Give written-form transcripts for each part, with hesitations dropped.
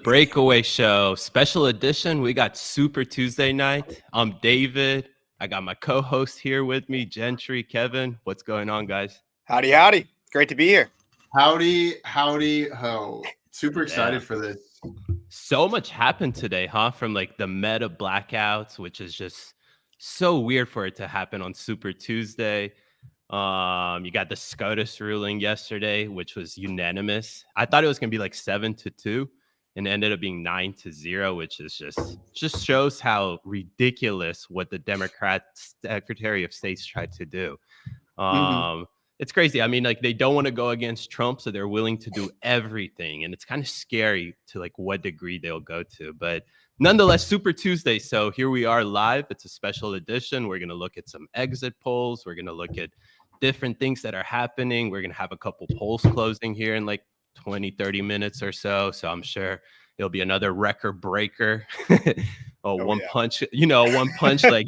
Breakaway Show special edition. We got Super Tuesday night. I'm David. I got my co-host here with me, Gentry, Kevin. What's going on, guys? Howdy, howdy. Great to be here. Howdy, ho. Super excited for this. So much happened today, huh? From like the meta blackouts, which is just so weird for it to happen on Super Tuesday. You got the SCOTUS ruling yesterday, which was unanimous. I thought it was gonna be like 7-2, and it ended up being 9-0, which is just shows how ridiculous what the Democrat Secretary of State's tried to do. It's crazy. I mean, like, they don't want to go against Trump, so they're willing to do everything, and it's kind of scary to like what degree they'll go to. But nonetheless, Super Tuesday. So here we are live. It's a special edition. We're gonna look at some exit polls. We're gonna look at different things that are happening. We're gonna have a couple polls closing here in like 20-30 minutes or so. So I'm sure it'll be another record breaker. One punch like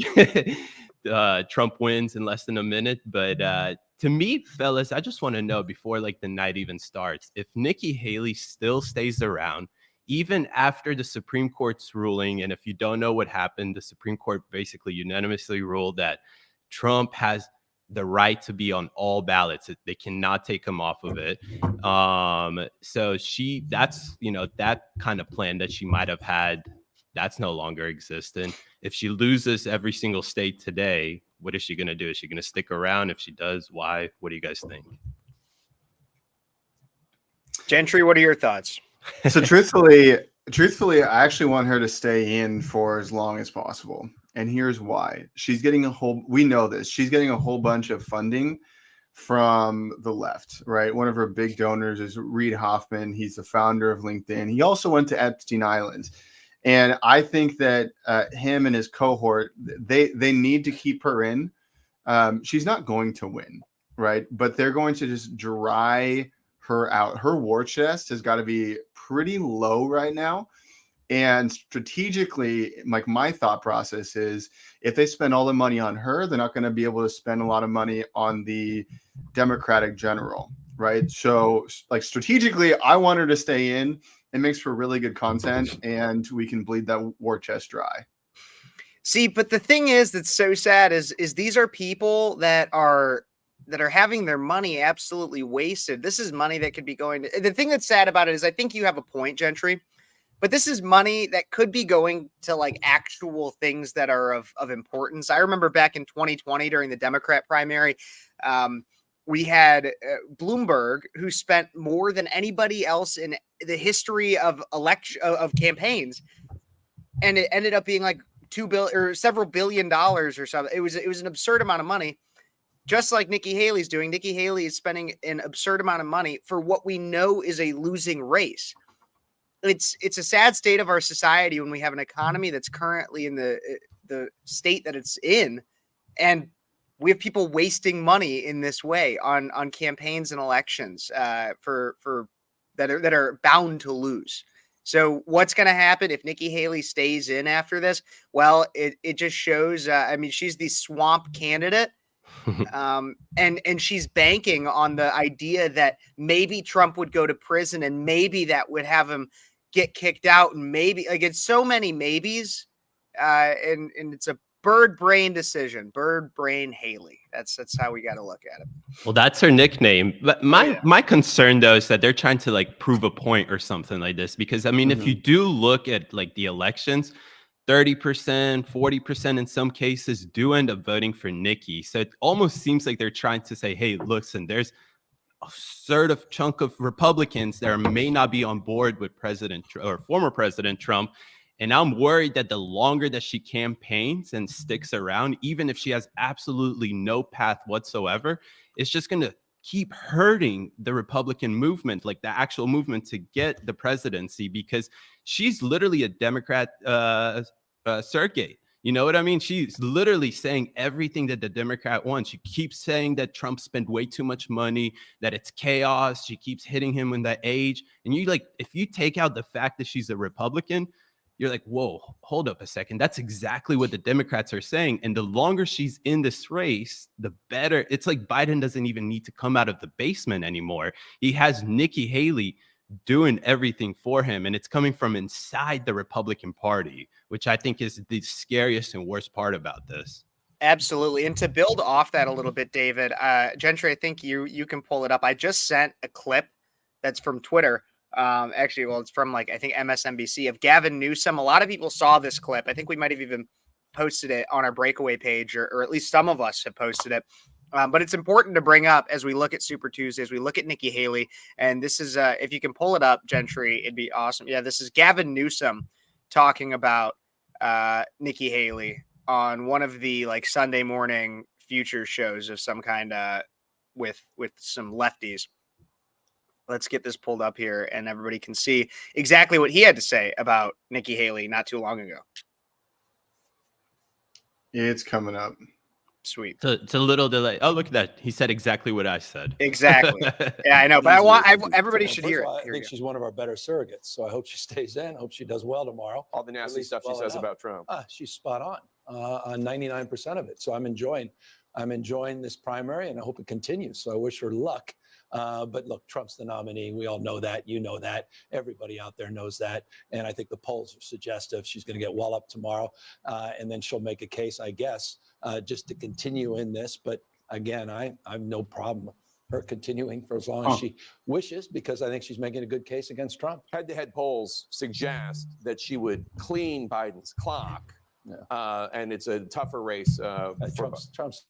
Trump wins in less than a minute. But to me, fellas, I just want to know before like the night even starts, if Nikki Haley still stays around, even after the Supreme Court's ruling. And if you don't know what happened, the Supreme Court basically unanimously ruled that Trump has the right to be on all ballots. They cannot take him off of it. So that's that kind of plan that she might have had, that's no longer existent. If she loses every single state today, what is she going to do? Is she going to stick around? If she does, why? What do you guys think? Gentry, what are your thoughts? So truthfully, I actually want her to stay in for as long as possible. And here's why. She's getting we know this, she's getting a whole bunch of funding from the left, right? One of her big donors is Reid Hoffman. He's the founder of LinkedIn. He also went to Epstein Island. And I think that him and his cohort, they need to keep her in. She's not going to win, right? But they're going to just dry her out. Her war chest has got to be pretty low right now. And strategically, like, my thought process is, if they spend all the money on her, they're not going to be able to spend a lot of money on the Democratic general, right? So, like, strategically, I want her to stay in. It makes for really good content, and we can bleed that war chest dry. See, but the thing is that's so sad is these are people that are having their money absolutely wasted. This is money that could be going to, the thing that's sad about it is, I think you have a point, Gentry, but this is money that could be going to like actual things that are of importance. I remember back in 2020 during the Democrat primary, we had Bloomberg, who spent more than anybody else in the history of campaigns, and it ended up being like $2 billion or several $1 billion or something. It was an absurd amount of money, just like Nikki Haley's doing. Nikki Haley is spending an absurd amount of money for what we know is a losing race. It's a sad state of our society when we have an economy that's currently in the state that it's in, and we have people wasting money in this way on campaigns and elections for that are bound to lose. So what's going to happen if Nikki Haley stays in after this? Well, it just shows. I mean, she's the swamp candidate, and she's banking on the idea that maybe Trump would go to prison, and maybe that would have him get kicked out, and maybe, like, it's so many maybes, and it's a bird brain decision. Bird brain Haley. That's how we got to look at it. Well, that's her nickname. But my concern, though, is that they're trying to like prove a point or something like this. Because I mean, if you do look at like the elections, 30%, 40% in some cases do end up voting for Nikki. So it almost seems like they're trying to say, hey, listen, there's a sort of chunk of Republicans that may not be on board with former President Trump. And I'm worried that the longer that she campaigns and sticks around, even if she has absolutely no path whatsoever, it's just going to keep hurting the Republican movement, like the actual movement to get the presidency, because she's literally a Democrat Sergei. You know what I mean? She's literally saying everything that the Democrat wants. She keeps saying that Trump spent way too much money, that it's chaos. She keeps hitting him in the age. And if you take out the fact that she's a Republican, you're like, whoa, hold up a second. That's exactly what the Democrats are saying. And the longer she's in this race, the better. It's like Biden doesn't even need to come out of the basement anymore. He has Nikki Haley doing everything for him. And it's coming from inside the Republican Party, which I think is the scariest and worst part about this. Absolutely. And to build off that a little bit, David, Gentry, I think you can pull it up. I just sent a clip that's from Twitter. Actually, well, it's from I think MSNBC of Gavin Newsom. A lot of people saw this clip. I think we might have even posted it on our breakaway page, or at least some of us have posted it. But it's important to bring up as we look at Super Tuesdays, we look at Nikki Haley, and this is, if you can pull it up, Gentry, it'd be awesome. Yeah, this is Gavin Newsom talking about Nikki Haley on one of the Sunday morning future shows of some kind with some lefties. Let's get this pulled up here and everybody can see exactly what he had to say about Nikki Haley not too long ago. It's coming up. Sweet. It's a little delay. Oh, look at that. He said exactly what I said. Exactly. Yeah, I know. But everybody should hear it. I think she's one of our better surrogates. So I hope she stays in. Hope she does well tomorrow. All the nasty stuff she says about Trump. She's spot on 99% of it. So I'm enjoying this primary, and I hope it continues. So I wish her luck. But look, Trump's the nominee. We all know that. You know that. Everybody out there knows that. And I think the polls are suggestive she's going to get well up tomorrow. And then she'll make a case, I guess, just to continue in this. But again, I have no problem her continuing for as long as she wishes, because I think she's making a good case against Trump. Head-to-head polls suggest that she would clean Biden's clock. Yeah. And it's a tougher race. Trump's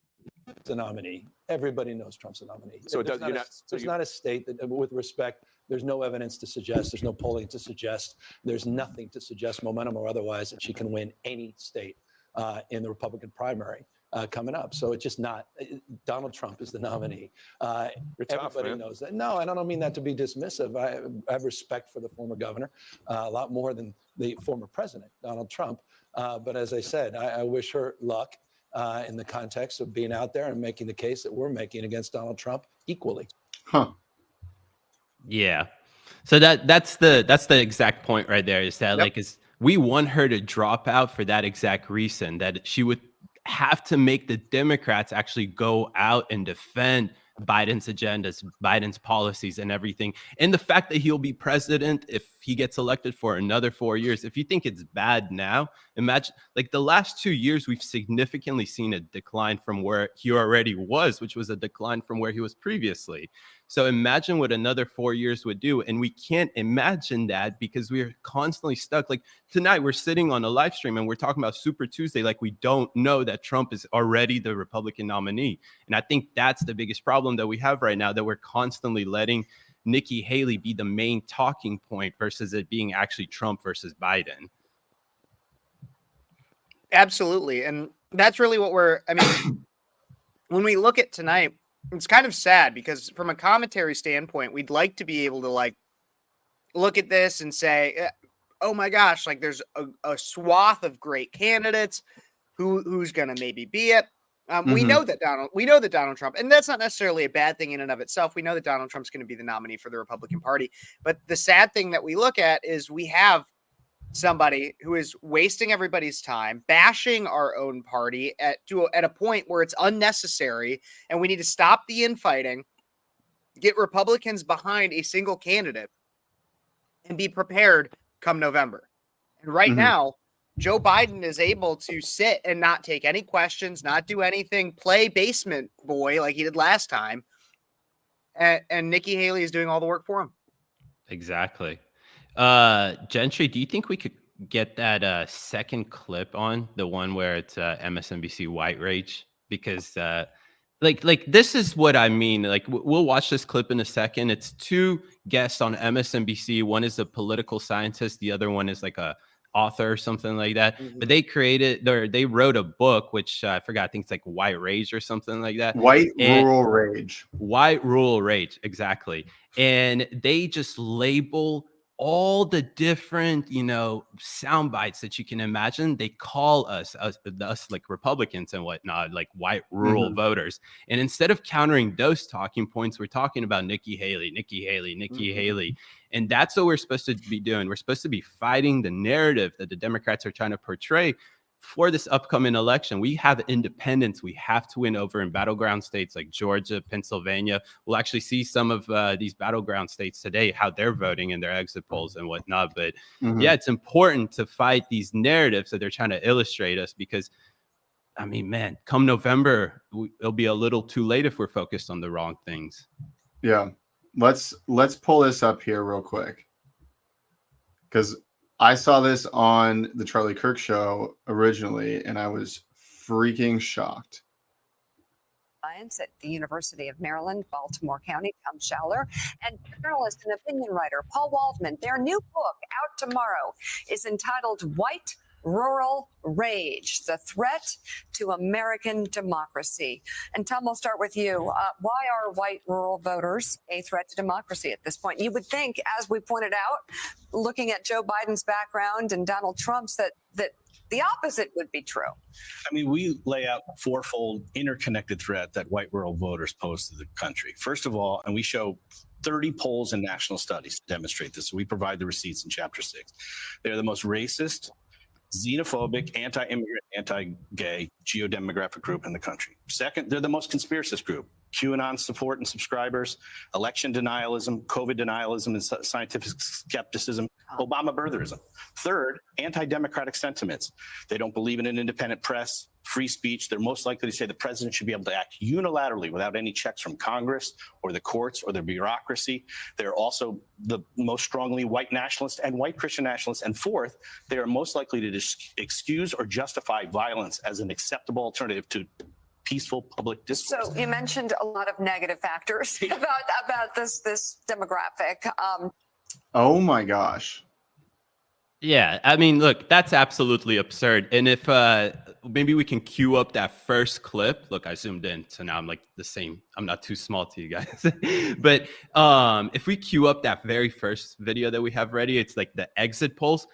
the nominee. Everybody knows Trump's a nominee. So there's not a state that, with respect, there's no evidence to suggest, there's no polling to suggest, there's nothing to suggest, momentum or otherwise, that she can win any state in the Republican primary coming up. So it's just not. Donald Trump is the nominee. Everybody knows that. No, and I don't mean that to be dismissive. I have respect for the former governor a lot more than the former president, Donald Trump. But as I said, I wish her luck. In the context of being out there and making the case that we're making against Donald Trump equally. Yeah. So that's the exact point right there, is that is we want her to drop out for that exact reason, that she would have to make the Democrats actually go out and defend Biden's agendas, Biden's policies and everything. And the fact that he'll be president if he gets elected for another 4 years. If you think it's bad now, imagine the last 2 years, we've significantly seen a decline from where he already was, which was a decline from where he was previously. So imagine what another 4 years would do. And we can't imagine that because we're constantly stuck. Tonight, we're sitting on a live stream and we're talking about Super Tuesday. We don't know that Trump is already the Republican nominee. And I think that's the biggest problem that we have right now, that we're constantly letting Nikki Haley be the main talking point versus it being actually Trump versus Biden. Absolutely. And that's really what when we look at tonight, it's kind of sad because from a commentary standpoint, we'd like to be able to look at this and say, oh my gosh, there's a swath of great candidates who's going to maybe be it. We know that Donald Trump, and that's not necessarily a bad thing in and of itself. We know that Donald Trump's going to be the nominee for the Republican Party. But the sad thing that we look at is we have somebody who is wasting everybody's time, bashing our own party at a point where it's unnecessary, and we need to stop the infighting, get Republicans behind a single candidate, and be prepared come November. And right now, Joe Biden is able to sit and not take any questions, not do anything, play basement boy like he did last time. And Nikki Haley is doing all the work for him. Exactly. Gentry, do you think we could get that second clip on, the one where it's MSNBC white rage? Because this is what I mean. We'll watch this clip in a second. It's two guests on MSNBC. One is a political scientist. The other one is a author or something like that. But they wrote a book, which I forgot, I think it's White Rage or something like that. Rural Rage. White Rural Rage, exactly. And they just label all the different, sound bites that you can imagine. They call us Republicans and whatnot, white rural voters. And instead of countering those talking points, we're talking about Nikki Haley. And that's what we're supposed to be doing. We're supposed to be fighting the narrative that the Democrats are trying to portray for this upcoming election. We have independents we have to win over in battleground states like Georgia, Pennsylvania. We'll actually see some of these battleground states today, how they're voting in their exit polls and whatnot. But yeah, it's important to fight these narratives that they're trying to illustrate us, because I mean, man, come November, it'll be a little too late if we're focused on the wrong things. Yeah. Let's pull this up here real quick, because I saw this on the Charlie Kirk show originally, and I was freaking shocked. Science at the University of Maryland, Baltimore County, Tom Schaller, and journalist and opinion writer Paul Waldman. Their new book, out tomorrow, is entitled White Rural Rage, the Threat to American Democracy. And Tom, we'll start with you. Why are white rural voters a threat to democracy at this point? You would think, as we pointed out, looking at Joe Biden's background and Donald Trump's, that the opposite would be true. I mean, we lay out a fourfold interconnected threat that white rural voters pose to the country. First of all, and we show 30 polls and national studies to demonstrate this. So we provide the receipts in Chapter 6. They're the most racist, xenophobic, anti-immigrant, anti-gay geodemographic group in the country. Second, they're the most conspiracist group. QAnon support and subscribers, election denialism, COVID denialism and scientific skepticism, Obama birtherism. Third, anti-democratic sentiments. They don't believe in an independent press, free speech. They're most likely to say the president should be able to act unilaterally without any checks from Congress or the courts or the bureaucracy. They're also the most strongly white nationalist and white Christian nationalists. And fourth, they are most likely to excuse or justify violence as an acceptable alternative to peaceful public discourse. So you mentioned a lot of negative factors about this demographic. Oh my gosh. Yeah, I mean, look, that's absolutely absurd. And if maybe we can cue up that first clip. Look, I zoomed in, so now I'm like the same. I'm not too small to you guys. But if we cue up that very first video that we have ready, it's like the exit polls.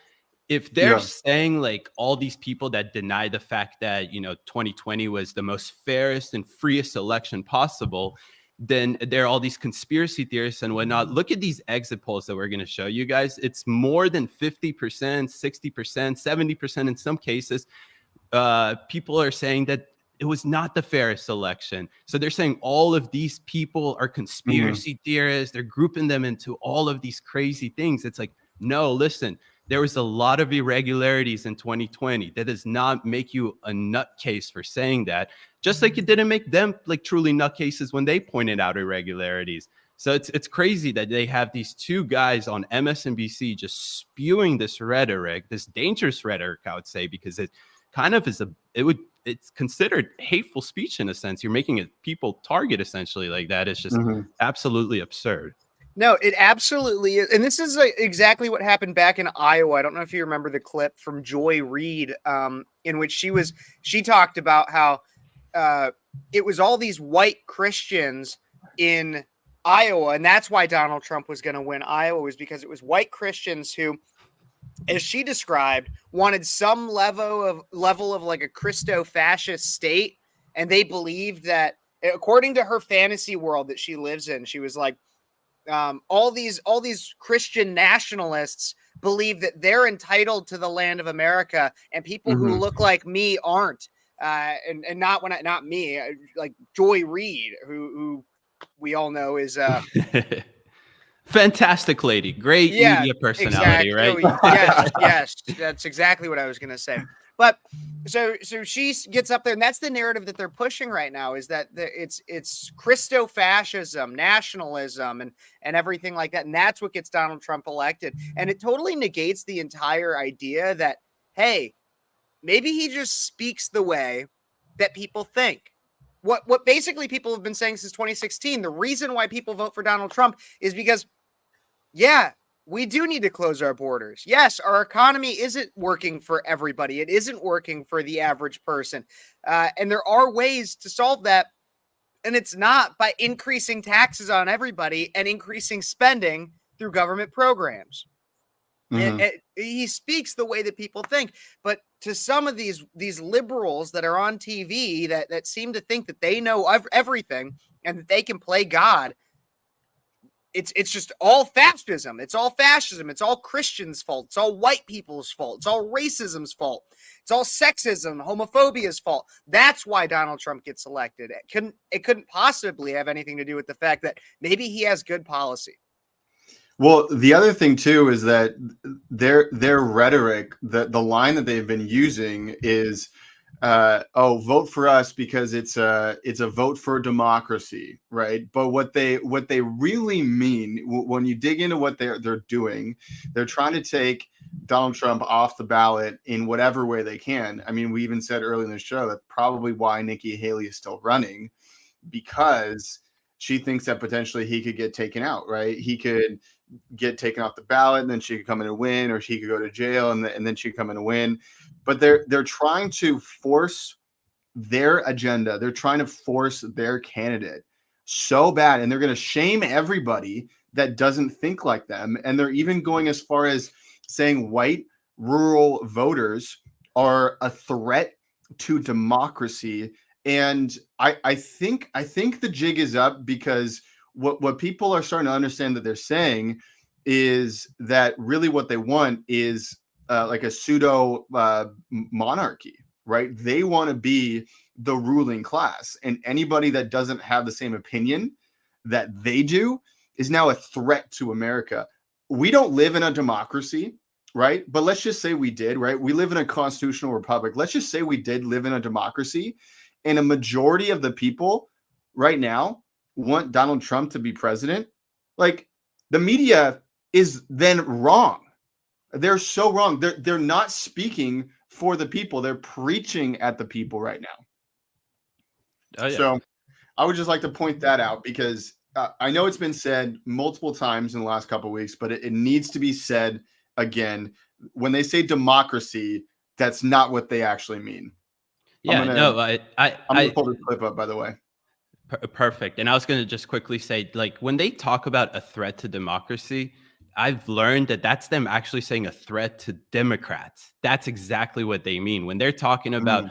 If they're saying like all these people that deny the fact that, 2020 was the most fairest and freest election possible, then there are all these conspiracy theorists and whatnot. Look at these exit polls that we're going to show you guys. It's more than 50%, 60%, 70% in some cases. People are saying that it was not the fairest election. So they're saying all of these people are conspiracy theorists. They're grouping them into all of these crazy things. It's like, no, listen, there was a lot of irregularities in 2020. That does not make you a nutcase for saying that, just like it didn't make them like truly nutcases when they pointed out irregularities. So it's crazy that they have these two guys on MSNBC just spewing this rhetoric, this dangerous rhetoric, I would say, because it kind of is it's considered hateful speech in a sense. You're making it people target essentially like that. It's just absolutely absurd. No, it absolutely is. And this is exactly what happened back in Iowa. I don't know if you remember the clip from Joy Reid, in which she talked about how it was all these white Christians in Iowa. And that's why Donald Trump was going to win Iowa, was because it was white Christians who, as she described, wanted some level of like a Christo-fascist state. And they believed that, according to her fantasy world that she lives in, she was like, all these Christian nationalists believe that they're entitled to the land of America, and people who look like me aren't. And not me, like Joy Reid, who we all know is fantastic lady, great media personality, exactly. right? yes, that's exactly what I was gonna say. But so she gets up there, and that's the narrative that they're pushing right now, is that it's Christo-fascism, nationalism, and everything like that, and that's what gets Donald Trump elected. And it totally negates the entire idea that, hey, maybe he just speaks the way that people think. What basically people have been saying since 2016, the reason why people vote for Donald Trump is because, yeah, we do need to close our borders. Yes, our economy isn't working for everybody. It isn't working for the average person. And there are ways to solve that. And it's not by increasing taxes on everybody and increasing spending through government programs. And he speaks the way that people think. But to some of these liberals that are on TV that seem to think that they know everything and that they can play God, it's just all fascism. It's all fascism. It's all Christians' fault. It's all white people's fault. It's all racism's fault. It's all sexism, homophobia's fault. That's why Donald Trump gets elected. It couldn't possibly have anything to do with the fact that maybe he has good policy. Well, the other thing too is that their rhetoric, the line that they've been using is, vote for us because it's a vote for democracy, right? But what they really mean when you dig into what they're doing, they're trying to take Donald Trump off the ballot in whatever way they can. I mean, we even said earlier in the show that's probably why Nikki Haley is still running, because she thinks that potentially he could get taken out, right? He could get taken off the ballot and then she could come in and win, or she could go to jail and then she could come in and win. But they're trying to force their agenda. They're trying to force their candidate so bad, and they're going to shame everybody that doesn't think like them. And they're even going as far as saying white rural voters are a threat to democracy. And I think the jig is up, because what people are starting to understand that they're saying is that really what they want is like a pseudo monarchy, right? They want to be the ruling class, and anybody that doesn't have the same opinion that they do is now a threat to America. We don't live in a democracy, right? But let's just say we did, right? We live in a constitutional republic. Let's just say we did live in a democracy, and a majority of the people right now want Donald Trump to be president. Like, the media is then wrong. They're so wrong. They're not speaking for the people. They're preaching at the people right now. Oh, yeah. So I would just like to point that out, because I know it's been said multiple times in the last couple of weeks, but it needs to be said again. When they say democracy, that's not what they actually mean. Yeah, I'm gonna pull this clip up, by the way. Perfect. And I was going to just quickly say, like, when they talk about a threat to democracy, I've learned that that's them actually saying a threat to Democrats. That's exactly what they mean. When they're talking about,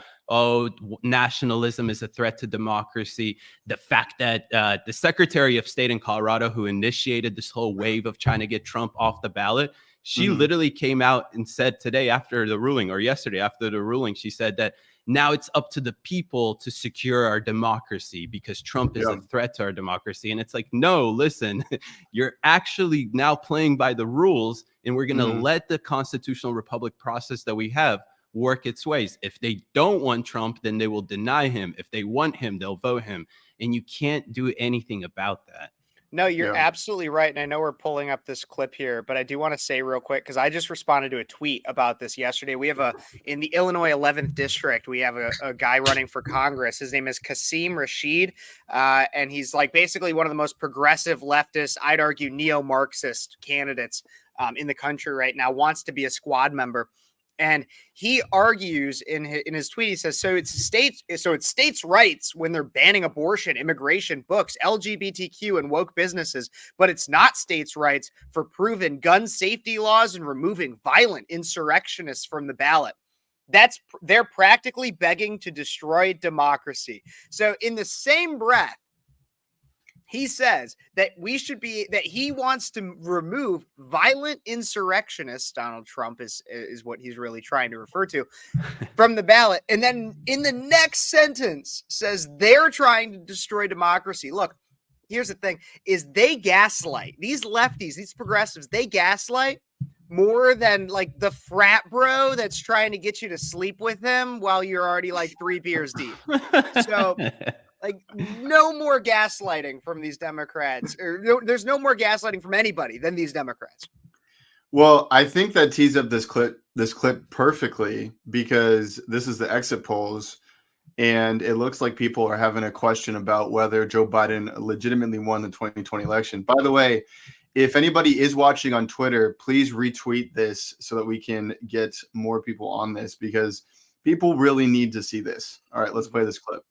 nationalism is a threat to democracy, the fact that the Secretary of State in Colorado, who initiated this whole wave of trying to get Trump off the ballot, she literally came out and said today after the ruling, or yesterday after the ruling, she said that now it's up to the people to secure our democracy because Trump is a threat to our democracy. And it's like, no, listen, you're actually now playing by the rules, and we're going to let the constitutional republic process that we have work its ways. If they don't want Trump, then they will deny him. If they want him, they'll vote him. And you can't do anything about that. No, you're absolutely right. And I know we're pulling up this clip here, but I do want to say real quick, because I just responded to a tweet about this yesterday. We have in the Illinois 11th district, we have a guy running for Congress. His name is Qasim Rashid. And he's like basically one of the most progressive leftist, I'd argue neo-Marxist candidates in the country right now, wants to be a squad member. And he argues in his tweet, he says, so it's states' rights when they're banning abortion, immigration, books, LGBTQ, and woke businesses, but it's not states' rights for proven gun safety laws and removing violent insurrectionists from the ballot. They're practically begging to destroy democracy. So in the same breath, he says that he wants to remove violent insurrectionists. Donald Trump is what he's really trying to refer to from the ballot. And then in the next sentence says they're trying to destroy democracy. Look, here's the thing is they gaslight these lefties, these progressives. They gaslight more than like the frat bro that's trying to get you to sleep with him while you're already like 3 beers deep. So like, no more gaslighting from these Democrats, or there's no more gaslighting from anybody than these Democrats. Well, I think that tees up this clip perfectly, because this is the exit polls, and it looks like people are having a question about whether Joe Biden legitimately won the 2020 election. By the way, if anybody is watching on Twitter, please retweet this so that we can get more people on this, because people really need to see this. All right, let's play this clip.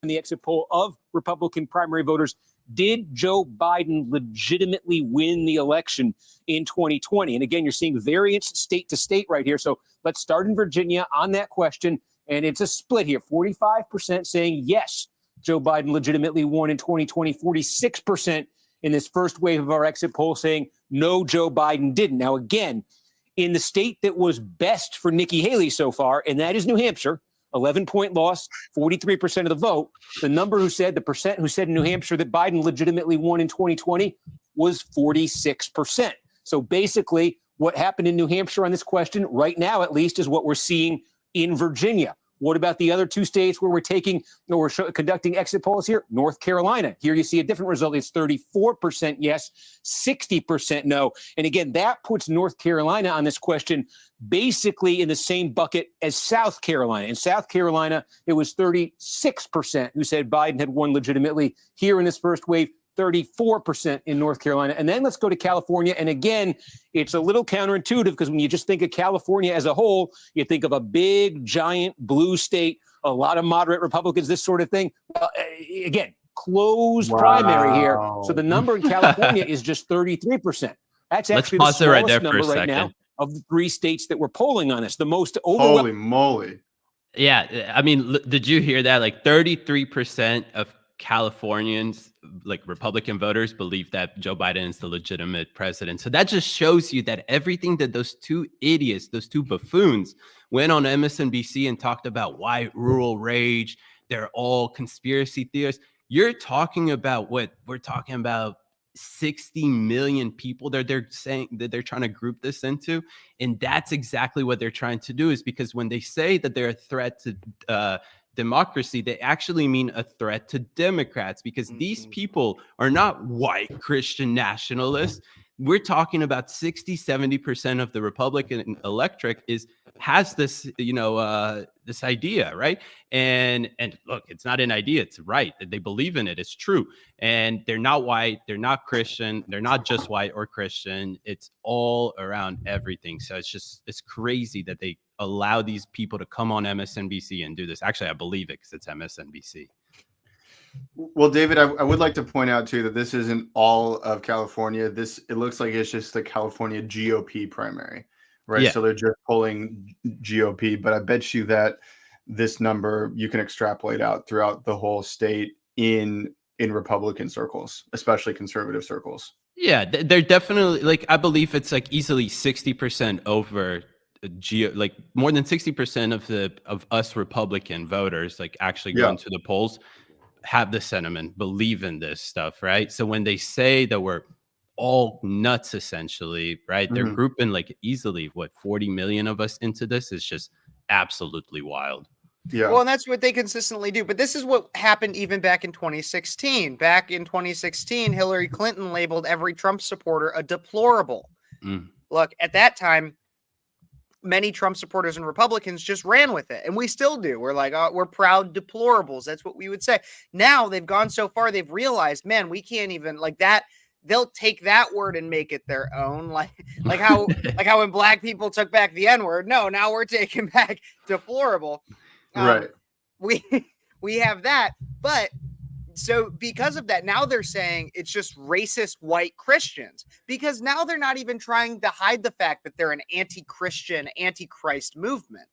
In the exit poll of Republican primary voters, did Joe Biden legitimately win the election in 2020? And again, you're seeing variance state to state right here. So let's start in Virginia on that question. And it's a split here. 45% saying yes, Joe Biden legitimately won in 2020. 46% in this first wave of our exit poll saying, no, Joe Biden didn't. Now, again, in the state that was best for Nikki Haley so far, and that is New Hampshire, 11-point loss, 43% of the vote. The percent who said in New Hampshire that Biden legitimately won in 2020 was 46%. So basically, what happened in New Hampshire on this question right now, at least, is what we're seeing in Virginia. What about the other two states where we're conducting exit polls here? North Carolina. Here you see a different result. It's 34% yes, 60% no. And again, that puts North Carolina on this question basically in the same bucket as South Carolina. In South Carolina, it was 36% who said Biden had won legitimately. Here in this first wave, 34% in North Carolina. And then let's go to California. And again, it's a little counterintuitive because when you just think of California as a whole, you think of a big, giant blue state, a lot of moderate Republicans, this sort of thing. Well, again, closed primary here. So the number in California is just 33%. That's actually the smallest number right now of the three states that we're polling on this. The most overwhelming. Holy moly. Yeah. I mean, did you hear that? Like 33% of Californians, like Republican voters, believe that Joe Biden is the legitimate president. So that just shows you that everything that those two idiots, those two buffoons went on MSNBC and talked about white rural rage, they're all conspiracy theorists. You're talking about what we're talking about, 60 million people that they're saying that they're trying to group this into. And that's exactly what they're trying to do, is because when they say that they're a threat to democracy, they actually mean a threat to Democrats, because these people are not white Christian nationalists. We're talking about 60-70% of the Republican electorate has this, this idea, right? And look, it's not an idea, it's right. They believe in it, it's true. And they're not white, they're not Christian, they're not just white or Christian, it's all around everything. So it's crazy that they allow these people to come on MSNBC and do this. Actually, I believe it because it's MSNBC. Well, David, I would like to point out too that this isn't all of California. It looks like it's just the California GOP primary, right? Yeah. So they're just polling GOP, but I bet you that this number you can extrapolate out throughout the whole state in Republican circles, especially conservative circles. Yeah, they're definitely, like, I believe it's like easily 60% over like more than 60% of us Republican voters, like actually going to the polls, have the sentiment, believe in this stuff, right? So when they say that we're all nuts, essentially, right? They're grouping like easily 40 million of us into this. Is just absolutely wild. Yeah. Well, and that's what they consistently do. But this is what happened even back in 2016. Back in 2016, Hillary Clinton labeled every Trump supporter a deplorable. Look, at that time, many Trump supporters and Republicans just ran with it. And we still do. We're like, oh, we're proud deplorables. That's what we would say. Now they've gone so far, they've realized, man, we can't even like that. They'll take that word and make it their own. Like how when black people took back the N-word. No, now we're taking back deplorable. Right. We have that. But so because of that, now they're saying it's just racist white Christians, because now they're not even trying to hide the fact that they're an anti-Christian, anti-Christ movement.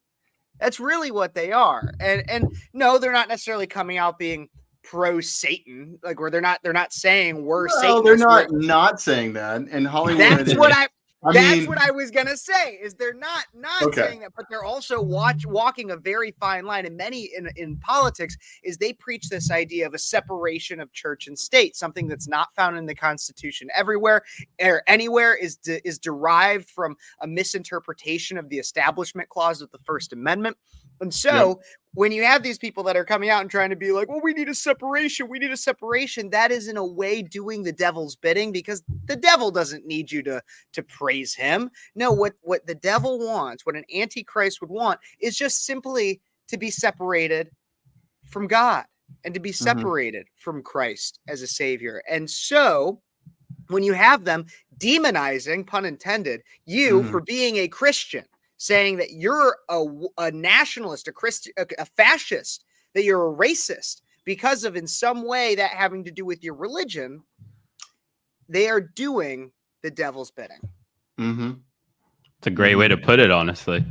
That's really what they are. And no, they're not necessarily coming out being pro-Satan, like where they're not saying we're Satan. No, they're not saying that. And Hollywood. That's what I was gonna say. Is they're not saying that, but they're also walking a very fine line. And many in politics is they preach this idea of a separation of church and state, something that's not found in the Constitution everywhere or anywhere, is derived from a misinterpretation of the Establishment Clause of the First Amendment. And so when you have these people that are coming out and trying to be like, well, we need a separation, that is in a way doing the devil's bidding, because the devil doesn't need you to praise him. No, what the devil wants, what an antichrist would want, is just simply to be separated from God and to be separated from Christ as a savior. And so when you have them demonizing, pun intended, you for being a Christian, saying that you're a nationalist, a Christian, a fascist, that you're a racist because of in some way that having to do with your religion, they are doing the devil's bidding. It's a great way to put it, honestly.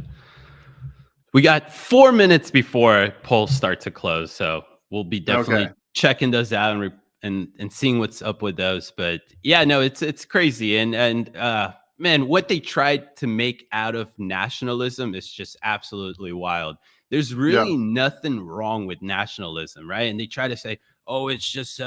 We got 4 minutes before polls start to close, so we'll be definitely checking those out and and seeing what's up with those. But yeah, no, it's crazy. And man, what they tried to make out of nationalism is just absolutely wild. There's really nothing wrong with nationalism, right? And they try to say, oh, it's just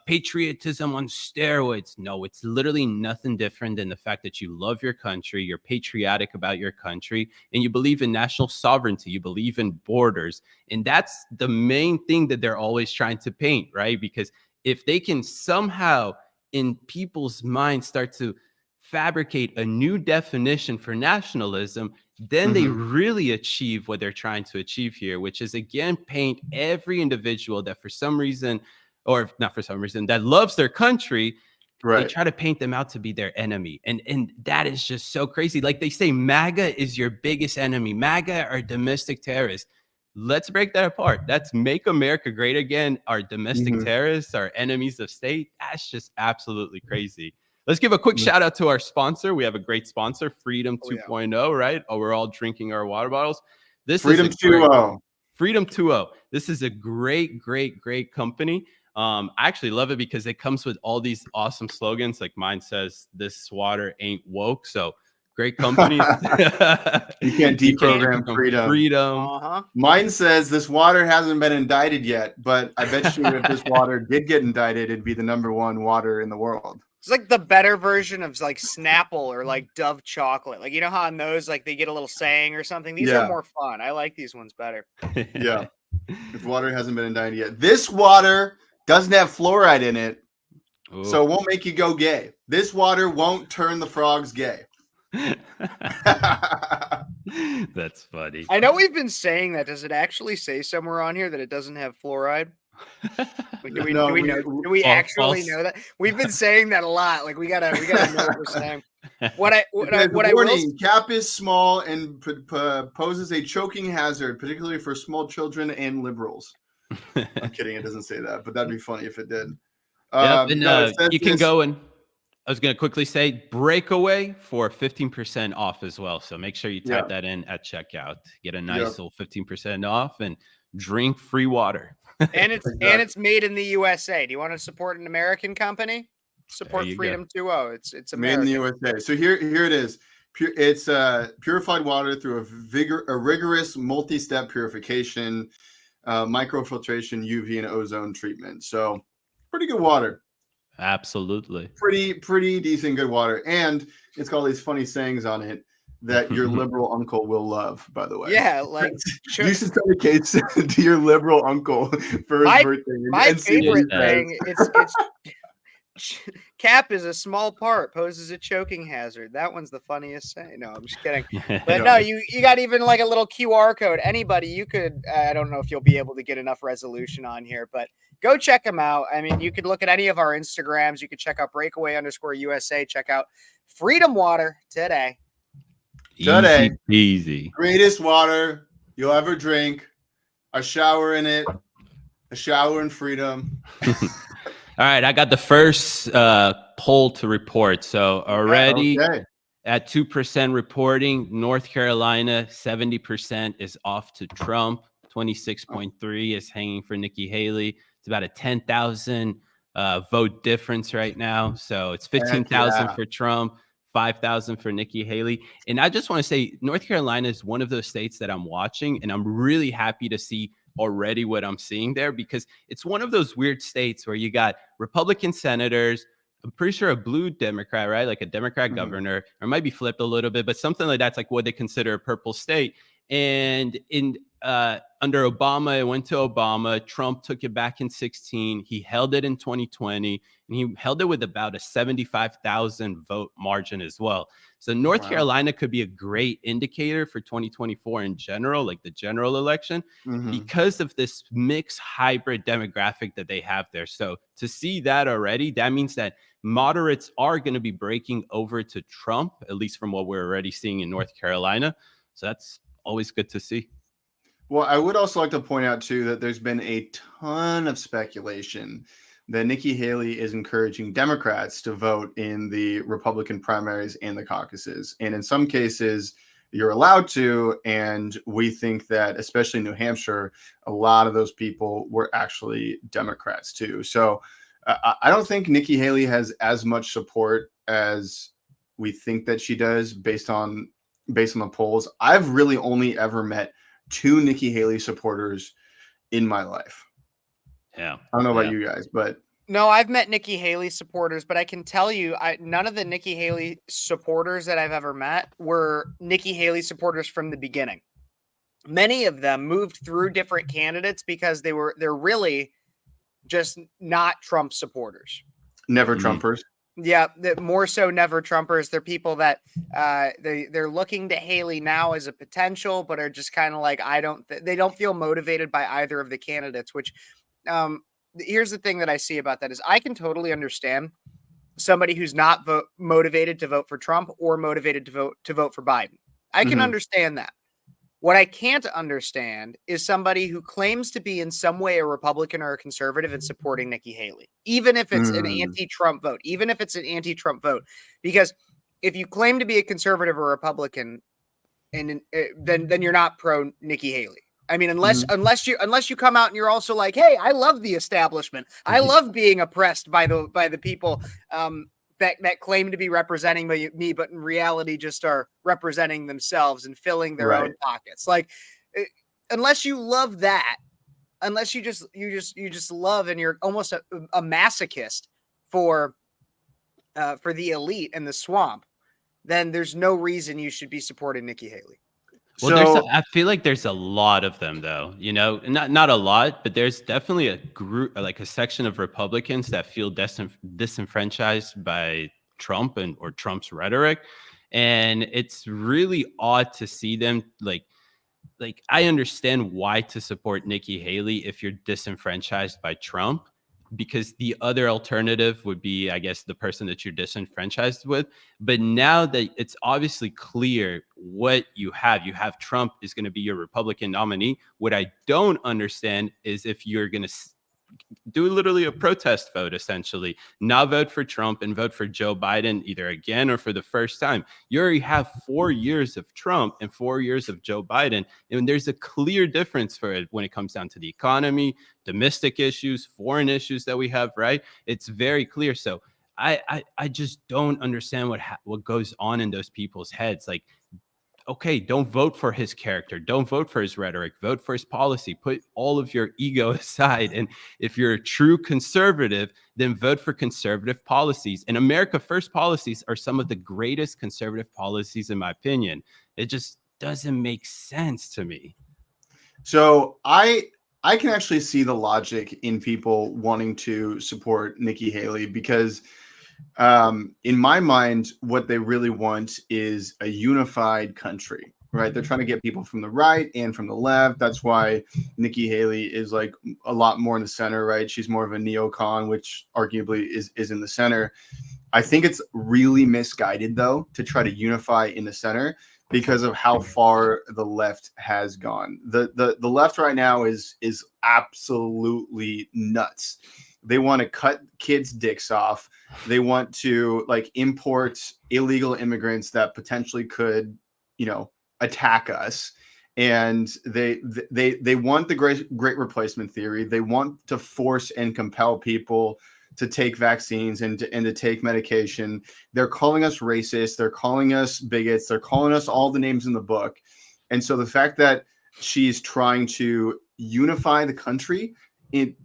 patriotism on steroids. No, it's literally nothing different than the fact that you love your country, you're patriotic about your country, and you believe in national sovereignty, you believe in borders. And that's the main thing that they're always trying to paint, right? Because if they can somehow in people's minds start to fabricate a new definition for nationalism, then they really achieve what they're trying to achieve here, which is again paint every individual that for some reason, or not for some reason, that loves their country. They try to paint them out to be their enemy. And that is just so crazy. Like they say, MAGA is your biggest enemy. MAGA are domestic terrorists. Let's break that apart. That's Make America Great Again. Our domestic terrorists, our enemies of state. That's just absolutely crazy. Let's give a quick shout out to our sponsor. We have a great sponsor, Freedom 2.0, right? Oh, we're all drinking our water bottles. This Freedom is 2.0. Freedom 2.0. This is a great company. I actually love it because it comes with all these awesome slogans. Like mine says, "This water ain't woke." So great company. You can't deprogram freedom. Mine says, "This water hasn't been indicted yet, but I bet you if this water did get indicted, it'd be the #1 water in the world." It's like the better version of like Snapple or like Dove chocolate. Like, you know how on those, like they get a little saying or something. These are more fun. I like these ones better. Yeah. If water hasn't been indicted yet. This water doesn't have fluoride in it, so it won't make you go gay. This water won't turn the frogs gay. That's funny. I know we've been saying that. Does it actually say somewhere on here that it doesn't have fluoride? Like, do we actually know that? We've been saying that a lot. Like we gotta know what we're saying. Warning: cap is small and poses a choking hazard, particularly for small children and liberals. I'm kidding. It doesn't say that, but that'd be funny if it did. You can go and I was going to quickly say Breakaway for 15% off as well. So make sure you type that in at checkout. Get a nice little 15% off and drink free water. And it's made in the USA. Do you want to support an American company? Support Freedom 2.0. It's American. Made in the USA. So here it is. It's purified water through a rigorous multi-step purification, microfiltration, UV, and ozone treatment. So pretty good water. Absolutely. Pretty decent good water. And it's got all these funny sayings on it that your liberal uncle will love, by the way. Yeah, like you should dedicate to your liberal uncle for his birthday. My favorite thing, it's cap is a small part, poses a choking hazard. That one's the funniest saying. No, I'm just kidding. But no, you got even like a little QR code. Anybody, you could, I don't know if you'll be able to get enough resolution on here, but go check them out. I mean, you could look at any of our Instagrams. You could check out Breakaway_USA. Check out Freedom Water today. Easy. Greatest water you'll ever drink. A shower in it. A shower in freedom. All right, I got the first poll to report. So already at 2% reporting, North Carolina, 70% is off to Trump. 26.3 is hanging for Nikki Haley. It's about a 10,000 vote difference right now. So it's 15,000 for Trump, 5,000 for Nikki Haley. And I just want to say North Carolina is one of those states that I'm watching, and I'm really happy to see already what I'm seeing there, because it's one of those weird states where you got Republican senators, I'm pretty sure a blue Democrat, right? Like a Democrat governor, or it might be flipped a little bit, but something like that's like what they consider a purple state. And in under Obama, it went to Obama. Trump took it back in 2016. He held it in 2020, and he held it with about a 75,000 vote margin as well. So North Carolina could be a great indicator for 2024 in general, like the general election, because of this mixed hybrid demographic that they have there. So to see that already, that means that moderates are going to be breaking over to Trump, at least from what we're already seeing in North Carolina. So that's always good to see. Well, I would also like to point out, too, that there's been a ton of speculation that Nikki Haley is encouraging Democrats to vote in the Republican primaries and the caucuses. And in some cases, you're allowed to. And we think that, especially New Hampshire, a lot of those people were actually Democrats too. So I don't think Nikki Haley has as much support as we think that she does based on the polls. I've really only ever met 2 Nikki Haley supporters in my life. Yeah. I don't know about you guys, but No, I've met Nikki Haley supporters, but I can tell you, none of the Nikki Haley supporters that I've ever met were Nikki Haley supporters from the beginning. Many of them moved through different candidates because they're really just not Trump supporters. never Mhm. Trumpers. Yeah, more so never Trumpers. They're people that they're looking to Haley now as a potential, but are just kind of like, they don't feel motivated by either of the candidates. Which here's the thing that I see about that is I can totally understand somebody who's not motivated to vote for Trump or motivated to vote for Biden. I can Mhm. understand that. What I can't understand is somebody who claims to be in some way a Republican or a conservative and supporting Nikki Haley, even if it's an anti-Trump vote, because if you claim to be a conservative or Republican, and then you're not pro Nikki Haley. I mean, unless you come out and you're also like, hey, I love the establishment. I love being oppressed by the people that claim to be representing me, but in reality just are representing themselves and filling their own pockets. Like, unless you love that, unless you just love and you're almost a masochist for the elite and the swamp, then there's no reason you should be supporting Nikki Haley. Well, I feel like there's a lot of them, though. You know, not a lot, but there's definitely a group, like a section of Republicans that feel disenfranchised by Trump or Trump's rhetoric, and it's really odd to see them like I understand why to support Nikki Haley if you're disenfranchised by Trump, because the other alternative would be, I guess, the person that you're disenfranchised with. But now that it's obviously clear what you have Trump is going to be your Republican nominee. What I don't understand is if you're going to do literally a protest vote, essentially, not vote for Trump and vote for Joe Biden either again or for the first time. You already have 4 years of Trump and 4 years of Joe Biden. And there's a clear difference for it when it comes down to the economy, domestic issues, foreign issues that we have, right? It's very clear. So I just don't understand what goes on in those people's heads. Like, okay, don't vote for his character. Don't vote for his rhetoric. Vote for his policy. Put all of your ego aside. And if you're a true conservative, then vote for conservative policies. And America First policies are some of the greatest conservative policies, in my opinion. It just doesn't make sense to me. So I can actually see the logic in people wanting to support Nikki Haley because in my mind, what they really want is a unified country, right? They're trying to get people from the right and from the left. That's why Nikki Haley is like a lot more in the center, right? She's more of a neocon, which arguably is in the center. I think it's really misguided, though, to try to unify in the center because of how far the left has gone. The left right now is absolutely nuts. They want to cut kids' dicks off. They want to like import illegal immigrants that potentially could, attack us. And they want the great replacement theory. They want to force and compel people to take vaccines and to take medication. They're calling us racist. They're calling us bigots. They're calling us all the names in the book. And so the fact that she's trying to unify the country,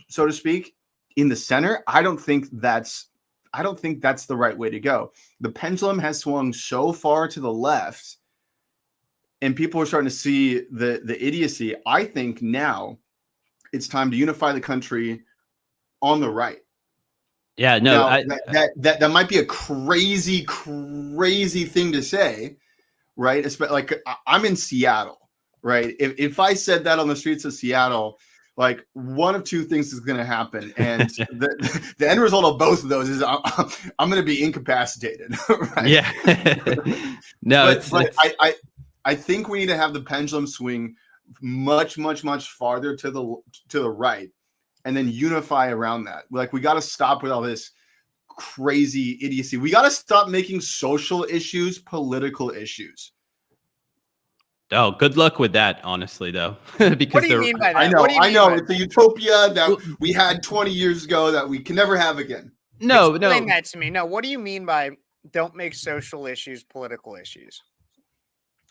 so to speak, in the center, I don't think that's the right way to go. The pendulum has swung so far to the left, and people are starting to see the idiocy. I think now it's time to unify the country on the right. Yeah, no, now, that might be a crazy thing to say, right? Like I'm in Seattle, right? If I said that on the streets of Seattle, like one of two things is going to happen, and the end result of both of those is I'm going to be incapacitated. Right? Yeah. No, but I think we need to have the pendulum swing much farther to the right, and then unify around that. Like we got to stop with all this crazy idiocy. We got to stop making social issues political issues. Oh, good luck with that, honestly, though, What because do you they're mean by that? I know, What do you I mean know. by It's a utopia that Well- we had 20 years ago that we can never have again. no, Explain no. that to me. No, what do you mean by don't make social issues political issues?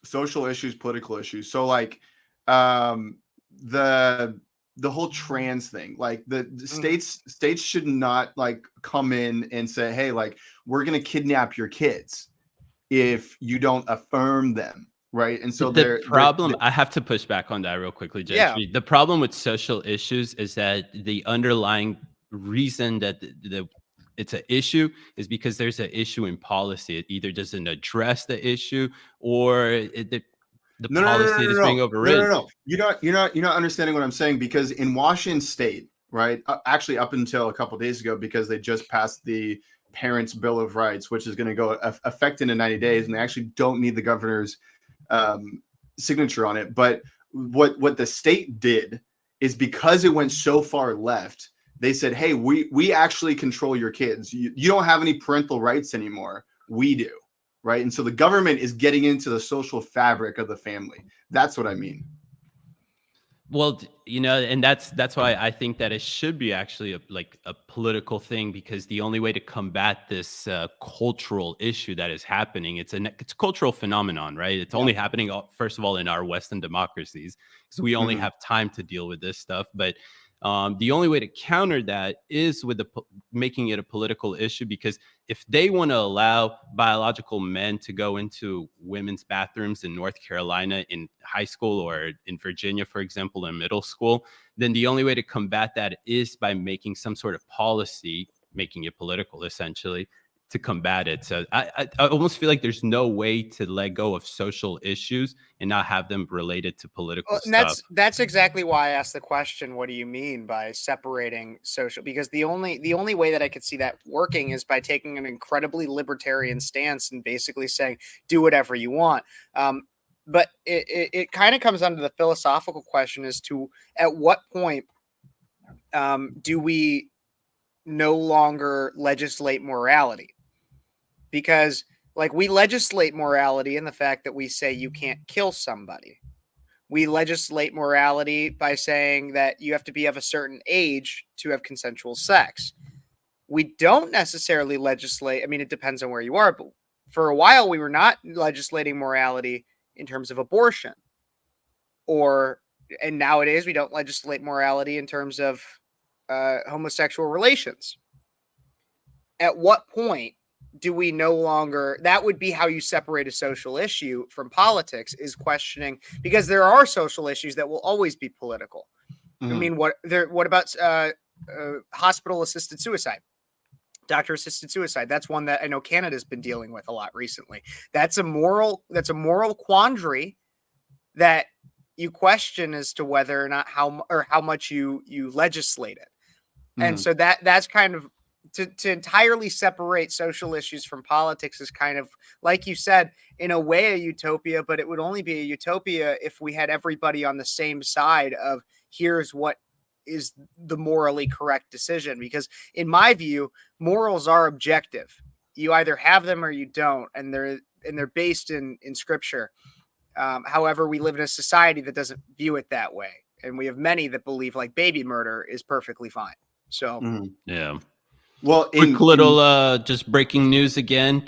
Social issues, political issues. So like um the whole trans thing, like the states should not like come in and say, hey, like we're gonna kidnap your kids if you don't affirm them, right? And so The problem, I have to push back on that real quickly, Yeah. Gentry. The problem with social issues is that the underlying reason that it's an issue is because there's an issue in policy. It either doesn't address the issue or the no, policy is being overridden. No. You're not understanding what I'm saying, because in Washington State, right? Actually, up until a couple days ago, because they just passed the Parents' Bill of Rights, which is going to go effective in 90 days, and they actually don't need the governor's signature on it. But what the state did is, because it went so far left, they said, hey, we actually control your kids. You don't have any parental rights anymore. We do. Right. And so the government is getting into the social fabric of the family. That's what I mean. Well, and that's why I think that it should be actually a political thing, because the only way to combat this cultural issue that is happening, it's a cultural phenomenon, right? It's only happening, first of all, in our Western democracies, because we only have time to deal with this stuff. But the only way to counter that is with making it a political issue, because if they want to allow biological men to go into women's bathrooms in North Carolina in high school, or in Virginia, for example, in middle school, then the only way to combat that is by making some sort of policy, making it political, essentially, to combat it. So I almost feel like there's no way to let go of social issues and not have them related to political And stuff. that's exactly why I asked the question, what do you mean by separating social? Because the only way that I could see that working is by taking an incredibly libertarian stance and basically saying, do whatever you want. But it kind of comes down to the philosophical question as to at what point do we no longer legislate morality? Because like we legislate morality in the fact that we say you can't kill somebody. We legislate morality by saying that you have to be of a certain age to have consensual sex. We don't necessarily legislate. I mean, it depends on where you are, but for a while we were not legislating morality in terms of abortion, and nowadays we don't legislate morality in terms of homosexual relations. At what point do we no longer, that would be how you separate a social issue from politics, is questioning, because there are social issues that will always be political. I mean, what about hospital assisted suicide, doctor assisted suicide? That's one that I know Canada's been dealing with a lot recently. That's a moral quandary that you question as to whether or not how much you legislate it. And so that's kind of, to entirely separate social issues from politics is kind of, like you said, in a way a utopia, but it would only be a utopia if we had everybody on the same side of here's what is the morally correct decision. Because in my view, morals are objective. You either have them or you don't, and they're based in scripture. However, we live in a society that doesn't view it that way, and we have many that believe like baby murder is perfectly fine. So Yeah. Well, Quick little just breaking news again.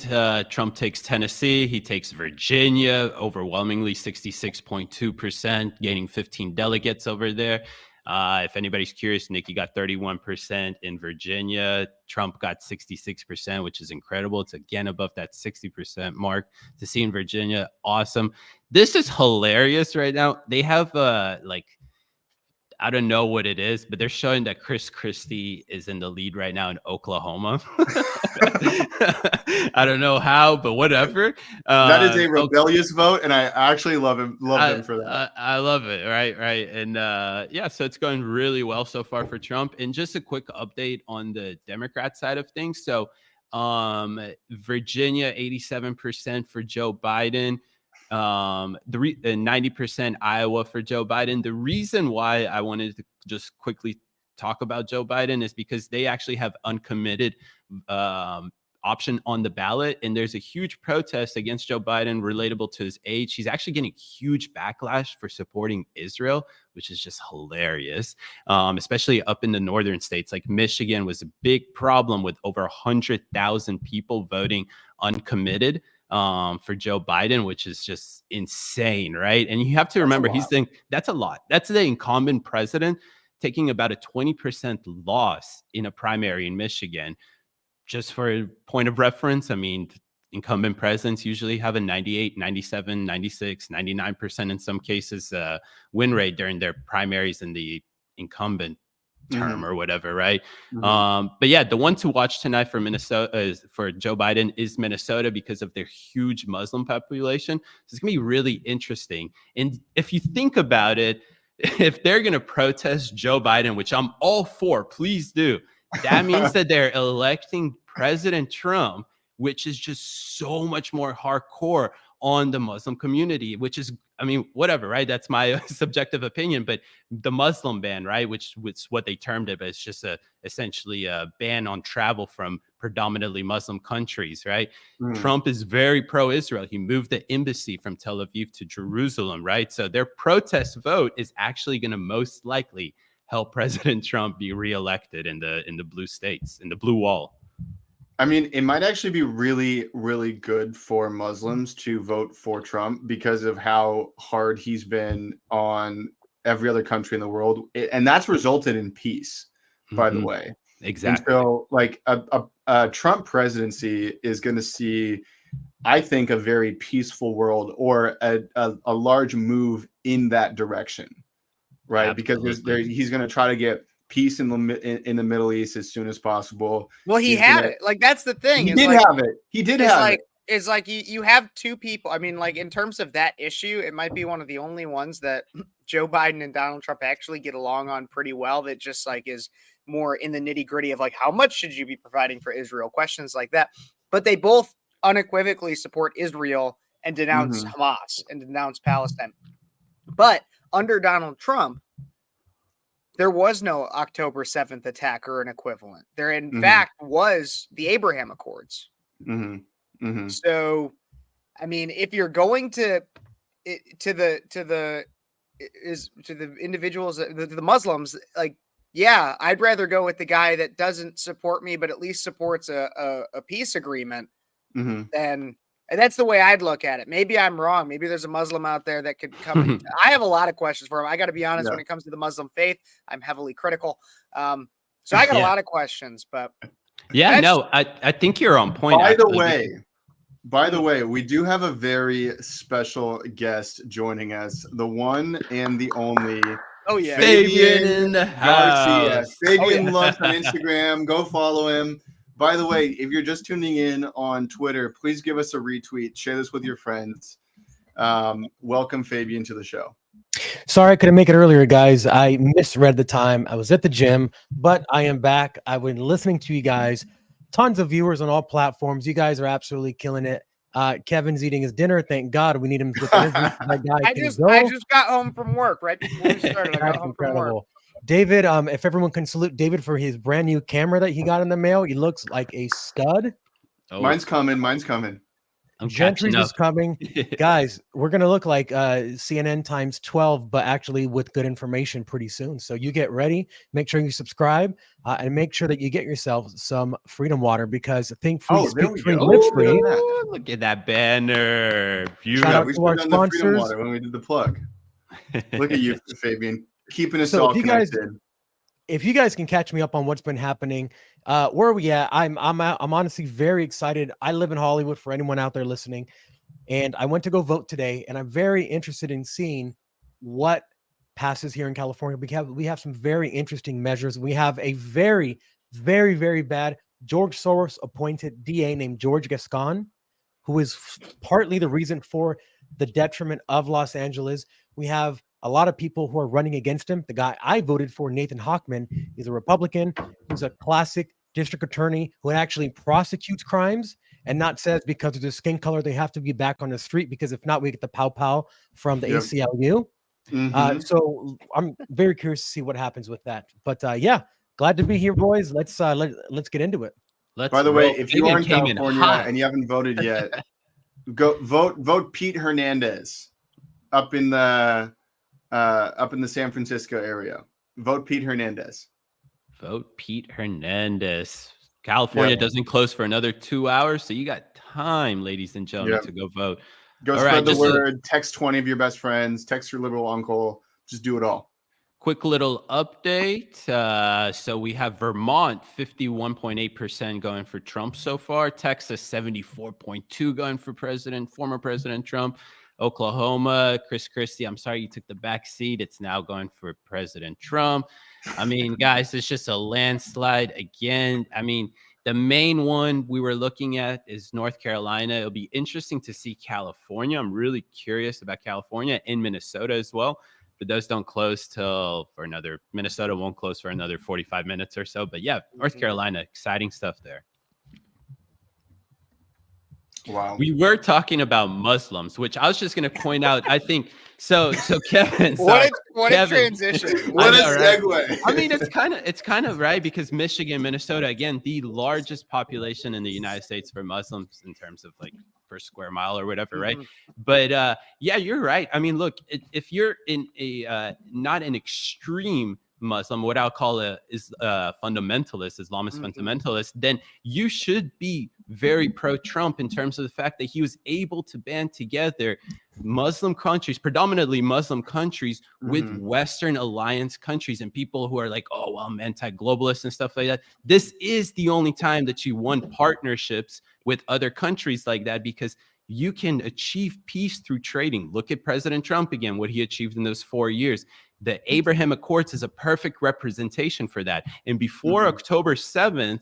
Trump takes Tennessee. He takes Virginia overwhelmingly 66.2%, gaining 15 delegates over there. If anybody's curious, Nikki got 31% in Virginia. Trump got 66%, which is incredible. It's again above that 60% mark to see in Virginia. Awesome. This is hilarious right now. They have I don't know what it is, but they're showing that Chris Christie is in the lead right now in Oklahoma. I don't know how, but whatever. That is a rebellious vote, and I actually love him for that. I love it. Right. And so it's going really well so far for Trump. And just a quick update on the Democrat side of things. So Virginia, 87% for Joe Biden. 90% Iowa for Joe Biden. The reason why I wanted to just quickly talk about Joe Biden is because they actually have uncommitted option on the ballot. And there's a huge protest against Joe Biden relatable to his age. He's actually getting huge backlash for supporting Israel, which is just hilarious, especially up in the northern states. Like Michigan was a big problem with over 100,000 people voting uncommitted for Joe Biden, which is just insane, right? And you have to remember, that's a lot. That's the incumbent president taking about a 20% loss in a primary in Michigan. Just for a point of reference, I mean, incumbent presidents usually have a 98, 97, 96, 99% in some cases win rate during their primaries in the incumbent term or whatever, right? But yeah, the one to watch tonight for Minnesota for Joe Biden is Minnesota because of their huge Muslim population. So it's gonna be really interesting. And if you think about it, if they're gonna protest Joe Biden, which I'm all for, please do, that means that they're electing President Trump, which is just so much more hardcore on the Muslim community, which is, I mean, whatever, right? That's my subjective opinion, but the Muslim ban, right? Which what they termed it, but it's just essentially a ban on travel from predominantly Muslim countries, right? Trump is very pro-Israel. He moved the embassy from Tel Aviv to Jerusalem, right? So their protest vote is actually going to most likely help President Trump be reelected in the blue states, in the blue wall. I mean, it might actually be really, really good for Muslims to vote for Trump because of how hard he's been on every other country in the world. And that's resulted in peace, by the way. Exactly. And so, like, a Trump presidency is going to see, I think, a very peaceful world or a large move in that direction, right? Absolutely. Because he's going to try to get peace in the Middle East as soon as possible. Well, he had it. Like, that's the thing. He did have it. He did have it. It's like you have two people. I mean, like, in terms of that issue, it might be one of the only ones that Joe Biden and Donald Trump actually get along on pretty well. That just like is more in the nitty gritty of like, how much should you be providing for Israel? Questions like that. But they both unequivocally support Israel and denounce Hamas and denounce Palestine. But under Donald Trump, there was no October 7th attack or an equivalent. There, in fact, was the Abraham Accords. So, I mean, if you're going to the individuals, the Muslims, like, yeah, I'd rather go with the guy that doesn't support me, but at least supports a peace agreement than. And that's the way I'd look at it. Maybe I'm wrong. Maybe there's a Muslim out there that could come. I have a lot of questions for him. I got to be honest, when it comes to the Muslim faith, I'm heavily critical. So I got a lot of questions, but I think you're on point. By the way, we do have a very special guest joining us, the one and the only. Oh yeah, Fabian Garcia. Fabian Lux on Instagram. Go follow him. By the way, if you're just tuning in on Twitter, please give us a retweet. Share this with your friends. Welcome, Fabian, to the show. Sorry I couldn't make it earlier, guys. I misread the time. I was at the gym, but I am back. I've been listening to you guys. Tons of viewers on all platforms. You guys are absolutely killing it. Kevin's eating his dinner. Thank God we need him to get the interview. I just got home from work right before we started. I got home from work. David, if everyone can salute David for his brand new camera that he got in the mail. He looks like a stud. Mine's coming. Gentry's is coming. Guys, we're going to look like CNN times 12, but actually with good information pretty soon. So you get ready. Make sure you subscribe and make sure that you get yourself some Freedom Water because think free, speak free, live free. Look at that banner. Shout out to our sponsors. Freedom Water when we did the plug. Look at you, Fabian. Keeping us all connected. If you guys can catch me up on what's been happening, where are we at? I'm honestly very excited. I live in Hollywood for anyone out there listening, and I went to go vote today, and I'm very interested in seeing what passes here in California. We have some very interesting measures. We have a very, very, very bad George Soros appointed DA named George Gascon, who is partly the reason for the detriment of Los Angeles. We have a lot of people who are running against him. The guy I voted for, Nathan Hochman, is a Republican who's a classic district attorney who actually prosecutes crimes and not says because of their skin color they have to be back on the street because if not, we get the pow from the ACLU. So I'm very curious to see what happens with that. But yeah, glad to be here, boys. Let's get into it. Let's By the way, roll. if you are in Megan came in California hot. and you haven't voted yet, go vote Pete Hernandez up in the San Francisco area. Vote Pete Hernandez. Vote Pete Hernandez. California doesn't close for another 2 hours, so you got time, ladies and gentlemen, to go vote. Go All spread right, the just word. Text 20 of your best friends. Text your liberal uncle. Just do it all. Quick little update. So we have Vermont 51.8% going for Trump so far. Texas 74.2% going for former President Trump. Oklahoma, Chris Christie, I'm sorry you took the back seat. It's now going for President Trump. I mean, guys, it's just a landslide again. I mean, the main one we were looking at is North Carolina. It'll be interesting to see California. I'm really curious about California and Minnesota as well. But those don't close Minnesota won't close for another 45 minutes or so. But yeah, North Carolina, exciting stuff there. Wow. We were talking about Muslims, which I was just going to point out. I think so. Kevin, What a Kevin. transition. What a I know, right? segue. I mean, it's kind of right because Michigan, Minnesota, again, the largest population in the United States for Muslims in terms of like per square mile or whatever, right? But yeah, you're right. I mean, look, if you're in a not an extreme Muslim, what I'll call is fundamentalist, Islamist fundamentalist, then you should be very pro-Trump in terms of the fact that he was able to band together Muslim countries, predominantly Muslim countries, with Western alliance countries and people who are like, oh, well, I'm anti-globalist and stuff like that. This is the only time that you won partnerships with other countries like that, because you can achieve peace through trading. Look at President Trump again, what he achieved in those 4 years. The Abraham Accords is a perfect representation for that. And before October 7th,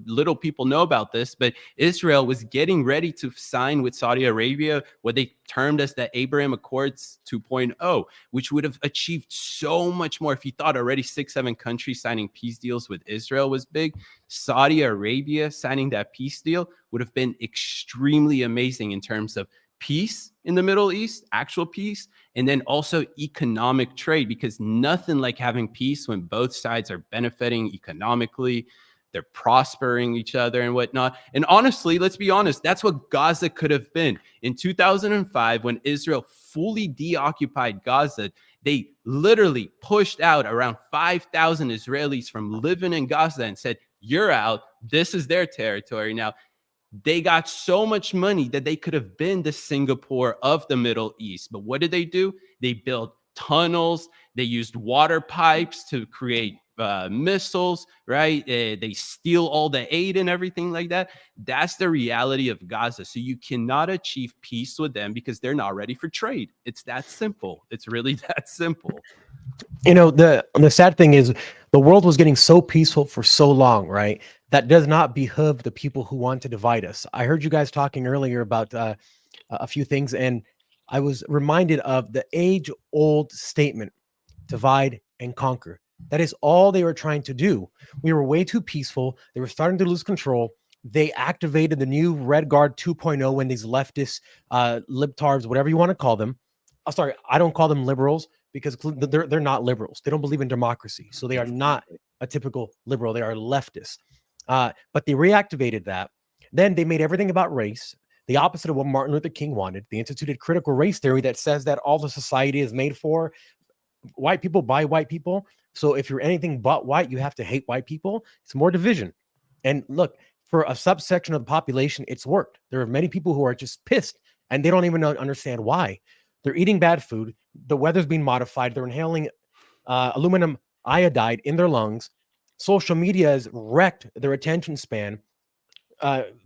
little people know about this, but Israel was getting ready to sign with Saudi Arabia what they termed as the Abraham Accords 2.0, which would have achieved so much more. If you thought already 6-7 countries signing peace deals with Israel was big, Saudi Arabia signing that peace deal would have been extremely amazing in terms of peace in the Middle East, actual peace, and then also economic trade, because nothing like having peace when both sides are benefiting economically, they're prospering each other and whatnot. And honestly, let's be honest, that's what Gaza could have been. In 2005, when Israel fully deoccupied Gaza, they literally pushed out around 5,000 Israelis from living in Gaza and said, you're out, this is their territory now. They got so much money that they could have been the Singapore of the Middle East. But what did they do? They built tunnels. They used water pipes to create missiles, right? They steal all the aid and everything like that. That's the reality of Gaza. So you cannot achieve peace with them because they're not ready for trade. It's that simple. It's really that simple. You know, the sad thing is the world was getting so peaceful for so long, right? That does not behoove the people who want to divide us. I heard you guys talking earlier about a few things, and I was reminded of the age-old statement, divide and conquer. That is all they were trying to do. We were way too peaceful. They were starting to lose control. They activated the new Red Guard 2.0 when these leftist libtards, whatever you want to call them. Oh, sorry, I don't call them liberals because they're not liberals. They don't believe in democracy. So they are not a typical liberal. They are leftists. But they reactivated that. Then they made everything about race, the opposite of what Martin Luther King wanted. They instituted critical race theory that says that all the society is made for white people by white people. So if you're anything but white, you have to hate white people. It's more division. And look, for a subsection of the population, it's worked. There are many people who are just pissed and they don't even understand why. They're eating bad food. The weather's being modified. They're inhaling aluminum iodide in their lungs. Social media has wrecked their attention span.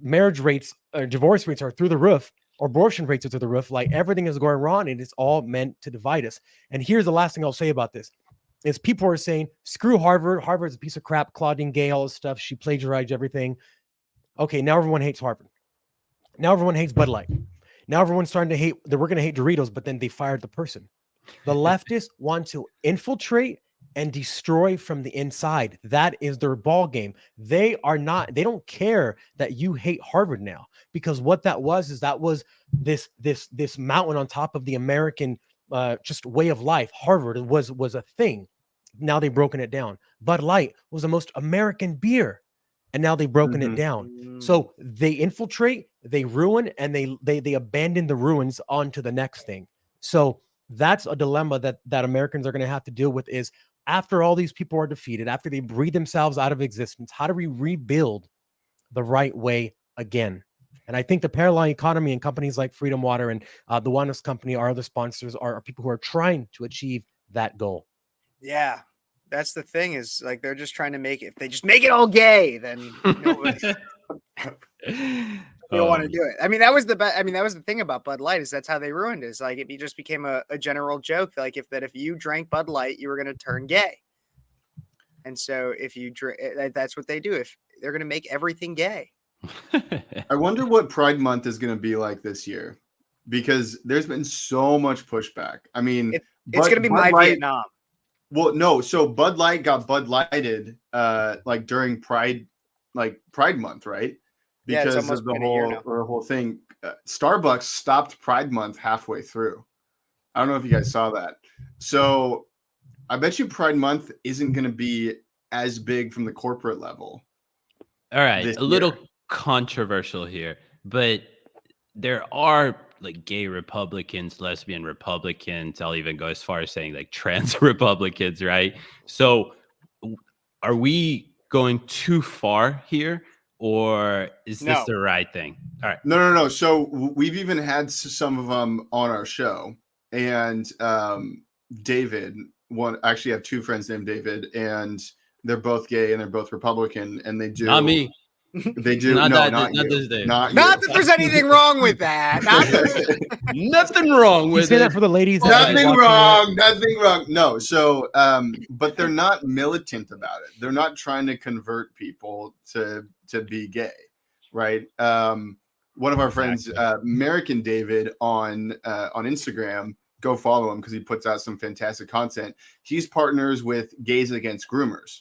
Marriage rates, divorce rates are through the roof. Abortion rates are through the roof. Like everything is going wrong, and it's all meant to divide us. And here's the last thing I'll say about this: is people are saying, "Screw Harvard. Harvard's a piece of crap. Claudine Gay, all this stuff. She plagiarized everything." Okay, now everyone hates Harvard. Now everyone hates Bud Light. Now everyone's starting to hate. We're going to hate Doritos, but then they fired the person. The leftists want to infiltrate and destroy from the inside. That is their ball game. They don't care that you hate Harvard now, because what that was this mountain on top of the American just way of life. Harvard was a thing. Now they've broken it down. Bud Light was the most American beer. and now they've broken it Mhm. down. So they infiltrate, they ruin, and they abandon the ruins onto the next thing. So that's a dilemma that Americans are going to have to deal with, is after all these people are defeated, after they breathe themselves out of existence, how do we rebuild the right way again? And I think the Paraline Economy and companies like Freedom Water and the Wellness Company, our other sponsors, are people who are trying to achieve that goal. Yeah, that's the thing, is like they're just trying to make it. If they just make it all gay, then nobody they don't want to do it. I mean, that was the thing about Bud Light, is that's how they ruined it. Is like it just became a general joke, like if you drank Bud Light, you were going to turn gay. And so if you drink, that's what they do. If they're going to make everything gay. I wonder what Pride Month is going to be like this year, because there's been so much pushback. I mean, It's going to be Bud my Light- Vietnam. Well, no. So Bud Light got Bud Lighted like during Pride Month, right? Yeah, it's Because almost of the been a year now. whole thing. Starbucks stopped Pride Month halfway through. I don't know if you guys saw that. So I bet you Pride Month isn't going to be as big from the corporate level. All right, this a little year. controversial here, but there are like gay Republicans, lesbian Republicans. I'll even go as far as saying like trans Republicans, right? So are we going too far here, or is this No. the right thing? All right. No. So we've even had some of them on our show, and David. Actually, I have two friends named David, and they're both gay and they're both Republican, and they do. Not me. They do. Not No, that- not not you. this day. Not Not you. that there's anything wrong with that. Not that Nothing wrong You with say it. that for the ladies. that are Nothing watching wrong. Nothing wrong. No. So, but they're not militant about it. They're not trying to convert people to be gay, right? One of our friends, American David, on Instagram. Go follow him because he puts out some fantastic content. He's partners with Gays Against Groomers,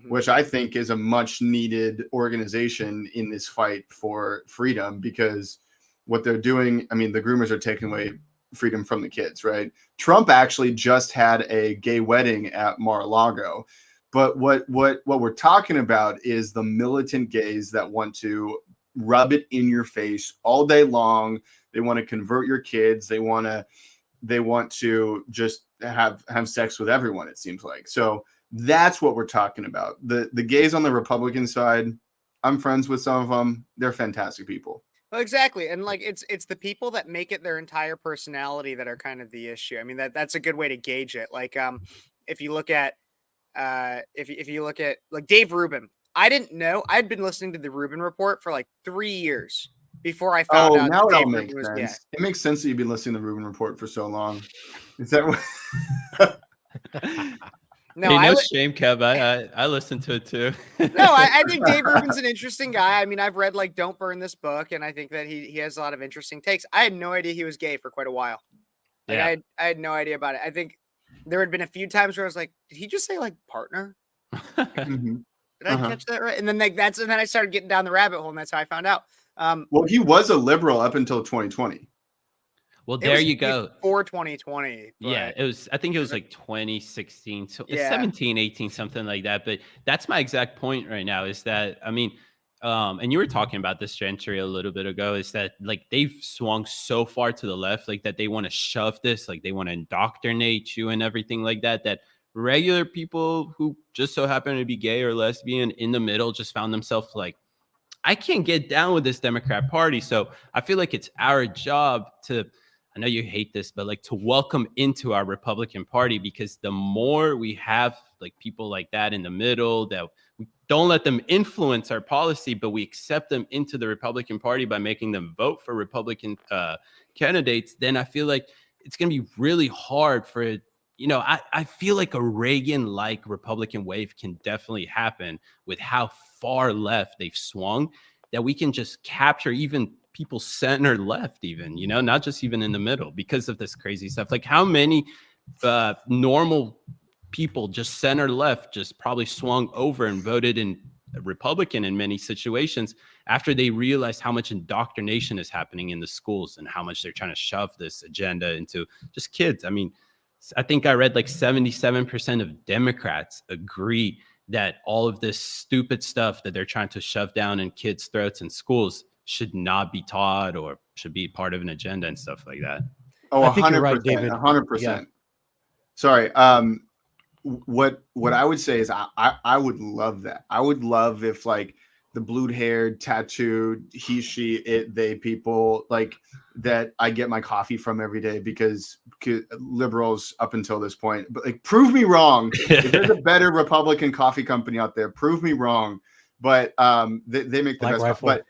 which I think is a much needed organization in this fight for freedom, because what they're doing, I mean, the groomers are taking away freedom from the kids, right? Trump actually just had a gay wedding at Mar-a-Lago. But what we're talking about is the militant gays that want to rub it in your face all day long. They want to convert your kids. They want to just have sex with everyone, it seems like. So that's what we're talking about. The gays on the Republican side, I'm friends with some of them. They're fantastic people. Well, exactly. And like it's the people that make it their entire personality that are kind of the issue. I mean, that's a good way to gauge it. Like if you look at if you look at like Dave Rubin, I didn't know. I'd been listening to the Rubin Report for like 3 years before I found out now that it all Dave makes Rubin was sense. gay. It makes sense that you've been listening to the Rubin Report for so long. Is that what? No, Hey, I no li- shame, Kev. I listened to it too. No, I think Dave Rubin's an interesting guy. I mean, I've read like Don't Burn This Book, and I think that he has a lot of interesting takes. I had no idea he was gay for quite a while. Like, Yeah. I had no idea about it. I think there had been a few times where I was like, did he just say like partner? Mhm. Did I catch that right? And then and then I started getting down the rabbit hole, and that's how I found out. Well, he was a liberal up until 2020. Well, It there was you go. Before 2020. Yeah, but- it was. I think it was like 2016, so Yeah. 17, 18, something like that. But that's my exact point right now. Is that I mean, and you were talking about this, Gentry, a little bit ago. Is that like they've swung so far to the left, like that they want to shove this, like they want to indoctrinate you and everything like that. That regular people who just so happen to be gay or lesbian in the middle just found themselves like, I can't get down with this Democrat Party. So I feel like it's our job to, I know you hate this, but like to welcome into our Republican Party, because the more we have like people like that in the middle, that we don't let them influence our policy, but we accept them into the Republican Party by making them vote for Republican candidates, then I feel like it's going to be really hard for it. You know, I feel like a Reagan-like Republican wave can definitely happen with how far left they've swung, that we can just capture even people center left, even, you know, not just even in the middle, because of this crazy stuff. Like how many normal people just center left just probably swung over and voted in Republican in many situations after they realized how much indoctrination is happening in the schools and how much they're trying to shove this agenda into just kids. I mean, I think I read like 77% of Democrats agree that all of this stupid stuff that they're trying to shove down in kids' throats in schools should not be taught or should be part of an agenda and stuff like that. Oh, I think you're right, 100%, David. 100%. Sorry. What I would say is I would love that. I would love if like the blue-haired, tattooed, he, she, it, they people like that I get my coffee from every day because liberals up until this point, but like prove me wrong. If there's a better Republican coffee company out there, prove me wrong. But they make the Black best Rifle. coffee.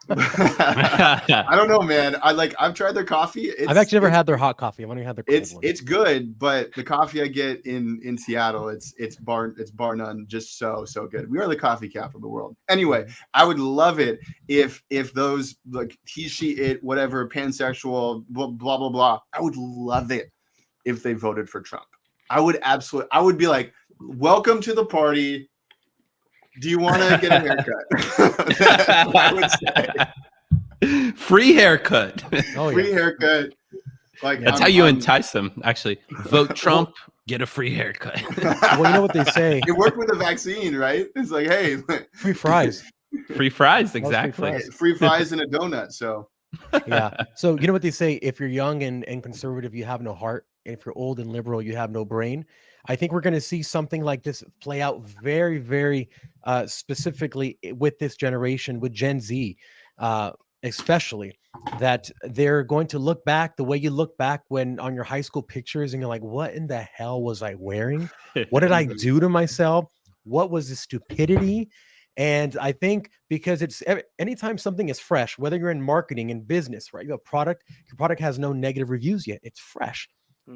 But I don't know, man. I've tried their coffee. I've actually never had their hot coffee. I've only had their cold one. It's good, but the coffee I get in Seattle, it's bar none, just so good. We are the coffee capital of the world. Anyway, I would love it if those like he, she, it, whatever, pansexual, blah blah blah. I would love it if they voted for Trump. I would be like, welcome to the party. Do you want to get a haircut? That's what I would say. Free haircut. Oh, Free yeah. haircut. Like That's how you entice them. Actually, vote Trump, get a free haircut. Well, you know what they say. It worked with the vaccine, right? It's like, hey, Free fries. Free fries, free exactly. fries. free fries and a donut. So Yeah. So you know what they say, if you're young and conservative, you have no heart. And if you're old and liberal, you have no brain. I think we're going to see something like this play out very, very specifically with this generation, with Gen Z, especially, that they're going to look back the way you look back when on your high school pictures and you're like, what in the hell was I wearing? What did I do to myself? What was the stupidity? And I think because it's anytime something is fresh, whether you're in marketing and business, right? You have a product, your product has no negative reviews yet. It's fresh.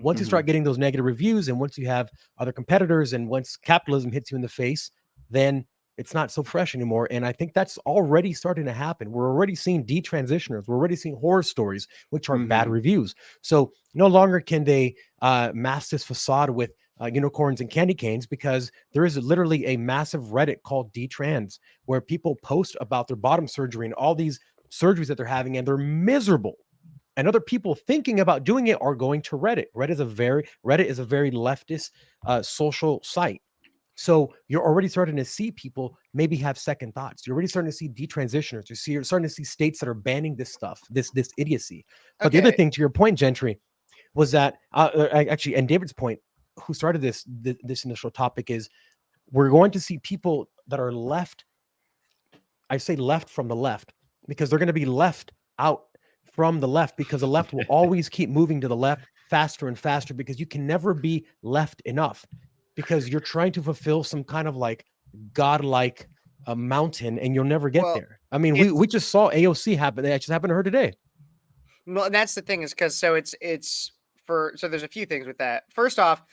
Once you start getting those negative reviews, and once you have other competitors, and once capitalism hits you in the face, then it's not so fresh anymore. And I think that's already starting to happen. We're already seeing detransitioners. We're already seeing horror stories, which are bad reviews. So no longer can they mask this facade with unicorns and candy canes, because there is literally a massive Reddit called Detrans where people post about their bottom surgery and all these surgeries that they're having, and they're miserable. And other people thinking about doing it are going to Reddit. Reddit is a very leftist social site. So you're already starting to see people maybe have second thoughts. You're already starting to see detransitioners. You're starting to see states that are banning this stuff, this idiocy. But the other thing, to your point, Gentry, was that actually, and David's point, who started this initial topic, is we're going to see people that are left. I say left from the left because they're going to be left out from the left, because the left will always keep moving to the left faster and faster, because you can never be left enough, because you're trying to fulfill some kind of like godlike mountain, and you'll never get there. I mean, we just saw AOC happen. That just happened to her today. Well, and that's the thing, is because so there's a few things with that. First off,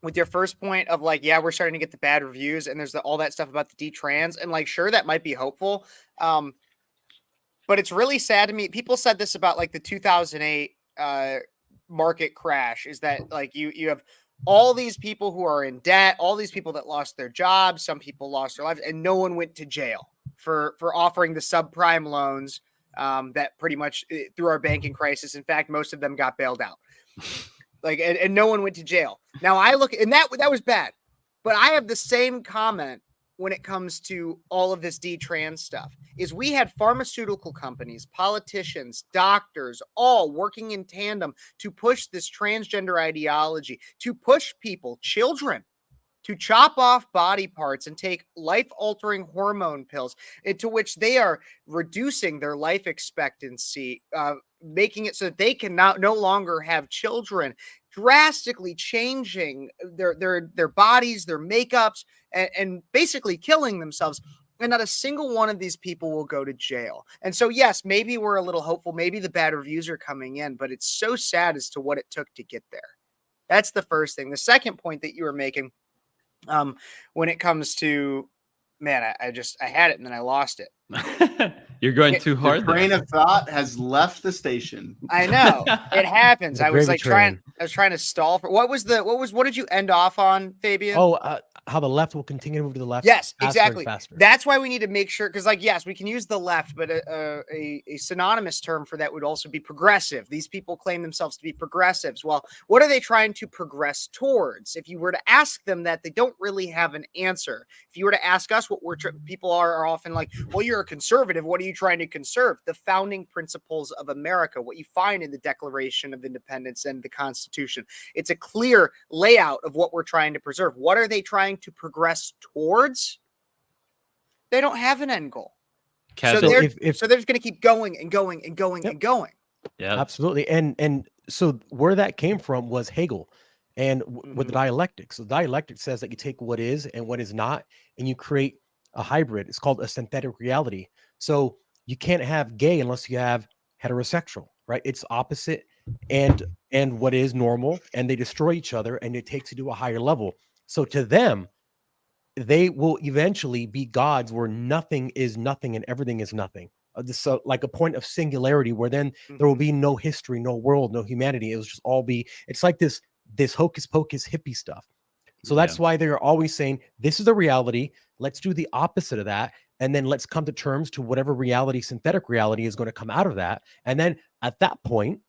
with your first point of like, yeah, we're starting to get the bad reviews, and there's all that stuff about the detrans, and like, sure, that might be hopeful. But it's really sad to me. People said this about like the 2008 market crash, is that like you have all these people who are in debt, all these people that lost their jobs, some people lost their lives, and no one went to jail for offering the subprime loans that pretty much through our banking crisis. In fact, most of them got bailed out. Like, and no one went to jail. Now I look, and that was bad. But I have the same comment when it comes to all of this detrans stuff, is we had pharmaceutical companies, politicians, doctors, all working in tandem to push this transgender ideology, to push people, children, to chop off body parts and take life-altering hormone pills, into which they are reducing their life expectancy, making it so that they can no longer have children, drastically changing their bodies, their makeups, and basically killing themselves. And not a single one of these people will go to jail. And so, yes, maybe we're a little hopeful. Maybe the bad reviews are coming in, but it's so sad as to what it took to get there. That's the first thing. The second point that you were making, when it comes to, man, I had it and then I lost it. You're going too hard. The train of thought has left the station. I know it happens. The I was gravy like train. trying to stall for what did you end off on, Fabian? Oh, how the left will continue to move to the left. Yes, faster and exactly. faster. That's why we need to make sure, because like, yes, we can use the left, but a synonymous term for that would also be progressive. These people claim themselves to be progressives. Well, what are they trying to progress towards? If you were to ask them that, they don't really have an answer. If you were to ask us what people are often like, well, you're a conservative. What are you trying to conserve? The founding principles of America, what you find in the Declaration of Independence and the Constitution. It's a clear layout of what we're trying to preserve. What are they trying to progress towards? They don't have an end goal. So they're just going to keep going and going and going and going. Yeah, Absolutely. And so where that came from was Hegel and with the dialectic. So dialectic says that you take what is and what is not, and you create a hybrid. It's called a synthetic reality. So you can't have gay unless you have heterosexual, right? It's opposite and what is normal, and they destroy each other, and it takes you to a higher level. So to them, they will eventually be gods where nothing is nothing and everything is nothing. So like a point of singularity where then there will be no history, no world, no humanity. It will just all be, it's like this hocus pocus hippie stuff. So that's why they're always saying, this is the reality. Let's do the opposite of that. And then let's come to terms to whatever reality, synthetic reality is going to come out of that. And then at that point,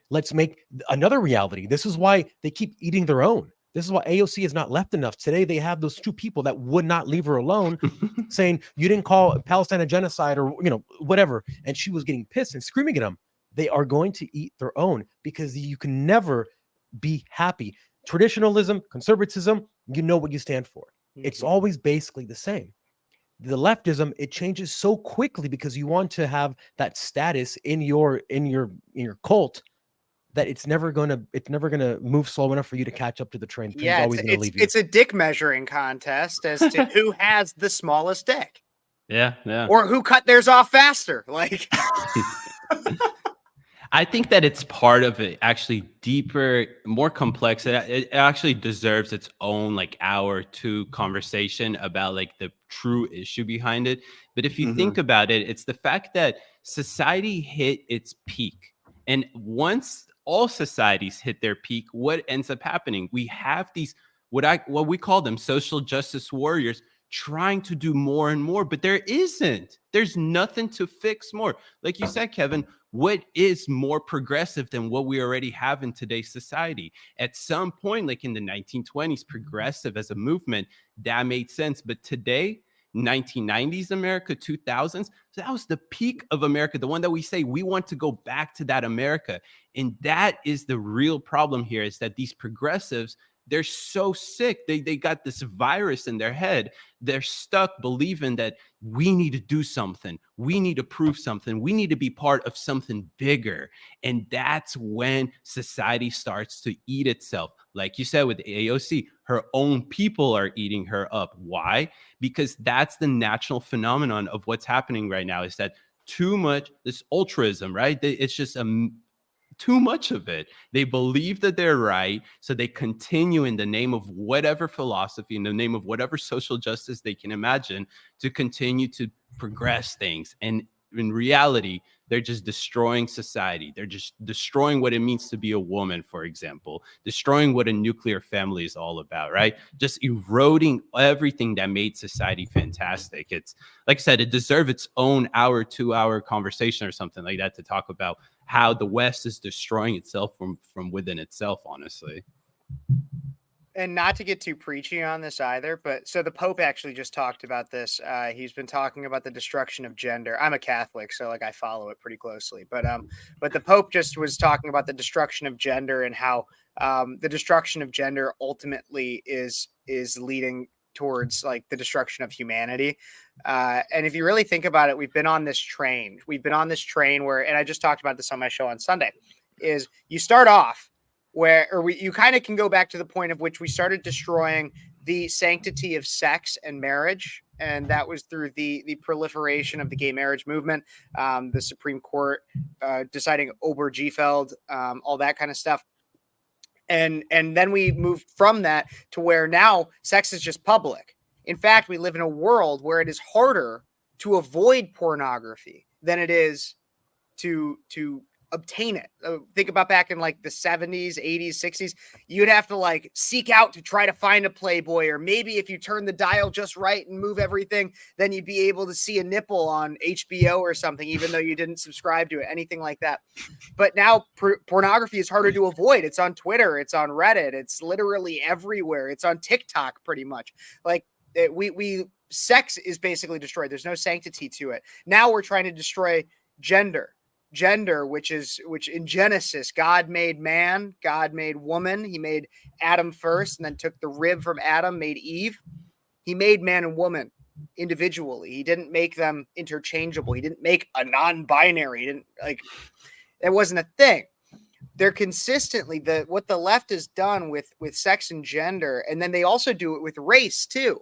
let's make another reality. This is why they keep eating their own. This is why AOC is not left enough. Today, they have those two people that would not leave her alone saying, you didn't call Palestine a genocide or, whatever. And she was getting pissed and screaming at them. They are going to eat their own because you can never be happy. Traditionalism, conservatism, you know what you stand for. It's always basically the same. The leftism, it changes so quickly because you want to have that status in your cult that it's never gonna move slow enough for you to catch up to the train. Yeah, always gonna leave you. It's a dick measuring contest as to who has the smallest dick. Yeah. Or who cut theirs off faster. Like I think that it's part of it, actually deeper, more complex. It actually deserves its own like hour or two conversation about like the true issue behind it. But if you think about it, it's the fact that society hit its peak. And once all societies hit their peak, what ends up happening? We have these, what we call them social justice warriors trying to do more and more, but there's nothing to fix more. Like you said, Kevin, what is more progressive than what we already have in today's society? At some point, like in the 1920s, progressive as a movement, that made sense. But today, 1990s America, 2000s, so that was the peak of America, the one that we say we want to go back to that America. And that is the real problem here, is that these progressives, they're so sick. They got this virus in their head. They're stuck believing that we need to do something. We need to prove something. We need to be part of something bigger. And that's when society starts to eat itself. Like you said with AOC, her own people are eating her up. Why? Because that's the natural phenomenon of what's happening right now, is that too much, this ultraism, right? It's just too much of it. They believe that they're right, so they continue in the name of whatever philosophy, in the name of whatever social justice they can imagine, to continue to progress things. And in reality, they're just destroying society. They're just destroying what it means to be a woman, for example, destroying what a nuclear family is all about, right? Just eroding everything that made society fantastic. It's, like I said, it deserves its own hour, 2-hour conversation or something like that to talk about how the West is destroying itself from within itself, honestly. And not to get too preachy on this either, but so the Pope actually just talked about this. He's been talking about the destruction of gender. I'm a Catholic, so like I follow it pretty closely. But the Pope just was talking about the destruction of gender and how the destruction of gender ultimately is leading towards like the destruction of humanity. And if you really think about it, we've been on this train where, and I just talked about this on my show on Sunday, is you start off you kind of can go back to the point of which we started destroying the sanctity of sex and marriage. And that was through the proliferation of the gay marriage movement, the Supreme Court deciding Obergefell, all that kind of stuff. And then we moved from that to where now sex is just public. In fact, we live in a world where it is harder to avoid pornography than it is to obtain it. Think about back in like the 70s, 80s, 60s, you'd have to like seek out to try to find a Playboy, or maybe if you turn the dial just right and move everything, then you'd be able to see a nipple on HBO or something, even though you didn't subscribe to it, anything like that. But now pornography is harder to avoid. It's on Twitter, it's on Reddit, it's literally everywhere. It's on TikTok pretty much. Like sex is basically destroyed. There's no sanctity to it. Now we're trying to destroy gender, which in Genesis, God made man, God made woman. He made Adam first and then took the rib from Adam, made Eve. He made man and woman individually. He didn't make them interchangeable. He didn't make a non-binary. He didn't it wasn't a thing. They're consistently what the left has done with sex and gender, and then they also do it with race too.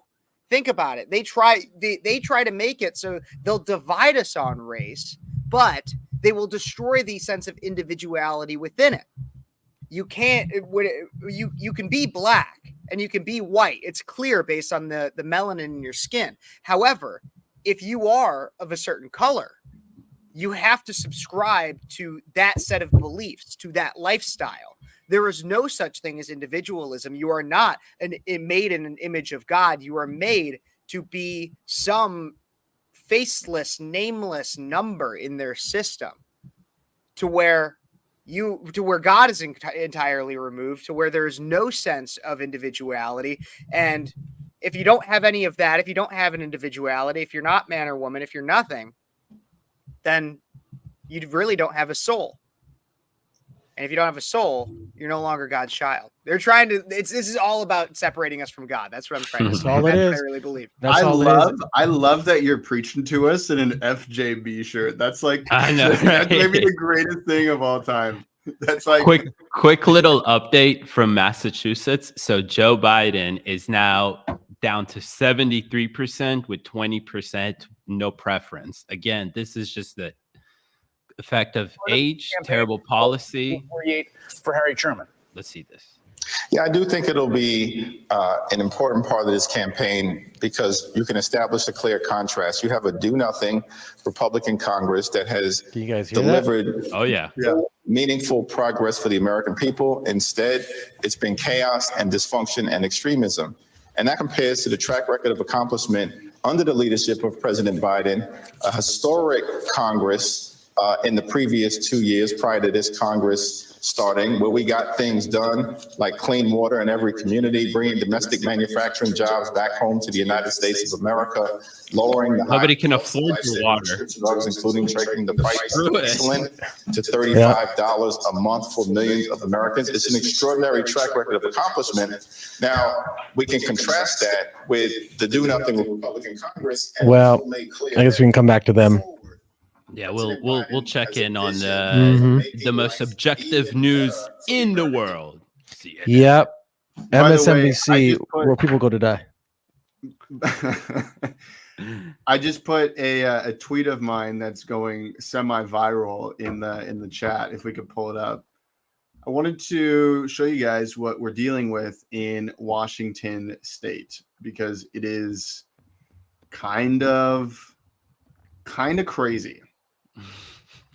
Think about it. They try to make it so they'll divide us on race, but they will destroy the sense of individuality within it. You can't, you can be black and you can be white. It's clear based on the melanin in your skin. However, if you are of a certain color, you have to subscribe to that set of beliefs, to that lifestyle. There is no such thing as individualism. You are not made in an image of God. You are made to be some faceless, nameless number in their system, to where God is entirely removed, to where there is no sense of individuality. And if you don't have any of that, if you don't have an individuality, if you're not man or woman, if you're nothing, then you really don't have a soul. And if you don't have a soul, you're no longer God's child. They're trying to. This is all about separating us from God. That's what I'm trying to say. That's all it is. I really believe. I love that you're preaching to us in an FJB shirt. That's like, I know, that's right? maybe the greatest thing of all time. That's like quick little update from Massachusetts. So Joe Biden is now down to 73% with 20% no preference. Again, this is just the effect of age, terrible policy. 48 for Harry Truman. Let's see this. Yeah, I do think it'll be an important part of this campaign, because you can establish a clear contrast. You have a do-nothing Republican Congress that has delivered meaningful progress for the American people. Instead, it's been chaos and dysfunction and extremism. And that compares to the track record of accomplishment under the leadership of President Biden, a historic Congress in the previous 2 years prior to this Congress starting, where we got things done like clean water in every community, bringing domestic manufacturing jobs back home to the United States of America, lowering the nobody can afford your water, drugs, including taking the price of insulin to $35 a month for millions of Americans. It's an extraordinary track record of accomplishment. Now, we can contrast that with the do-nothing Republican Congress. Well, I guess we can come back to them. Yeah, we'll check in on the most objective news in the world. Yep. By the way, MSNBC, where people go to die. I just put a tweet of mine that's going semi-viral in the chat. If we could pull it up, I wanted to show you guys what we're dealing with in Washington State, because it is kind of crazy.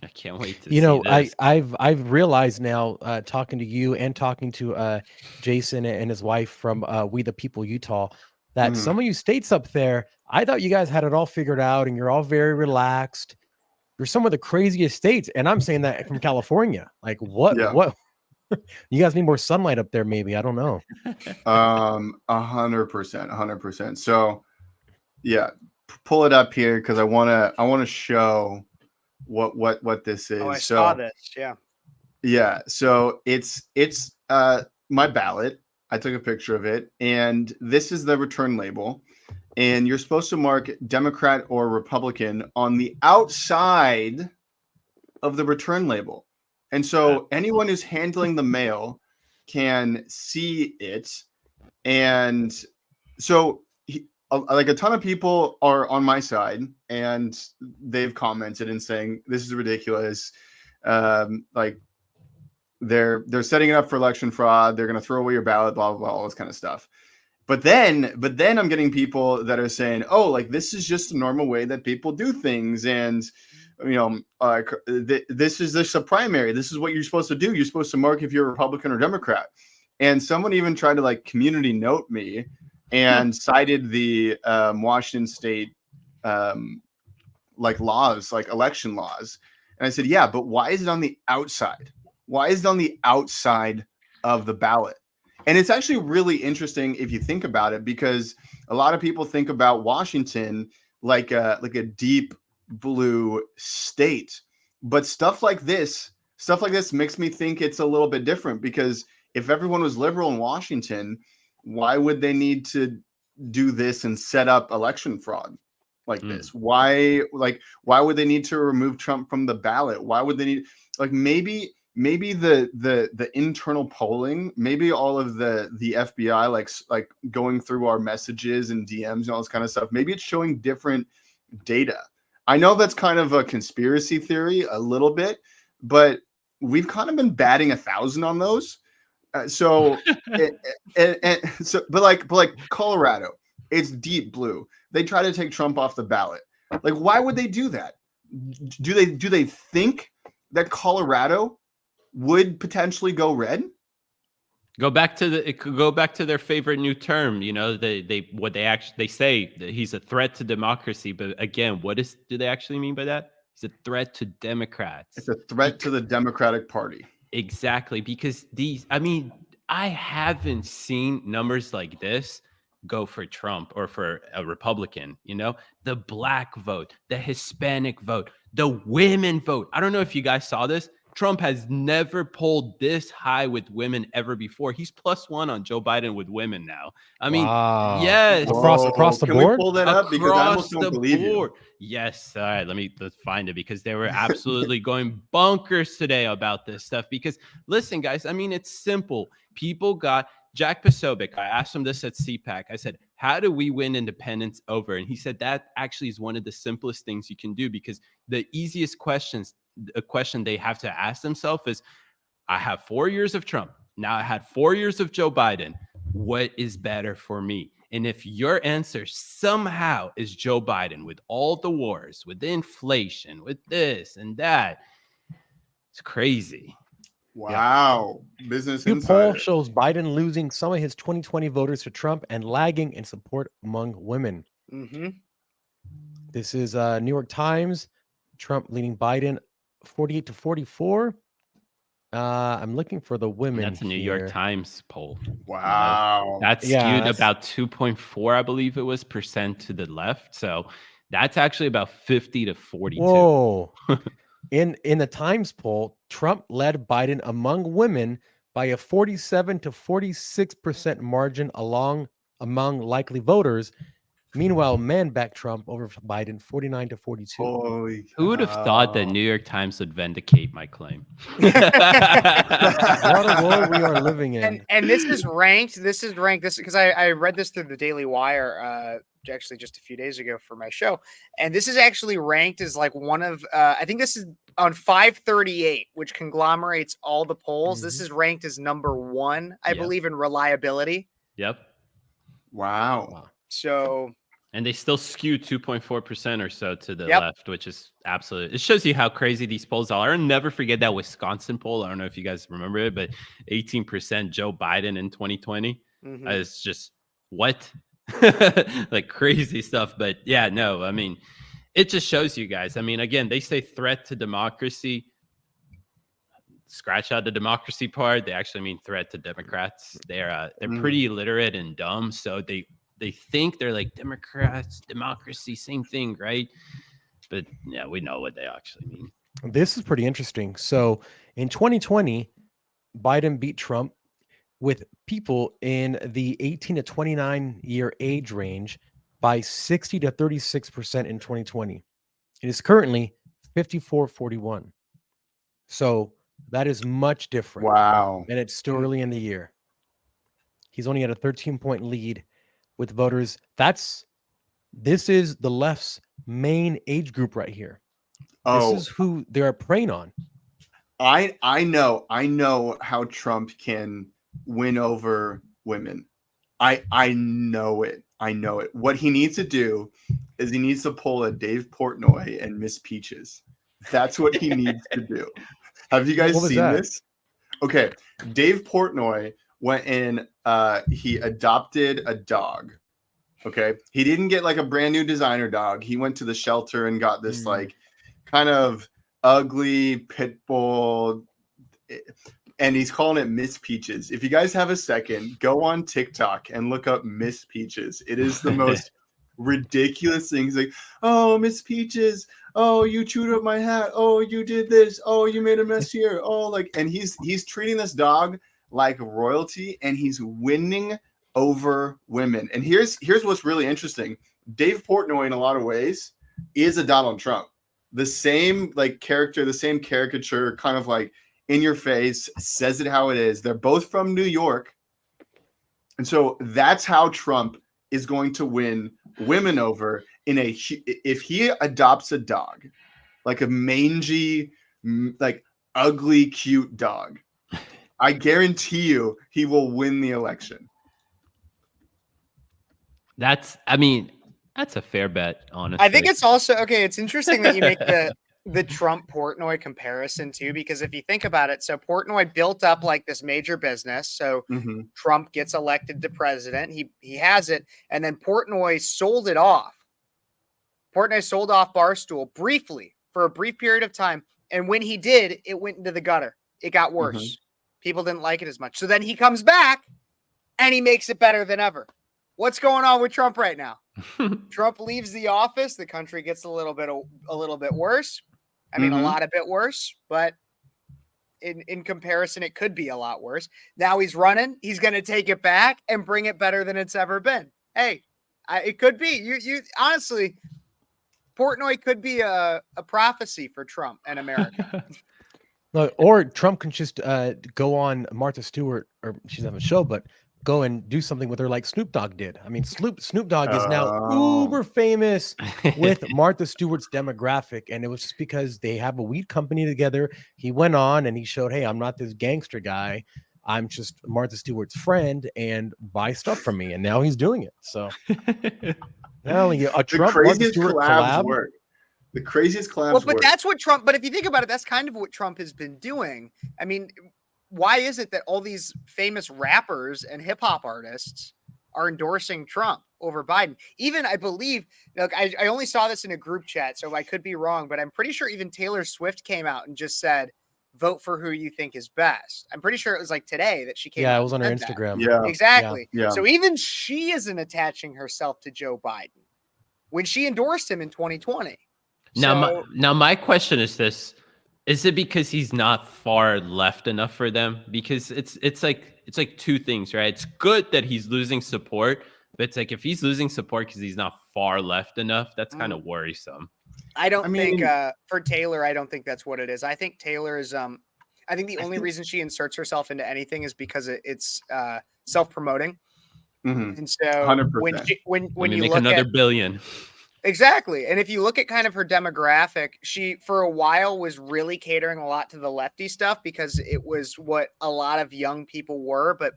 I can't wait to see this. I've realized now, talking to you and talking to Jason and his wife from We the People Utah, that some of you states up there, I thought you guys had it all figured out and you're all very relaxed. You're some of the craziest states, and I'm saying that from California. Like what? You guys need more sunlight up there, maybe. I don't know. 100%. So yeah, pull it up here because I want to show what this is. Oh, I saw this. Yeah. So it's my ballot. I took a picture of it, and this is the return label. And you're supposed to mark Democrat or Republican on the outside of the return label. And so anyone who's handling the mail can see it. And so like a ton of people are on my side, and they've commented and saying this is ridiculous. Like they're setting it up for election fraud. They're going to throw away your ballot, blah, blah, blah, all this kind of stuff. But then I'm getting people that are saying, oh, like this is just a normal way that people do things. And this is just a primary. This is what you're supposed to do. You're supposed to mark if you're a Republican or Democrat. And someone even tried to like community note me and cited the Washington State like laws, like election laws. And I said, yeah, but why is it on the outside? Why is it on the outside of the ballot? And it's actually really interesting if you think about it, because a lot of people think about Washington like a deep blue state, but stuff like this makes me think it's a little bit different, because if everyone was liberal in Washington, why would they need to do this and set up election fraud like this? Why would they need to remove Trump from the ballot? Why would they need, like, maybe the internal polling, maybe all of the FBI like going through our messages and DMs and all this kind of stuff, maybe it's showing different data. I know that's kind of a conspiracy theory a little bit, but we've kind of been batting 1,000 on those. So Colorado, it's deep blue. They try to take Trump off the ballot. Like, why would they do that? Do they think that Colorado would potentially go red? It could go back to their favorite new term. You know, they say that he's a threat to democracy. But again, do they actually mean by that? He's a threat to Democrats. It's a threat to the Democratic Party. Exactly, because I haven't seen numbers like this go for Trump or for a Republican. You know, the black vote, the Hispanic vote, the women vote. I don't know if you guys saw this. Trump has never polled this high with women ever before. He's +1 on Joe Biden with women now. I mean, yes. Across the Can board? we pull that up? Because I almost don't believe you. Yes. All right. Let's find it, because they were absolutely going bonkers today about this stuff. Because listen, guys, I mean, it's simple. People got Jack Posobiec. I asked him this at CPAC. I said, how do we win independence over? And he said that actually is one of the simplest things you can do, because the easiest a question they have to ask themselves is, I have 4 years of Trump. Now I had 4 years of Joe Biden. What is better for me? And if your answer somehow is Joe Biden, with all the wars, with the inflation, with this and that, it's crazy. Wow. Business New Insider. poll shows Biden losing some of his 2020 voters to Trump and lagging in support among women. Mm-hmm. This is New York Times. Trump leading Biden 48 to 44. I'm looking for the women. That's a New York Times poll. Wow. That's skewed about 2.4, I believe it was, % to the left. So that's actually about 50 to 42. Whoa. In the Times poll, Trump led Biden among women by a 47 to 46% margin among likely voters. Meanwhile, men backed Trump over Biden 49 to 42. Who would have thought that New York Times would vindicate my claim? What a world we are living in. And this is ranked. This because I read this through the Daily Wire actually just a few days ago for my show. And this is actually ranked as like one of I think this is on 538, which conglomerates all the polls. This is ranked as number 1, I believe, in reliability. Yep. Wow. So, and they still skew 2.4% or so to the left, which is absolutely, it shows you how crazy these polls are. And never forget that Wisconsin poll. I don't know if you guys remember it, but 18% Joe Biden in 2020. It's just what? Like crazy stuff. But yeah, no, I mean, it just shows you guys. I mean, again, they say threat to democracy. Scratch out the democracy part. They actually mean threat to Democrats. They're pretty illiterate and dumb. So they think they're like Democrats, democracy, same thing, right? But yeah, we know what they actually mean. This is pretty interesting. So in 2020, Biden beat Trump with people in the 18 to 29 year age range by 60 to 36% in 2020. It is currently 54-41. So that is much different. Wow. And it's still early in the year. He's only at a 13-point lead with voters. This is the left's main age group right here. This is who they're preying on. I know how Trump can win over women. I know it. What he needs to do is he needs to pull a Dave Portnoy and Miss Peaches. That's what he needs to do. Have you guys What was seen that? this? Okay, Dave Portnoy went in. He adopted a dog. Okay, he didn't get like a brand new designer dog. He went to the shelter and got this like kind of ugly pit bull, and he's calling it Miss Peaches. If you guys have a second, go on TikTok and look up Miss Peaches. It is the most ridiculous things. Like, oh, Miss Peaches, oh, you chewed up my hat, oh, you did this, oh, you made a mess here, oh, like, and he's treating this dog like royalty, and he's winning over women. And here's what's really interesting. Dave Portnoy, in a lot of ways, is a Donald Trump. The same like character, the same caricature, kind of like in your face, says it how it is. They're both from New York. And so that's how Trump is going to win women over if he adopts a dog, like a mangy, like ugly, cute dog. I guarantee you he will win the election. That's a fair bet, honestly. I think it's also okay. It's interesting that you make the Trump Portnoy comparison too, because if you think about it, so Portnoy built up like this major business. So Trump gets elected to president. He has it, and then Portnoy sold it off. Portnoy sold off Barstool briefly for a brief period of time, and when he did, it went into the gutter. It got worse. People didn't like it as much. So then he comes back, and he makes it better than ever. What's going on with Trump right now? Trump leaves the office. The country gets a little bit worse. I mean, a lot of bit worse, but in comparison, it could be a lot worse. Now he's running. He's going to take it back and bring it better than it's ever been. Hey, it could be. You honestly, Portnoy could be a prophecy for Trump and America. Look, or Trump can just go on Martha Stewart, or she's having a show, but go and do something with her like Snoop Dogg did. I mean, Snoop Dogg is now uber famous with Martha Stewart's demographic, and it was just because they have a weed company together. He went on and he showed, hey, I'm not this gangster guy. I'm just Martha Stewart's friend, and buy stuff from me. And now he's doing it. So now a Trump Martha Stewart collab. Work. The craziest collabs. Well, but that's what Trump. But if you think about it, that's kind of what Trump has been doing. I mean, why is it that all these famous rappers and hip hop artists are endorsing Trump over Biden? Even I believe, look, I only saw this in a group chat, so I could be wrong, but I'm pretty sure even Taylor Swift came out and just said, vote for who you think is best. I'm pretty sure it was like today that she came out. Yeah, it was on her Instagram. Yeah, exactly. Yeah. So even she isn't attaching herself to Joe Biden when she endorsed him in 2020. Now my question is this: is it because he's not far left enough for them? Because it's like two things, right? It's good that he's losing support, but it's like if he's losing support because he's not far left enough, that's kind of worrisome. I think for Taylor, I don't think that's what it is. I think Taylor is I think the only reason she inserts herself into anything is because it's self-promoting. And so 100%. when you make look another at billion. Exactly. And if you look at kind of her demographic, she for a while was really catering a lot to the lefty stuff because it was what a lot of young people were. But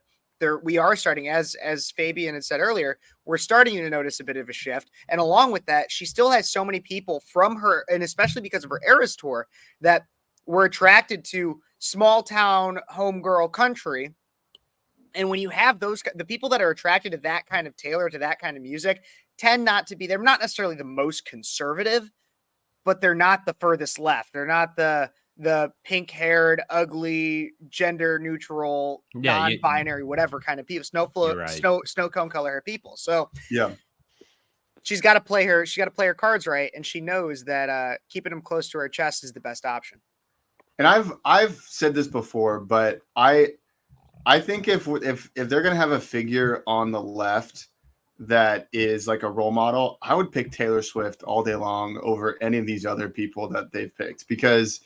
we are starting, as Fabian had said earlier, we're starting to notice a bit of a shift. And along with that, she still has so many people from her, and especially because of her Eras tour, that were attracted to small town homegirl country. And when you have the people that are attracted to that kind of Taylor, to that kind of music, tend not to be, they're not necessarily the most conservative, but they're not the furthest left. They're not the pink-haired, ugly, gender-neutral, non-binary, whatever kind of people, snow cone color hair people. So yeah, she's got to play her cards right, and she knows that keeping them close to her chest is the best option. And I've said this before, but I think if they're gonna have a figure on the left that is like a role model, I would pick Taylor Swift all day long over any of these other people that they've picked, because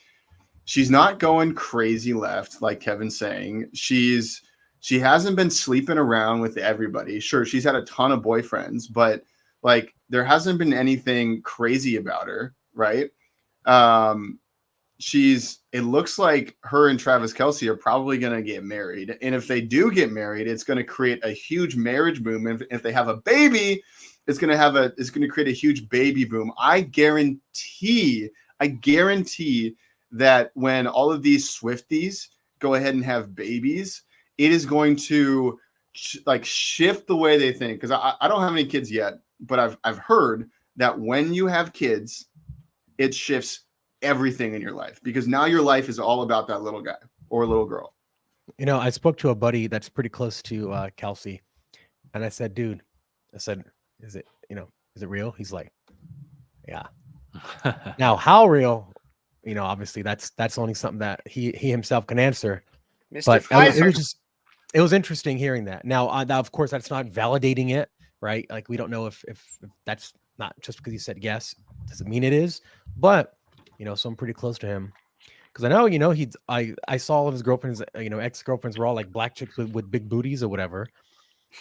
she's not going crazy left, like Kevin's saying. She hasn't been sleeping around with everybody. Sure, she's had a ton of boyfriends, but like there hasn't been anything crazy about her, right? It looks like her and Travis Kelce are probably going to get married. And if they do get married, it's going to create a huge marriage boom. And if they have a baby, it's going to create a huge baby boom. I guarantee I guarantee that when all of these Swifties go ahead and have babies, it is going to shift the way they think. Because I don't have any kids yet, but I've heard that when you have kids, it shifts everything in your life, because now your life is all about that little guy or little girl. You know, I spoke to a buddy that's pretty close to Kelsey, and I said, dude, is it real? He's like, yeah. Now, how real? Obviously that's only something that he himself can answer. Mr. But Pfizer. it was interesting hearing that. Now, of course, that's not validating it, right? Like, we don't know if that's not just because he said yes doesn't mean it is. But so I'm pretty close to him, because I know I saw all of his girlfriends, ex-girlfriends were all like black chicks with big booties or whatever,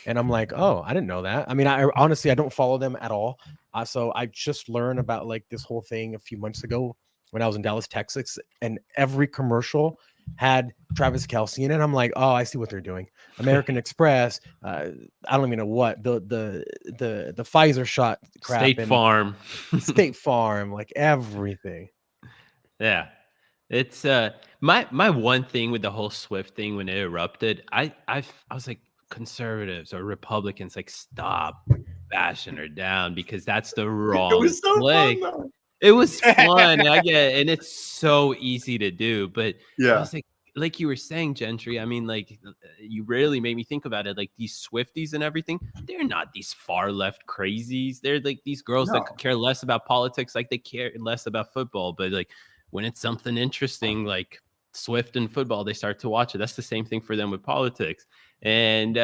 and I'm like, oh, I didn't know that. I mean, I honestly don't follow them at all. So I just learned about like this whole thing a few months ago when I was in Dallas, Texas, and every commercial had Travis Kelce in it. I'm like, oh, I see what they're doing. American Express, I don't even know what the Pfizer shot crap, State Farm, like everything. Yeah, it's my one thing with the whole Swift thing when it erupted. I was like, conservatives or Republicans, like, stop bashing her down, because that's the wrong It was so play. fun, though. It was fun. I get it, and it's so easy to do. But I Yeah. was like you were saying, Gentry, I mean, like, you really made me think about it. Like, these Swifties and everything, they're not these far left crazies. They're like these girls that could care less about politics, like they care less about football. But like, when it's something interesting like Swift and football, they start to watch it. That's the same thing for them with politics. And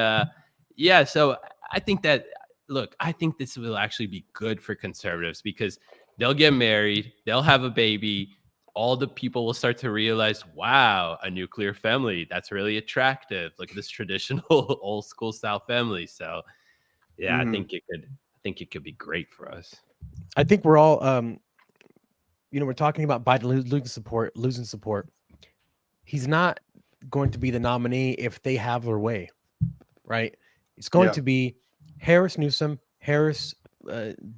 yeah, so I think I think this will actually be good for conservatives, because they'll get married, they'll have a baby. All the people will start to realize, wow, a nuclear family, that's really attractive. Look at this traditional old school style family. So yeah, I think it could be great for us. I think we're all we're talking about Biden losing support. He's not going to be the nominee if they have their way, right? It's going to be Harris Newsom,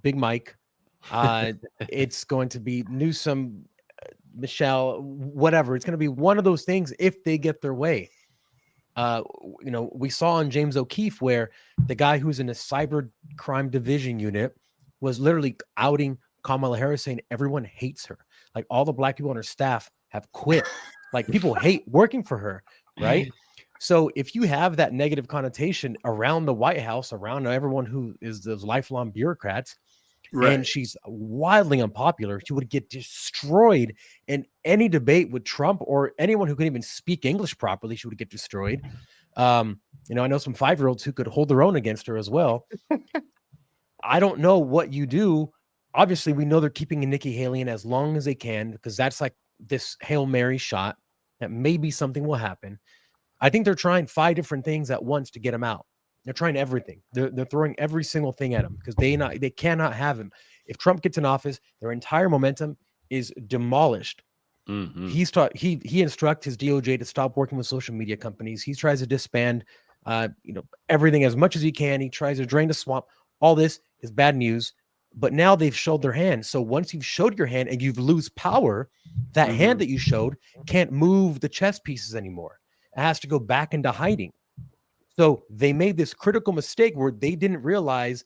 Big Mike. It's going to be Newsom, Michelle, whatever. It's going to be one of those things if they get their way. We saw on James O'Keefe where the guy who's in a cyber crime division unit was literally outing Kamala Harris, saying everyone hates her. Like, all the black people on her staff have quit. Like, people hate working for her, right? So if you have that negative connotation around the White House, around everyone who is those lifelong bureaucrats, and she's wildly unpopular, she would get destroyed in any debate with Trump or anyone who could even speak English properly. She would get destroyed. I know some 5-year-olds who could hold their own against her as well. I don't know what you do. Obviously, we know they're keeping Nikki Haley in as long as they can, because that's like this Hail Mary shot that maybe something will happen. I think they're trying 5 different things at once to get him out. They're trying everything. They're throwing every single thing at him, because they cannot have him. If Trump gets in office, their entire momentum is demolished. Mm-hmm. He instructs his DOJ to stop working with social media companies. He tries to disband everything as much as he can. He tries to drain the swamp. All this is bad news. But now they've showed their hand. So once you've showed your hand and you've lose power, that hand that you showed can't move the chess pieces anymore. It has to go back into hiding. So they made this critical mistake where they didn't realize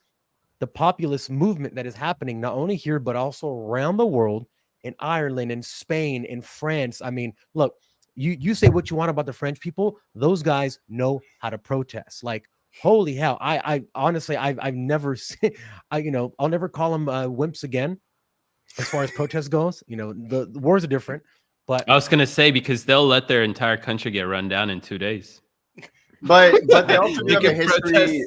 the populist movement that is happening, not only here, but also around the world, in Ireland, in Spain, in France. I mean, look, you say what you want about the French people. Those guys know how to protest. Like, holy hell. I honestly, I've never seen, I'll never call them wimps again as far as protest goes. The wars are different, but I was going to say, because they'll let their entire country get run down in 2 days. But they also do have a history.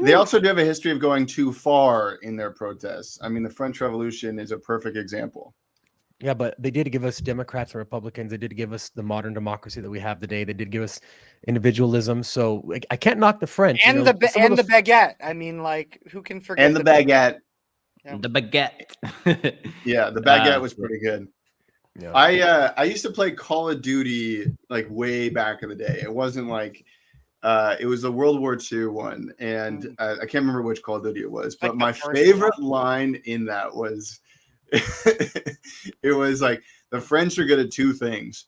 They also do have a history of going too far in their protests. I mean, the French Revolution is a perfect example. Yeah, but they did give us Democrats and Republicans. They did give us the modern democracy that we have today. They did give us individualism. So I can't knock the French. And the baguette. I mean, like, who can forget? And the baguette. Yeah. The baguette. Yeah, the baguette was pretty good. Yeah. I used to play Call of Duty like way back in the day. It wasn't like it was the World War II one, and I can't remember which Call of Duty it was, but my favorite line in that was It was like the French are good at two things: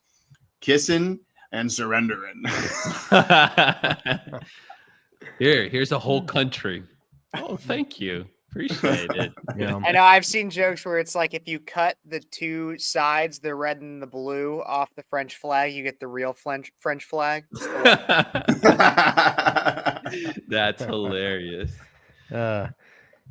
kissing and surrendering. Here's a whole country. Oh, thank you. Appreciate it. Yeah. I know I've seen jokes where it's like if you cut the two sides, the red and the blue, off the French flag, you get the real French flag. That's hilarious. Yeah.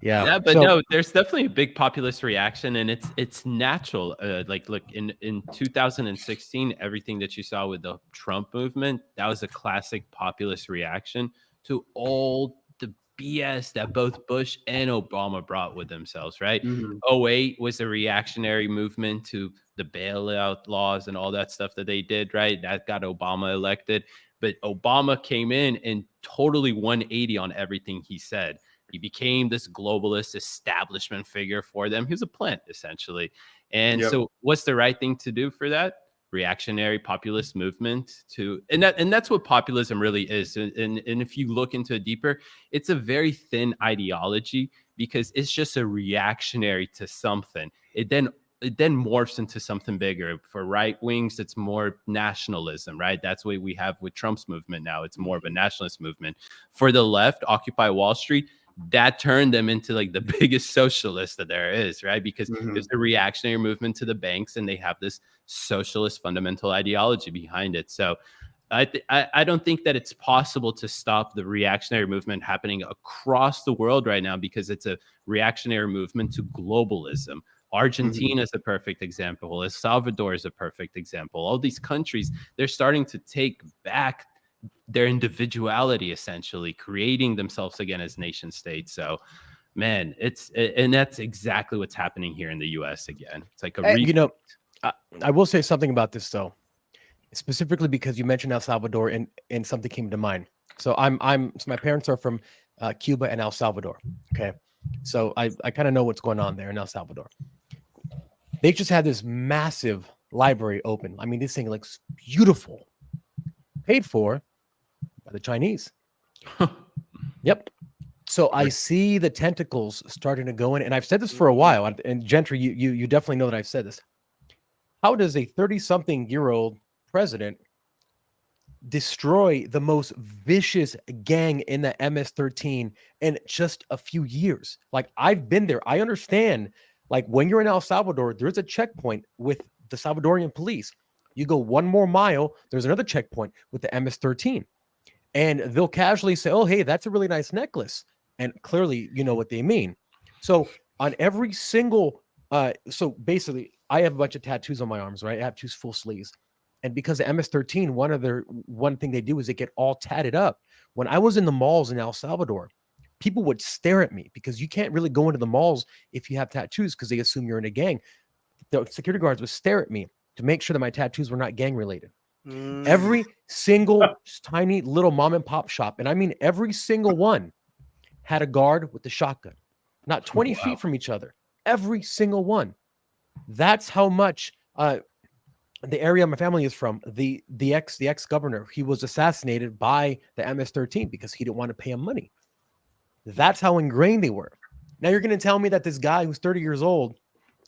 Yeah, but So- no, there's definitely a big populist reaction, and it's natural. Like, look, in 2016, everything that you saw with the Trump movement, that was a classic populist reaction to all the BS that both Bush and Obama brought with themselves, right? Mhm. 08 was a reactionary movement to the bailout laws and all that stuff that they did, right? That got Obama elected. But Obama came in and totally 180 on everything he said. He became this globalist establishment figure for them. He was a plant, essentially. And Yep. so what's the right thing to do for that? Reactionary populist movement and that's what populism really is. And if you look into it deeper, it's a very thin ideology because it's just a reactionary to something. It then morphs into something bigger. For right wings, it's more nationalism, right? That's what we have with Trump's movement now. It's more of a nationalist movement. For the left, Occupy Wall Street, that turned them into like the biggest socialist that there is, right? Because it's a reactionary movement to the banks, and they have this socialist fundamental ideology behind it. So I don't think that it's possible to stop the reactionary movement happening across the world right now, because it's a reactionary movement to globalism. Argentina is a perfect example. El Salvador is a perfect example. All these countries, they're starting to take back their individuality, essentially creating themselves again as nation states. So, man, and that's exactly what's happening here in the U.S. again. It's like I will say something about this though, specifically because you mentioned El Salvador and something came to mind. So so my parents are from Cuba and El Salvador. Okay, so I kind of know what's going on there in El Salvador. They just had this massive library open. I mean, this thing looks beautiful, paid for by the Chinese. Yep. So I see the tentacles starting to go in, and I've said this for a while. And Gentry, you definitely know that I've said this. How does a 30-something-year-old president destroy the most vicious gang in the MS-13 in just a few years? Like, I've been there. I understand. Like, when you're in El Salvador, there's a checkpoint with the Salvadorian police. You go one more mile, there's another checkpoint with the MS-13. And they'll casually say, oh, hey, that's a really nice necklace. And clearly, you know what they mean. So on every single, so basically, I have a bunch of tattoos on my arms, right? I have two full sleeves. And because of MS-13, one thing they do is they get all tatted up. When I was in the malls in El Salvador, people would stare at me because you can't really go into the malls if you have tattoos because they assume you're in a gang. The security guards would stare at me to make sure that my tattoos were not gang related. Every single tiny little mom and pop shop, and I mean every single one, had a guard with the shotgun, not 20 feet from each other. Every single one. That's how much the area my family is from. The ex-governor, he was assassinated by the MS-13 because he didn't want to pay him money. That's how ingrained they were. Now you're going to tell me that this guy who's 30 years old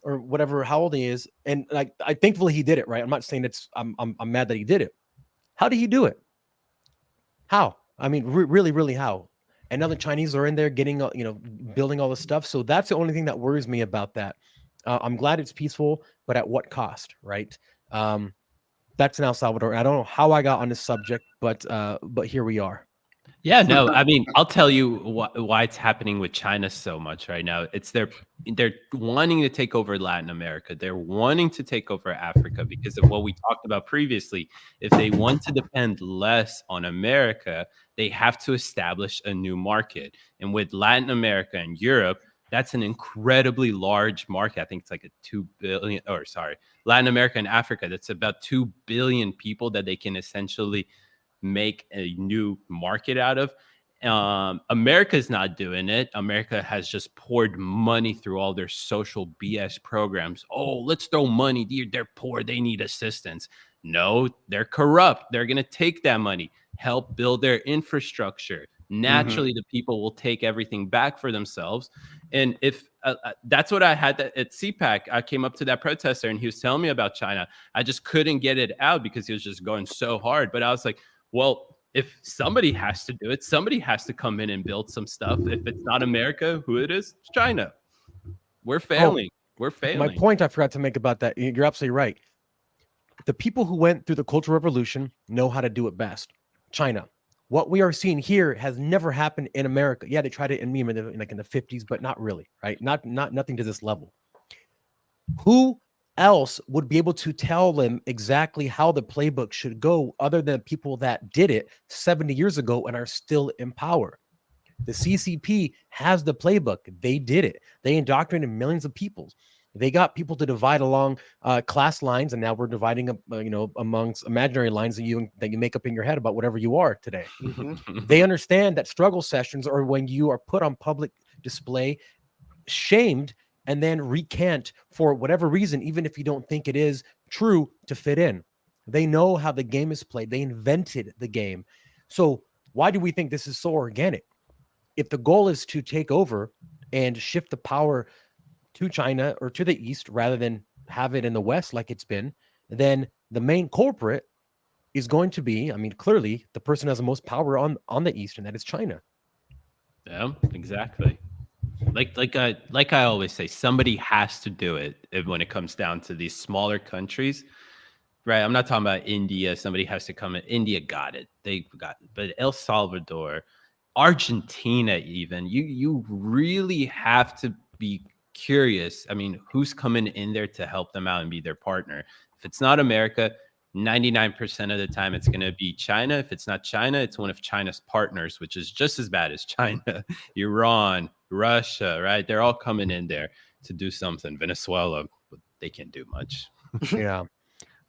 or whatever, how old he is, and like, I thankfully he did it, right? I'm not saying I'm mad that he did it. How did he do it? How? I mean, really, really how? And now the Chinese are in there getting, building all this stuff. So that's the only thing that worries me about that. I'm glad it's peaceful, but at what cost, right? That's in El Salvador. I don't know how I got on this subject, but here we are. Yeah, no, I mean, I'll tell you why it's happening with China so much right now. It's they're wanting to take over Latin America. They're wanting to take over Africa because of what we talked about previously. If they want to depend less on America, they have to establish a new market. And with Latin America and Europe, that's an incredibly large market. I think it's like a 2 billion, Latin America and Africa, that's about 2 billion people that they can essentially make a new market out of. America's not doing it. America has just poured money through all their social BS programs. Oh, let's throw money. They're poor. They need assistance. No, they're corrupt. They're going to take that money, help build their infrastructure, naturally the people will take everything back for themselves. And if that's what I had at CPAC, I came up to that protester and he was telling me about China. I just couldn't get it out because he was just going so hard. But I was like, well, if somebody has to do it, somebody has to come in and build some stuff. If it's not America, who it is? It's China. We're failing. We're failing. My point I forgot to make about that, you're absolutely right. The people who went through the Cultural Revolution know how to do it best. China. What we are seeing here has never happened in America. Yeah, they tried it in the 50s, but not really, right? Not nothing to this level. Who else would be able to tell them exactly how the playbook should go other than people that did it 70 years ago and are still in power? The CCP has the playbook. They did it. They indoctrinated millions of people. They got people to divide along class lines, and now we're dividing up, amongst imaginary lines that you make up in your head about whatever you are today. They understand that struggle sessions are when you are put on public display, shamed, and then recant for whatever reason, even if you don't think it is true, to fit in. They know how the game is played. They invented the game. So why do we think this is so organic? If the goal is to take over and shift the power to China or to the East rather than have it in the West like it's been, then the main culprit is going to be, clearly the person who has the most power on the East, and that is China. Yeah, exactly. Like I always say, somebody has to do it when it comes down to these smaller countries, right? I'm not talking about India. Somebody has to come in. India got it. They got it. But El Salvador, Argentina, even, you really have to be curious. Who's coming in there to help them out and be their partner? If it's not America, 99% of the time it's going to be China. If it's not China, it's one of China's partners, which is just as bad as China. Iran, Russia, right? They're all coming in there to do something. Venezuela, but they can't do much. Yeah.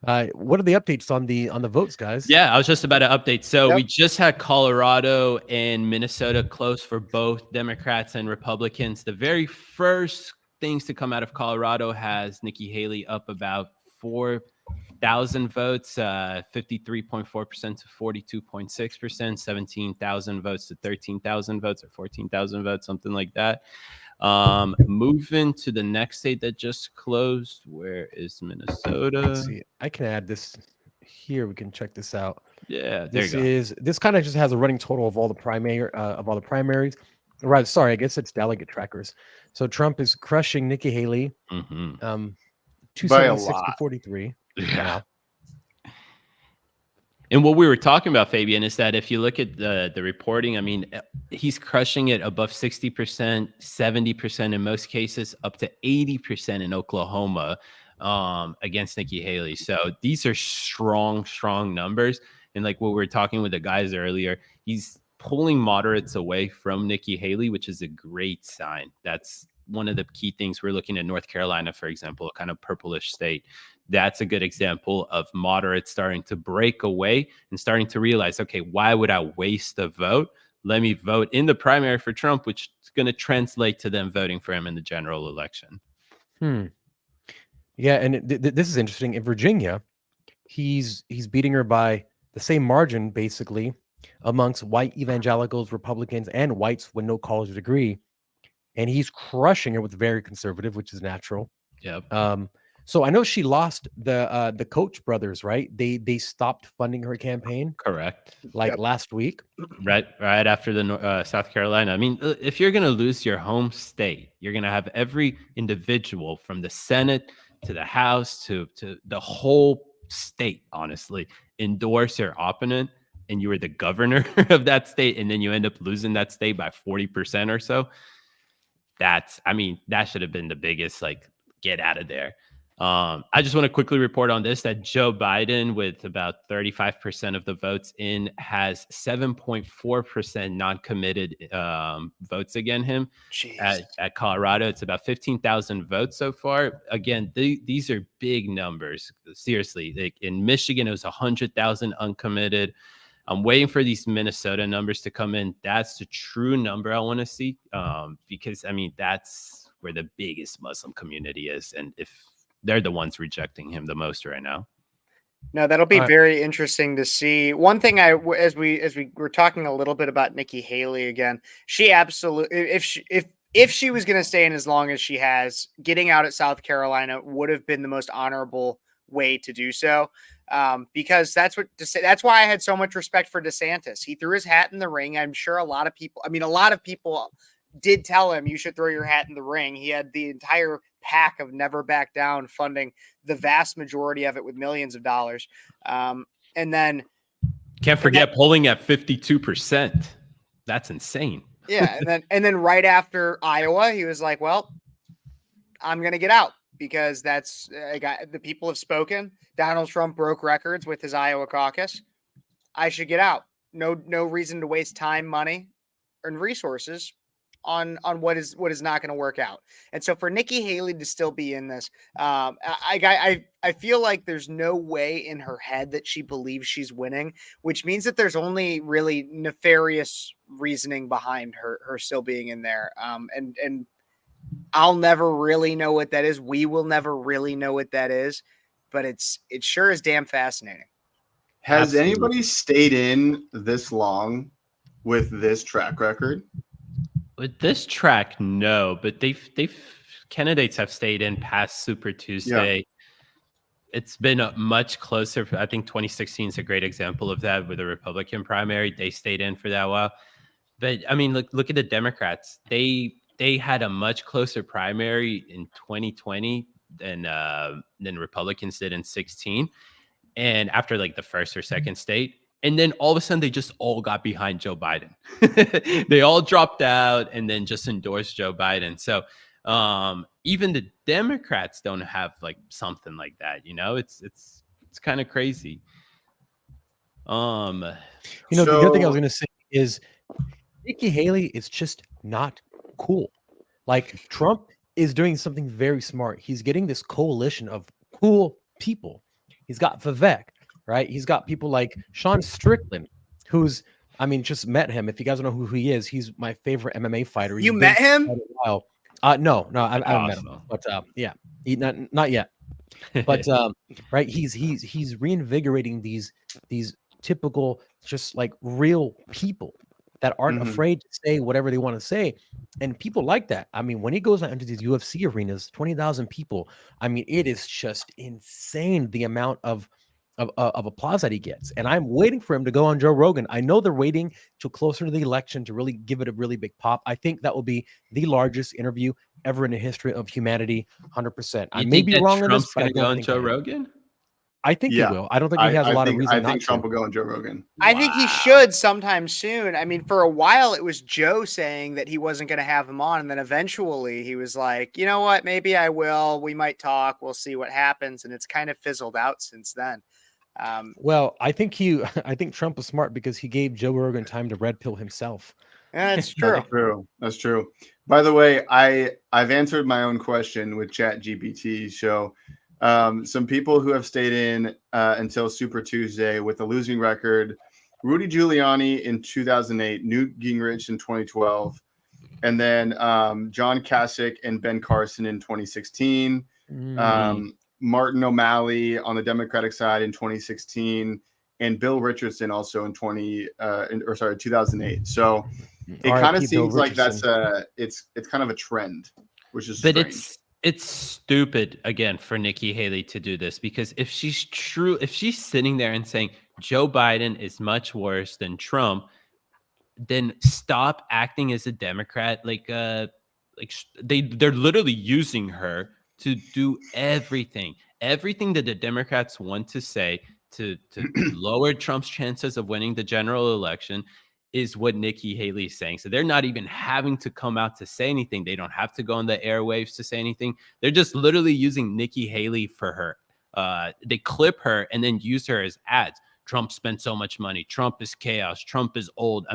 What are the updates on the votes, guys? Yeah, I was just about to update. So we just had Colorado and Minnesota close for both Democrats and Republicans. The very first things to come out of Colorado has Nikki Haley up about 4,000 votes, 53.4% to 42.6%, 17,000 votes to 13,000 votes, or 14,000 votes, something like that. Moving to the next state that just closed. Where is Minnesota? Let's see. I can add this here. We can check this out. Yeah, there you go. This kind of just has a running total of all the primaries. Right. Sorry, I guess it's delegate trackers. So Trump is crushing Nikki Haley. 276 to 43. Yeah. And what we were talking about, Fabian, is that if you look at the reporting, he's crushing it above 60%, 70% in most cases, up to 80% in Oklahoma against Nikki Haley. So these are strong numbers. And like what we were talking with the guys earlier, he's pulling moderates away from Nikki Haley, which is a great sign. That's one of the key things. We're looking at North Carolina, for example, a kind of purplish state. That's a good example of moderates starting to break away and starting to realize, okay, why would I waste a vote? Let me vote in the primary for Trump, which is going to translate to them voting for him in the general election. Yeah, and this is interesting. In Virginia, he's beating her by the same margin, basically, amongst white evangelicals, Republicans, and whites with no college degree. And he's crushing her with very conservative, which is natural. Yep. So I know she lost the Koch brothers, right? They stopped funding her campaign. Correct. Last week. Right after the South Carolina. If you're going to lose your home state, you're going to have every individual from the Senate to the House to the whole state, honestly, endorse your opponent, and you were the governor of that state, and then you end up losing that state by 40% or so. That should have been the biggest, get out of there. I just want to quickly report on this, that Joe Biden, with about 35% of the votes in, has 7.4% non-committed votes against him. At Colorado. It's about 15,000 votes so far. Again, these are big numbers. Seriously, in Michigan, it was 100,000 uncommitted. I'm waiting for these Minnesota numbers to come in. That's the true number I want to see, because that's where the biggest Muslim community is, and if they're the ones rejecting him the most right now. No, that'll be All right. very interesting to see. One thing as we were talking a little bit about Nikki Haley again, she absolutely if she was going to stay in as long as she has, getting out at South Carolina would have been the most honorable way to do so. Because that's why I had so much respect for DeSantis. He threw his hat in the ring. I'm sure a lot of people did tell him you should throw your hat in the ring. He had the entire pack of Never Back Down funding the vast majority of it with millions of dollars. And then can't forget polling at 52%. That's insane. Yeah. And then right after Iowa, he was like, well, I'm going to get out because the people have spoken. Donald Trump broke records with his Iowa caucus. I should get out. No reason to waste time, money, and resources on what is not going to work out. And so for Nikki Haley to still be in this, I feel like there's no way in her head that she believes she's winning, which means that there's only really nefarious reasoning behind her still being in there. And I'll never really know what that is. We will never really know what that is, but it sure is damn fascinating. Has anybody stayed in this long with this track record? With this track, no, but candidates have stayed in past Super Tuesday. Yeah. It's been a much closer. I think 2016 is a great example of that with the Republican primary. They stayed in for that while. But I mean, look at the Democrats. They had a much closer primary in 2020 than Republicans did in 2016. And after like the first or second state. And then all of a sudden, they just all got behind Joe Biden. They all dropped out and then just endorsed Joe Biden. So even the Democrats don't have like something like that. You know, it's kind of crazy. The other thing I was going to say is Nikki Haley is just not cool. Like Trump is doing something very smart. He's getting this coalition of cool people. He's got Vivek. Right. He's got people like Sean Strickland, who's, just met him. If you guys don't know who he is, he's my favorite MMA fighter. You met him? No, I haven't met him. But yeah, not yet. But right, he's reinvigorating these typical, just like real people that aren't afraid to say whatever they want to say, and people like that. When he goes out into these UFC arenas, 20,000 people. It is just insane the amount of applause that he gets. And I'm waiting for him to go on Joe Rogan. I know they're waiting till closer to the election to really give it a really big pop. I think that will be the largest interview ever in the history of humanity. 100%. I may be wrong on this, but I go on Joe Rogan. I think he will. I don't think he has a lot of reason I not think to. Trump will go on Joe Rogan. I think he should sometime soon. For a while it was Joe saying that he wasn't going to have him on, and then eventually he was like, you know what, maybe I will. We might talk. We'll see what happens. And it's kind of fizzled out since then. Well, I think Trump was smart because he gave Joe Rogan time to red pill himself. That's true. That's true. By the way, I've answered my own question with ChatGPT. So some people who have stayed in until Super Tuesday with a losing record: Rudy Giuliani in 2008, Newt Gingrich in 2012, and then John Kasich and Ben Carson in 2016. Martin O'Malley on the Democratic side in 2016, and Bill Richardson also in 2008. So it kind of seems like that's it's kind of a trend, which is strange. It's stupid again for Nikki Haley to do this, because if she's sitting there and saying Joe Biden is much worse than Trump, then stop acting as a Democrat. They're literally using her to do everything that the Democrats want to say to lower Trump's chances of winning the general election is what Nikki Haley is saying. So they're not even having to come out to say anything. They don't have to go on the airwaves to say anything. They're just literally using Nikki Haley for her. They clip her and then use her as ads. Trump spent so much money. Trump is chaos. Trump is old.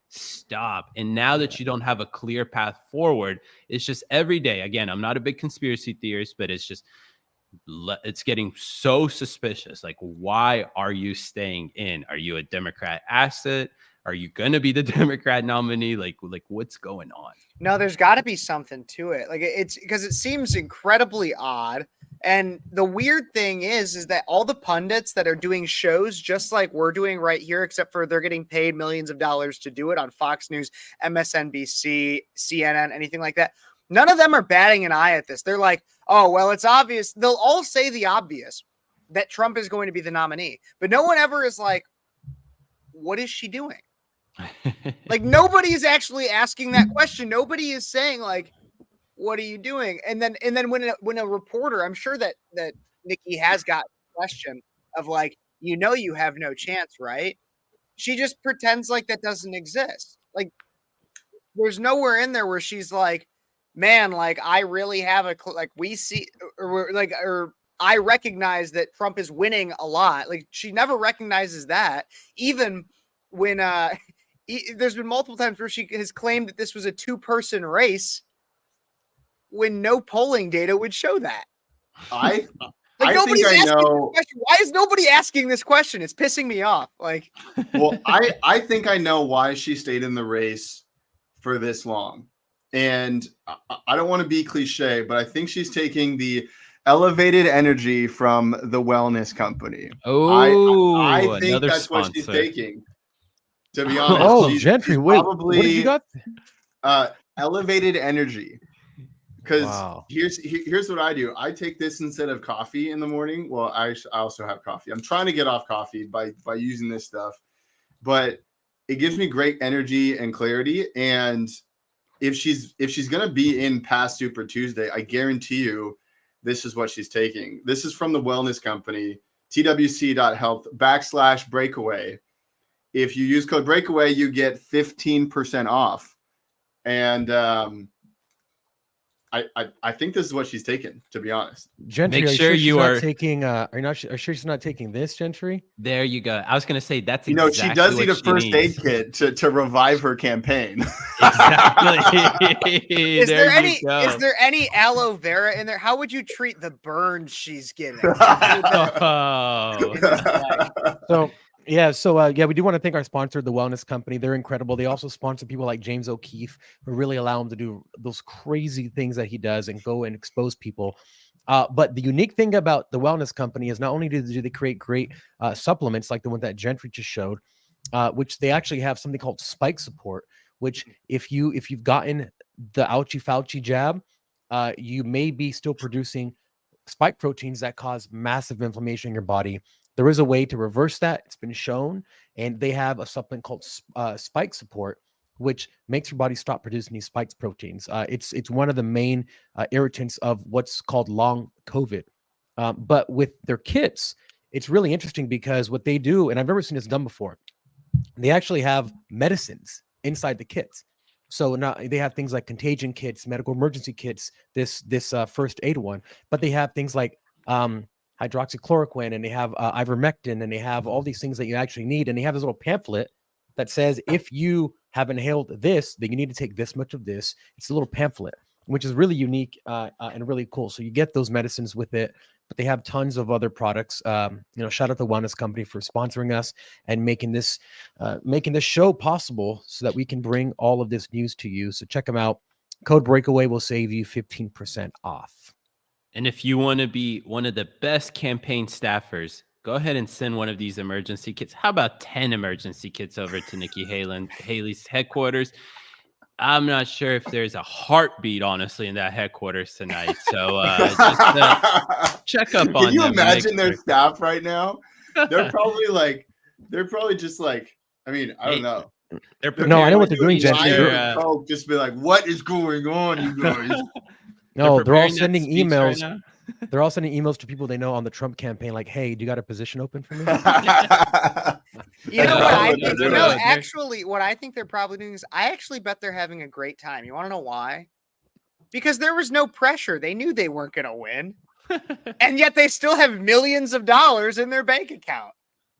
Stop. And now that you don't have a clear path forward, it's just every day. Again, I'm not a big conspiracy theorist, but it's getting so suspicious. Like, why are you staying in? Are you a Democrat asset? Are you going to be the Democrat nominee? Like what's going on? No, there's got to be something to it. Like, it's because it seems incredibly odd. And the weird thing is that all the pundits that are doing shows just like we're doing right here, except for they're getting paid millions of dollars to do it on Fox News, MSNBC, CNN, anything like that. None of them are batting an eye at this. They're like, oh, well, it's obvious. They'll all say the obvious, that Trump is going to be the nominee. But no one ever is like, what is she doing? Like, nobody is actually asking that question. Nobody is saying, like, what are you doing? And then when a reporter, I'm sure that Nikki has got a question of like, you have no chance, right? She just pretends like that doesn't exist. Like, there's nowhere in there where she's like, man, like, I really have like, we see, or I recognize that Trump is winning a lot. Like, she never recognizes that, even when there's been multiple times where she has claimed that this was a 2-person race when no polling data would show that. I nobody's think I asking know. this question. Why is nobody asking this question? It's pissing me off. Like, Well, I think I know why she stayed in the race for this long. And I don't want to be cliche, but I think she's taking the elevated energy from the wellness company. Oh, I think another that's what she's sponsor. taking. To be honest. Oh, She's Gentry, wait, probably what do you got? elevated energy. Because Wow. here's what I do. I take this instead of coffee in the morning. Well, I also have coffee. I'm trying to get off coffee by using this stuff, but it gives me great energy and clarity. And if she's gonna be in past Super Tuesday, I guarantee you, this is what she's taking. This is from the wellness company, twc.health/breakaway. If you use code breakaway, you get 15% off. And I think this is what she's taken, to be honest. Gentry, Make are you sure sure she's you not are taking are you not are sure she's not taking this, Gentry? There you go. I was gonna say that's She exactly does what need a she first needs. aid kit to revive her campaign. Exactly. is There there you go. is there any aloe vera in there? How would you treat the burn she's getting? Oh. So we do want to thank our sponsor, the Wellness Company. They're incredible. They also sponsor people like James O'Keefe, who really allow him to do those crazy things that he does and go and expose people. But the unique thing about the Wellness Company is not only do they create great supplements like the one that Gentry just showed, which they actually have something called Spike Support, which if you've gotten the Ouchie Fauci jab, you may be still producing spike proteins that cause massive inflammation in your body. There is a way to reverse that. It's been shown, and they have a supplement called Spike Support, which makes your body stop producing these spike proteins. It's one of the main irritants of what's called long COVID. But with their kits, it's really interesting because what they do, and I've never seen this done before, they actually have medicines inside the kits. So now they have things like contagion kits, medical emergency kits, this first aid one, but they have things like hydroxychloroquine, and they have ivermectin, and they have all these things that you actually need. And they have this little pamphlet that says, if you have inhaled this, then you need to take this much of this. It's a little pamphlet, which is really unique and really cool. So you get those medicines with it, but they have tons of other products. Shout out the Wellness Company for sponsoring us and making this show possible so that we can bring all of this news to you. So check them out. Code Breakaway will save you 15% off. And if you want to be one of the best campaign staffers, go ahead and send one of these emergency kits. How about 10 emergency kits over to Nikki Haley's headquarters? I'm not sure if there's a heartbeat, honestly, in that headquarters tonight. So just check up on them. Can you imagine their staff right now? They're probably just like, I mean, I don't know. No, I know what they're doing, Gentry. Just be like, what is going on, you guys? No, they're all preparing that sending speech emails. right now. They're all sending emails to people they know on the Trump campaign, like, "Hey, do you got a position open for me?" You know what I think? No, No, they're- actually, what I think they're probably doing is, I actually bet they're having a great time. You want to know why? Because there was no pressure. They knew they weren't going to win, and yet they still have millions of dollars in their bank account.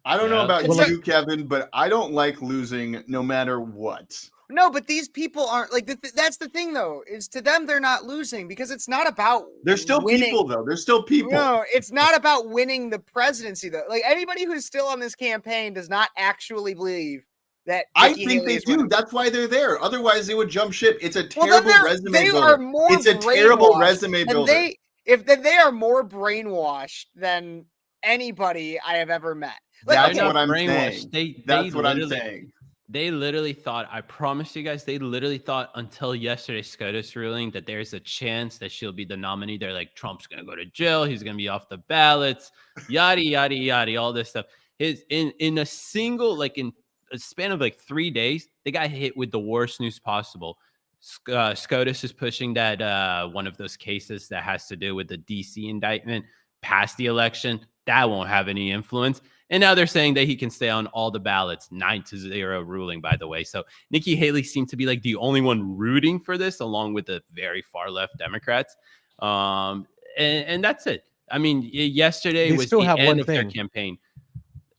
I don't know about Well, you, Kevin, but I don't like losing no matter what. No, but these people aren't like that's the thing, though, is to them they're not losing because it's not about They're still winning. people, though. They're still people. No, it's not about winning the presidency, though. Like, anybody who's still on this campaign does not actually believe that. I Nikki think Haley they is do. winning. That's why they're there. Otherwise, they would jump ship. It's a Well, then terrible resume they builder. are more It's a terrible brainwashed, resume and builder. if they are more brainwashed than anybody I have ever met. Like, That's okay, what I'm brainwashed. saying. That's what I'm literally- saying. They literally thought, I promise you guys, they literally thought until yesterday's SCOTUS ruling that there's a chance that she'll be the nominee. They're like, Trump's going to go to jail. He's going to be off the ballots, yada, yada, yada, all this stuff. In a single, like in a span of like 3 days, they got hit with the worst news possible. SCOTUS is pushing that one of those cases that has to do with the DC indictment past the election. That won't have any influence. And now they're saying that he can stay on all the ballots, 9-0 ruling, by the way. So Nikki Haley seemed to be like the only one rooting for this, along with the very far left Democrats. And that's it. I mean, yesterday They was still the have end one of their thing. campaign.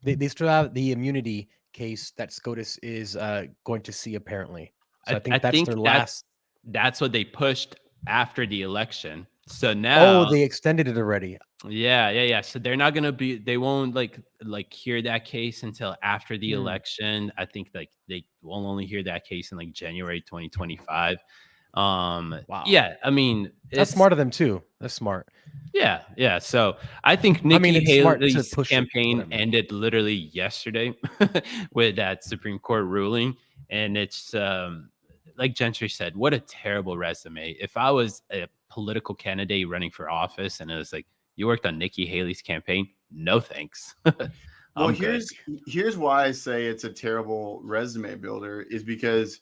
They still have the immunity case that SCOTUS is going to see, apparently. So I think that's their last. That's what they pushed after the election. So now, Oh, they extended it already. yeah. So they're not gonna be. They won't like hear that case until after the election. I think like they will only hear that case in like January 2025. Wow. Yeah, I mean, That's smart of them too. That's smart. Yeah. So I think Nikki it's smart to Haley's push it, campaign whatever. ended literally yesterday with that Supreme Court ruling, and it's like Gentry said, what a terrible resume. If I was a political candidate running for office and it was like, you worked on Nikki Haley's campaign, no thanks. Well, here's why I say it's a terrible resume builder is because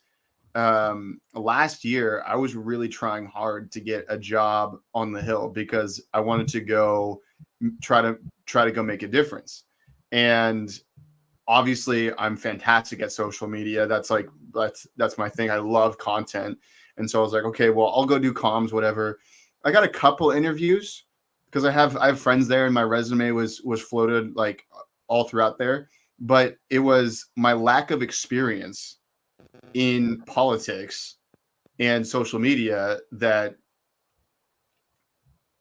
last year I was really trying hard to get a job on the Hill because I wanted to go try to go make a difference. And obviously I'm fantastic at social media. That's my thing. I love content. And so I was like, okay, well, I'll go do comms, whatever. I got a couple interviews because I have friends there and my resume was floated like all throughout there. But it was my lack of experience in politics and social media that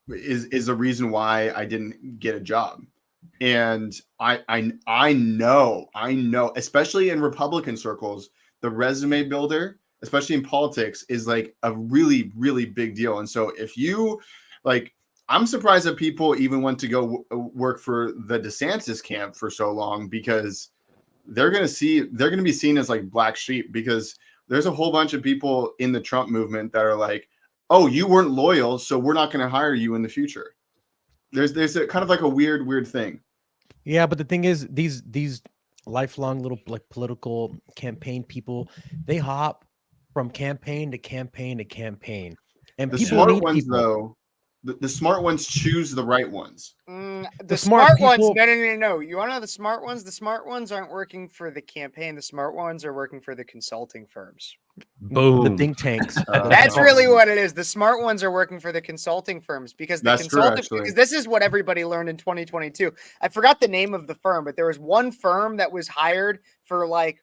is a reason why I didn't get a job. And I know, especially in Republican circles, the resume builder, especially in politics, is like a really, really big deal. And so if you like, I'm surprised that people even went to go work for the DeSantis camp for so long because they're going to be seen as like black sheep because there's a whole bunch of people in the Trump movement that are like, oh, you weren't loyal, so we're not going to hire you in the future. There's a kind of like a weird thing. Yeah, but the thing is, these lifelong little like political campaign people, they hop from campaign to campaign to campaign, and The people smart need ones, people. though, the smart ones choose the right ones. The smart smart ones, people- no. You want to know the smart ones? The smart ones aren't working for the campaign. The smart ones are working for the consulting firms. Boom. The think tanks. That's really what it is. The smart ones are working for the consulting firms because the That's true, actually. because this is what everybody learned in 2022. I forgot the name of the firm, but there was one firm that was hired for like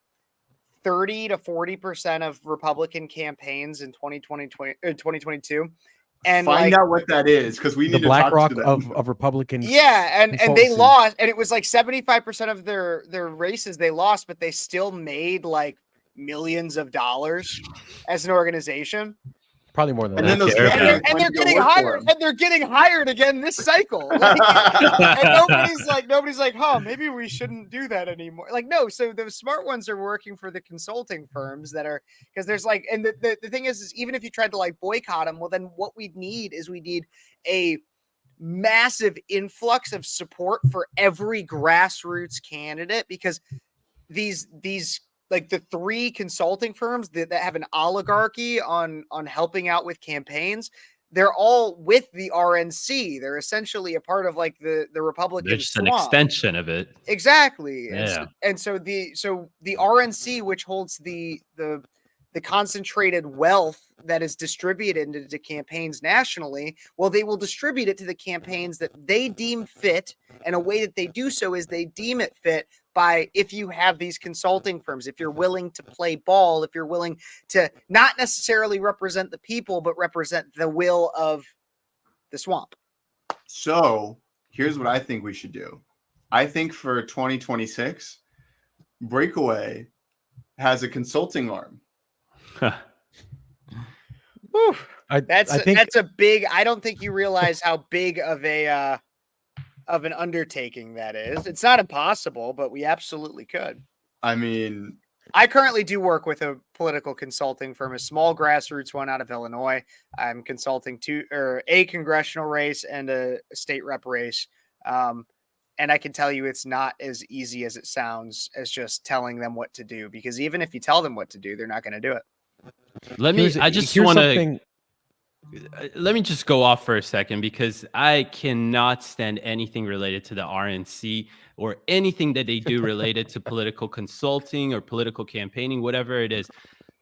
30 to 40% of Republican campaigns in 2022. And Find out what that is because we the need to talk BlackRock to them. of Republican. yeah, and they consultancy. lost, and it was like 75% of their races they lost, but they still made like millions of dollars as an organization. Probably more than And that. then those Yeah. candidates And went they're to go getting work for hired, them. and they're getting hired again this cycle. Like, and nobody's like, huh, maybe we shouldn't do that anymore. Like, no, so the smart ones are working for the consulting firms that are because there's like, and the thing is even if you tried to like boycott them, well, then what we need a massive influx of support for every grassroots candidate because these like the three consulting firms that have an oligarchy on helping out with campaigns, they're all with the RNC. They're essentially a part of like the Republican They're just an swamp. extension of it. Exactly. Yeah. And so the RNC, which holds the concentrated wealth that is distributed into campaigns nationally, well, they will distribute it to the campaigns that they deem fit. And a way that they do so is they deem it fit by if you have these consulting firms, if you're willing to play ball, if you're willing to not necessarily represent the people, but represent the will of the swamp. So here's what I think we should do. I think for 2026, Breakaway has a consulting arm. That's I think that's a big. I don't think you realize how big of a of an undertaking that is. It's not impossible, but we absolutely could. I mean, I currently do work with a political consulting firm, a small grassroots one out of Illinois. I'm consulting a congressional race and a state rep race. And I can tell you it's not as easy as it sounds as just telling them what to do, because even if you tell them what to do, they're not going to do it. Let me just go off for a second, because I cannot stand anything related to the RNC or anything that they do related to political consulting or political campaigning, whatever it is.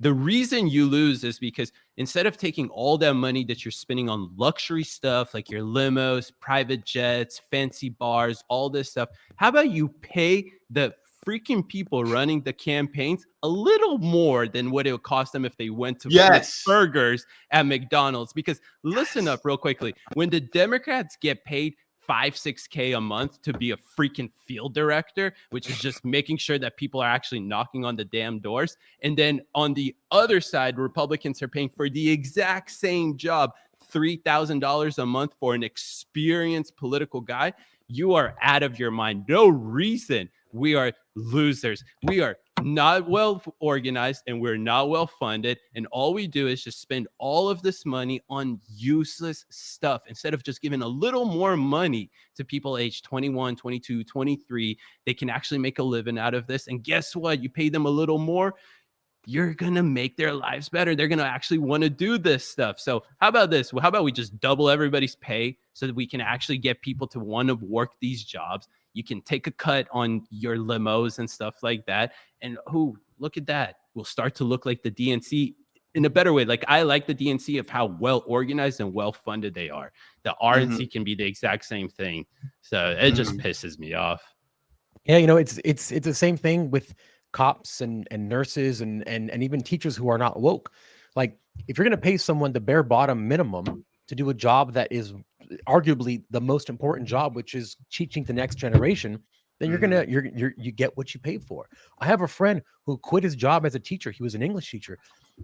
The reason you lose is because instead of taking all that money that you're spending on luxury stuff like your limos, private jets, fancy bars, all this stuff, how about you pay the freaking people running the campaigns a little more than what it would cost them if they went to flip burgers at McDonald's? Because listen up real quickly. When the Democrats get paid $5-6K a month to be a freaking field director, which is just making sure that people are actually knocking on the damn doors, and then on the other side, Republicans are paying for the exact same job $3,000 a month for an experienced political guy, you are out of your mind. No reason. We are losers. We are not well organized and we're not well funded. And all we do is just spend all of this money on useless stuff instead of just giving a little more money to people aged 21, 22, 23. They can actually make a living out of this. And guess what? You pay them a little more, you're going to make their lives better. They're going to actually want to do this stuff. So how about this? Well, how about we just double everybody's pay so that we can actually get people to want to work these jobs? You can take a cut on your limos and stuff like that. And look at that. We'll start to look like the DNC in a better way. Like, I like the DNC of how well organized and well funded they are. The RNC can be the exact same thing. So it just pisses me off. Yeah, it's the same thing with cops and nurses and even teachers who are not woke. Like, if you're going to pay someone the bare bottom minimum to do a job that is arguably the most important job, which is teaching the next generation, then you get what you pay for. I have a friend who quit his job as a teacher. He was an English teacher.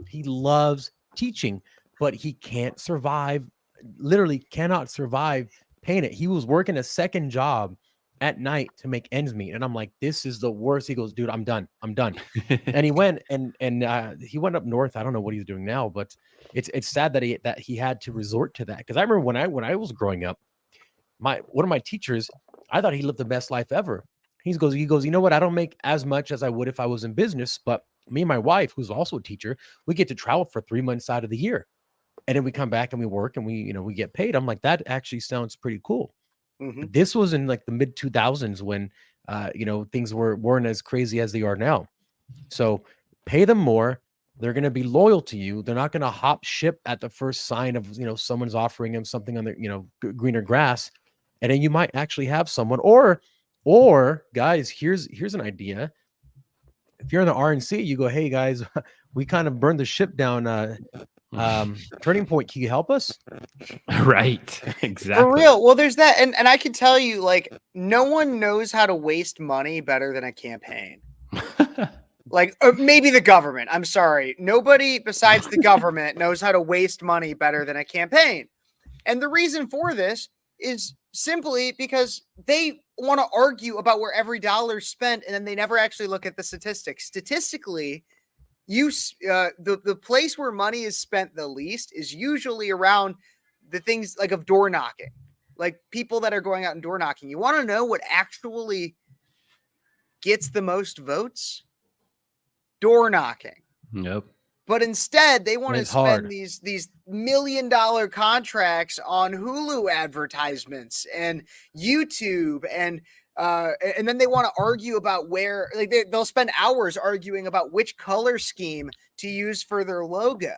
He loves teaching, but he can't survive, literally cannot survive paying it. He was working a second job at night to make ends meet. And I'm like, this is the worst. He goes, dude, I'm done. And he went and he went up north. I don't know what he's doing now, but it's sad that he had to resort to that. Because I remember when I was growing up, one of my teachers, I thought he lived the best life ever. He goes, you know what? I don't make as much as I would if I was in business, but me and my wife, who's also a teacher, we get to travel for 3 months out of the year. And then we come back and we work and we get paid. I'm like, that actually sounds pretty cool. This was in like the mid 2000s when, things weren't as crazy as they are now. So pay them more. They're going to be loyal to you. They're not going to hop ship at the first sign of, someone's offering them something on the, greener grass. And then you might actually have someone or guys, here's an idea. If you're in the RNC, you go, hey guys, we kind of burned the ship down. Turning Point, can you help us? Right. Exactly. For real. Well, there's that. And I can tell you, like, no one knows how to waste money better than a campaign. Like, maybe the government. I'm sorry. Nobody besides the government knows how to waste money better than a campaign. And the reason for this is simply because they want to argue about where every dollar is spent, and then they never actually look at the statistics. Statistically, the place where money is spent the least is usually around the things like of door knocking, like people that are going out and door knocking. You want to know what actually gets the most votes? Door knocking. Nope. But instead, they want to spend these $1 million contracts on Hulu advertisements and YouTube, and then they want to argue about where, like, they'll spend hours arguing about which color scheme to use for their logo.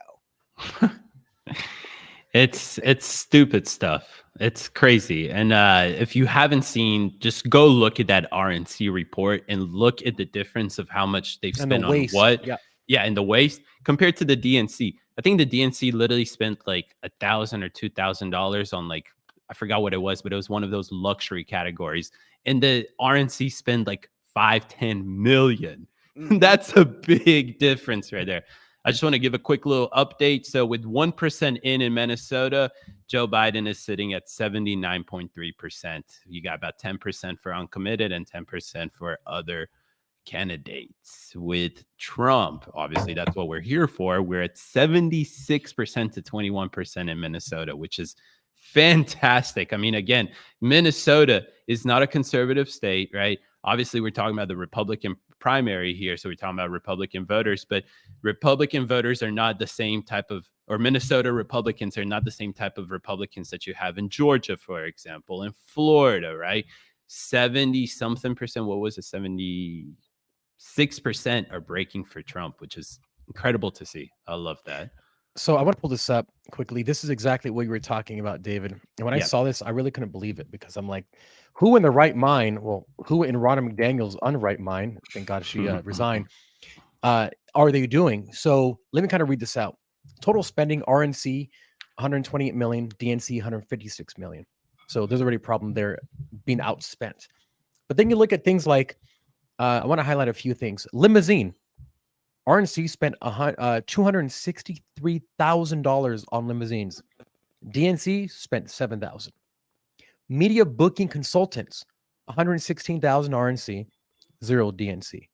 It's stupid stuff. It's crazy. And if you haven't seen, just go look at that RNC report and look at the difference of how much they've spent on what. Yeah, and the waste compared to the DNC. I think the DNC literally spent like $1,000 or $2,000 on, like, I forgot what it was, but it was one of those luxury categories. And the RNC spend like $5-10 million. That's a big difference right there. I just want to give a quick little update. So with 1% in Minnesota, Joe Biden is sitting at 79.3%. You got about 10% for uncommitted and 10% for other candidates. With Trump, obviously that's what we're here for. We're at 76% to 21% in Minnesota, which is fantastic. I mean, again, Minnesota is not a conservative state, right? Obviously, we're talking about the Republican primary here. So we're talking about Republican voters, but Republican voters are not the same type of, or Minnesota Republicans are not the same type of Republicans that you have in Georgia, for example, in Florida, right? 70 something percent. What was it? 76% are breaking for Trump, which is incredible to see. I love that. So I want to pull this up quickly. This is exactly what you were talking about, David. And when I saw this, I really couldn't believe it because I'm like, who in the right mind, well, who in Ronna McDaniel's unright mind, thank God she resigned, are they doing? So let me kind of read this out. Total spending, RNC, 128 million, DNC, 156 million. So there's already a problem there being outspent. But then you look at things like, I want to highlight a few things. Limousine. RNC spent $263,000 on limousines. DNC spent $7,000. Media booking consultants, $116,000 RNC, $0 DNC.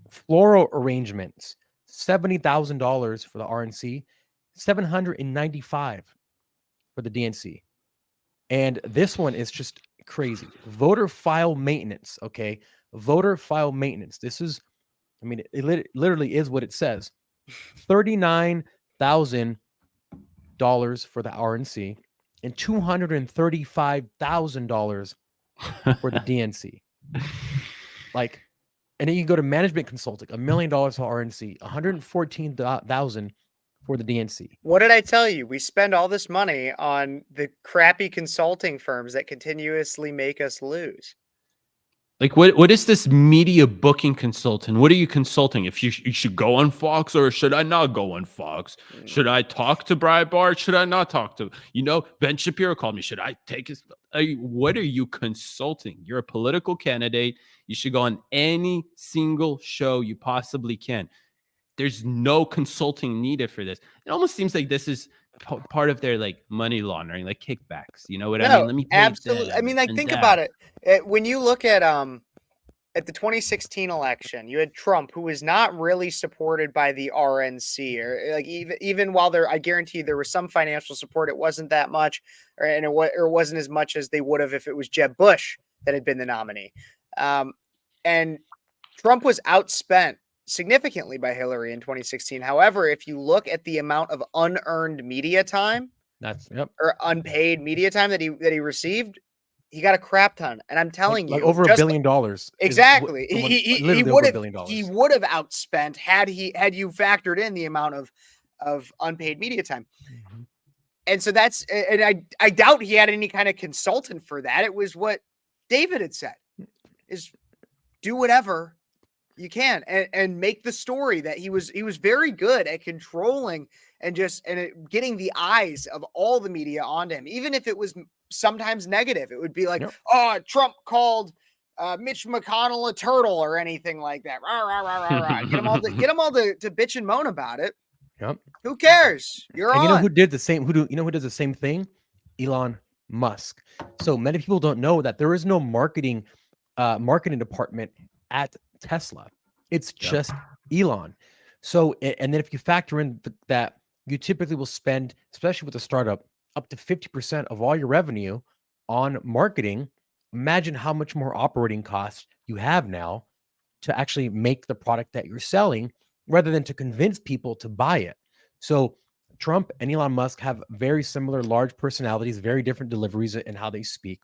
Floral arrangements, $70,000 for the RNC, $795 for the DNC. And this one is just crazy. Voter file maintenance. Okay, voter file maintenance. This is, I mean, it literally is what it says. $39,000 for the RNC and $235,000 for the DNC. Like, and then you go to management consulting, $1 million for RNC, $114,000 for the DNC. What did I tell you? We spend all this money on the crappy consulting firms that continuously make us lose. Like, what is this media booking consultant? What are you consulting? If you should go on Fox or should I not go on Fox? Should I talk to Breitbart? Should I not talk to, Ben Shapiro called me. Should I take his, what are you consulting? You're a political candidate. You should go on any single show you possibly can. There's no consulting needed for this. It almost seems like this is part of their like money laundering, like kickbacks. You know what I mean? Let me absolutely. I mean, like, think about it. When you look at the 2016 election, you had Trump, who was not really supported by the RNC, or like even while there, I guarantee there was some financial support. It wasn't that much, or it wasn't as much as they would have if it was Jeb Bush that had been the nominee. And Trump was outspent significantly by Hillary in 2016. However, if you look at the amount of unearned media time, or unpaid media time that he received, he got a crap ton. And I'm telling like you, over $1 billion. Exactly. He would have outspent had you factored in the amount of unpaid media time. Mm-hmm. And so that's, and I doubt he had any kind of consultant for that. It was what David had said, is do whatever you can and make the story that he was very good at controlling and getting the eyes of all the media onto him, even if it was sometimes negative. It would be like, oh, Trump called Mitch McConnell a turtle or anything like that. Rah, rah, rah, rah, rah. Get them all to bitch and moan about it. Yep. Who cares? You're on. You know who did the same? You know who does the same thing? Elon Musk. So many people don't know that there is no marketing department at Tesla. It's just Elon. So, and then if you factor in that you typically will spend, especially with a startup, up to 50% of all your revenue on marketing. Imagine how much more operating costs you have now to actually make the product that you're selling rather than to convince people to buy it. So Trump and Elon Musk have very similar large personalities, very different deliveries in how they speak,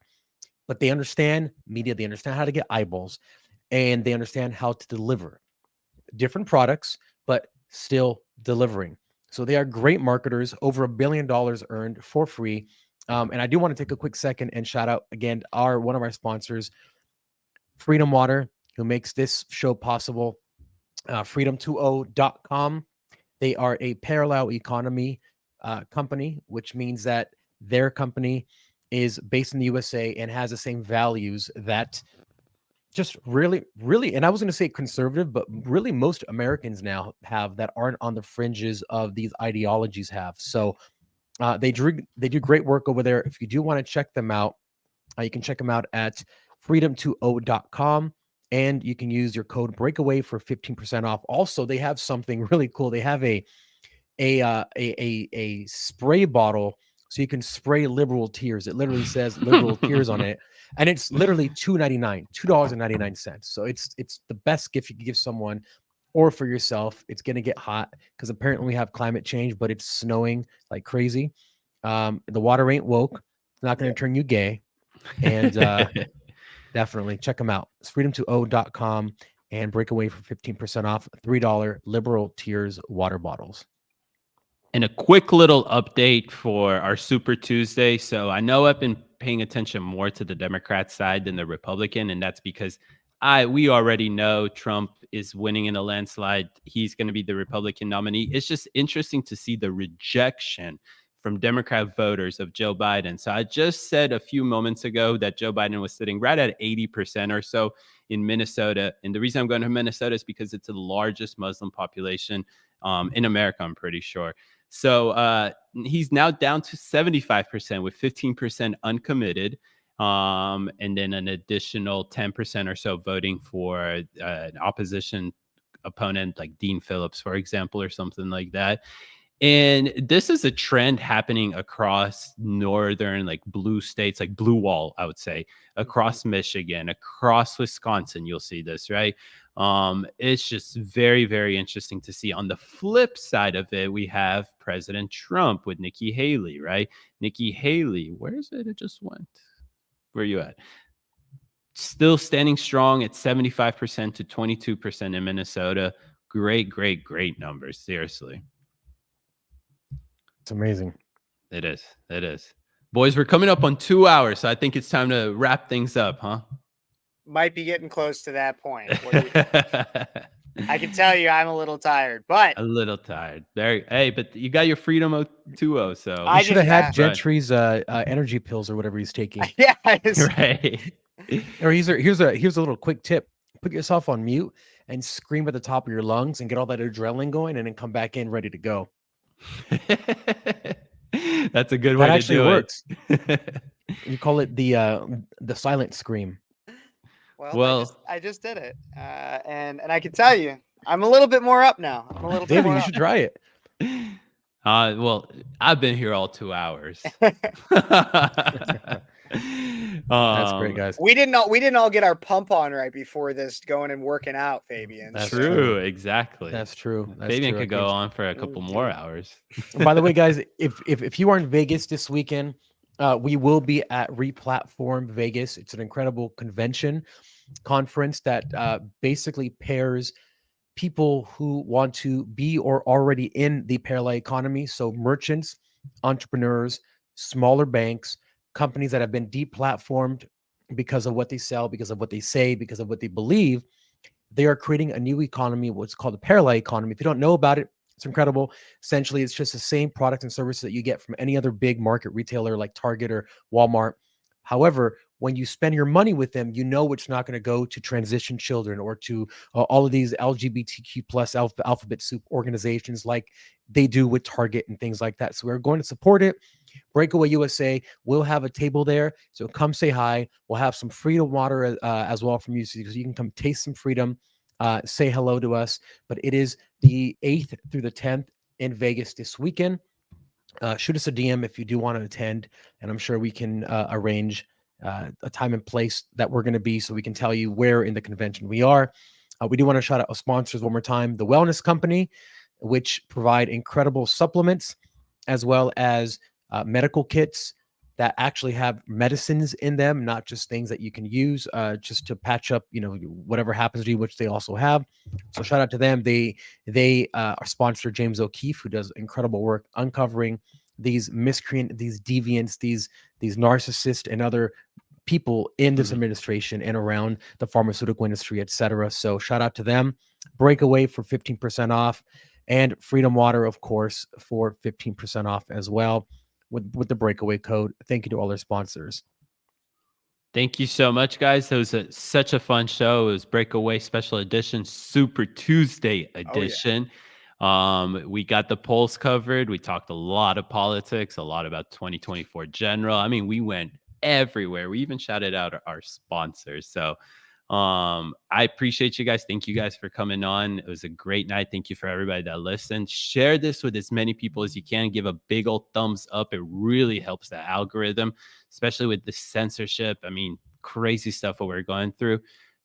but they understand media. They understand how to get eyeballs, and they understand how to deliver different products, but still delivering. So they are great marketers, over $1 billion earned for free. And I do want to take a quick second and shout out again, one of our sponsors, Freedom Water, who makes this show possible. Freedom20.com. They are a parallel economy company, which means that their company is based in the USA and has the same values that just really, and I was going to say conservative, but really most Americans now have that aren't on the fringes of these ideologies have. So they do great work over there. If you do want to check them out, you can check them out at freedom20.com, and you can use your code breakaway for 15% off. Also, they have something really cool. They have a spray bottle, so you can spray liberal tears. It literally says liberal tears on it, and it's literally $2.99. So it's the best gift you can give someone or for yourself. It's gonna get hot because apparently we have climate change, but it's snowing like crazy. The water ain't woke. It's not gonna turn you gay, and definitely check them out. It's freedom20.com and breakaway for 15% off $3 liberal tears water bottles. And a quick little update for our Super Tuesday. So I know I've been paying attention more to the Democrat side than the Republican, and that's because we already know Trump is winning in a landslide. He's going to be the Republican nominee. It's just interesting to see the rejection from Democrat voters of Joe Biden. So I just said a few moments ago that Joe Biden was sitting right at 80% or so in Minnesota. And the reason I'm going to Minnesota is because it's the largest Muslim population in America, I'm pretty sure. So he's now down to 75% with 15% uncommitted, and then an additional 10% or so voting for an opposition opponent like Dean Phillips, for example, or something like that. And this is a trend happening across northern, like blue states, like blue wall, I would say, across Michigan, across Wisconsin. You'll see this, right? It's just very, very interesting to see. On the flip side of it, we have President Trump with Nikki Haley, right? Nikki Haley, where is it? It just went. Where are you at? Still standing strong at 75% to 22% in Minnesota. Great, great, great numbers. Seriously. It's amazing. It is. It is. Boys, we're coming up on 2 hours, so I think it's time to wrap things up, huh? Might be getting close to that point. I can tell you I'm a little tired, but a little tired. Hey, but you got your Freedom 2.0, so I should have had Gentry's energy pills or whatever he's taking. Yeah, right. Or here's a little quick tip: put yourself on mute and scream at the top of your lungs and get all that adrenaline going, and then come back in ready to go. That's a good way that to actually do works. You call it the silent scream. Well, I just did it, and I can tell you, I'm a little bit more up now. I'm a little bit David, more you should try it. Well, I've been here all 2 hours. That's great, guys. We didn't all get our pump on right before this, going and working out, Fabian. That's true. Exactly. That's true. Fabian could go on for a couple more hours. By the way, guys, if you are in Vegas this weekend, we will be at Replatform Vegas. It's an incredible conference that basically pairs people who want to be or already in the parallel economy. So merchants, entrepreneurs, smaller banks, companies that have been deplatformed because of what they sell, because of what they say, because of what they believe. They are creating a new economy, what's called the parallel economy. If you don't know about it, it's incredible. Essentially, it's just the same products and services that you get from any other big market retailer like Target or Walmart. However, when you spend your money with them, you know it's not going to go to transition children or to all of these LGBTQ plus alphabet soup organizations like they do with Target and things like that. So we're going to support it. Breakaway USA will have a table there. So come say hi. We'll have some freedom water as well from you, so you can come taste some freedom, say hello to us. But it is the 8th through the 10th in Vegas this weekend. Shoot us a DM if you do want to attend, and I'm sure we can arrange a time and place that we're going to be, so we can tell you where in the convention we are. We do want to shout out our sponsors one more time: The Wellness Company, which provide incredible supplements as well as medical kits that actually have medicines in them, not just things that you can use just to patch up, whatever happens to you, which they also have. So shout out to them. They are sponsor James O'Keefe, who does incredible work uncovering these miscreant, these deviants, these narcissists and other people in this administration and around the pharmaceutical industry, etc. So shout out to them. Breakaway for 15% off, and Freedom Water, of course, for 15% off as well with the Breakaway code. Thank you to all our sponsors. Thank you so much, guys. It was such a fun show. It was Breakaway Special Edition, Super Tuesday edition. We got the polls covered. We talked a lot of politics, a lot about 2024 general. I mean, we went everywhere. We even shouted out our sponsors. So I appreciate you guys. Thank you guys for coming on. It was a great night. Thank you for everybody that listened. Share this with as many people as you can. Give a big old thumbs up. It really helps the algorithm, especially with the censorship. I mean, crazy stuff what we're going through.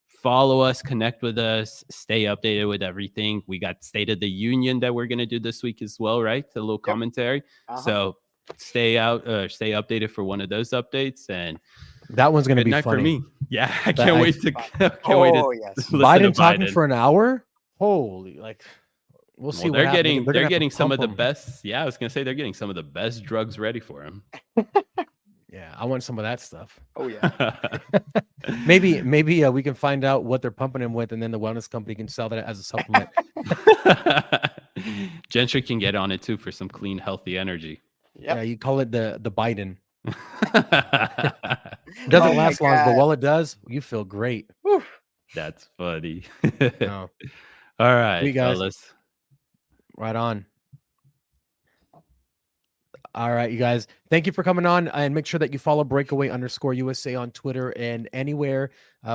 Follow us, connect with us, stay updated with everything. We got State of the Union that we're going to do this week as well, right? A little commentary. So stay updated for one of those updates. And that one's going to be night funny for me. Yeah, I can't wait to Biden talking for an hour. Holy, like we'll see. They're getting some of the best. Yeah, I was gonna say they're getting some of the best drugs ready for him. Yeah, I want some of that stuff. Oh yeah. maybe we can find out what they're pumping him with, and then the wellness company can sell that as a supplement. Gentry can get on it too for some clean, healthy energy. Yeah, you call it the Biden. Doesn't last long, but while it does, you feel great. Whew. That's funny. No. All right, We guys. fellas. Right on. All right, you guys. Thank you for coming on, and make sure that you follow Breakaway_USA on Twitter and anywhere.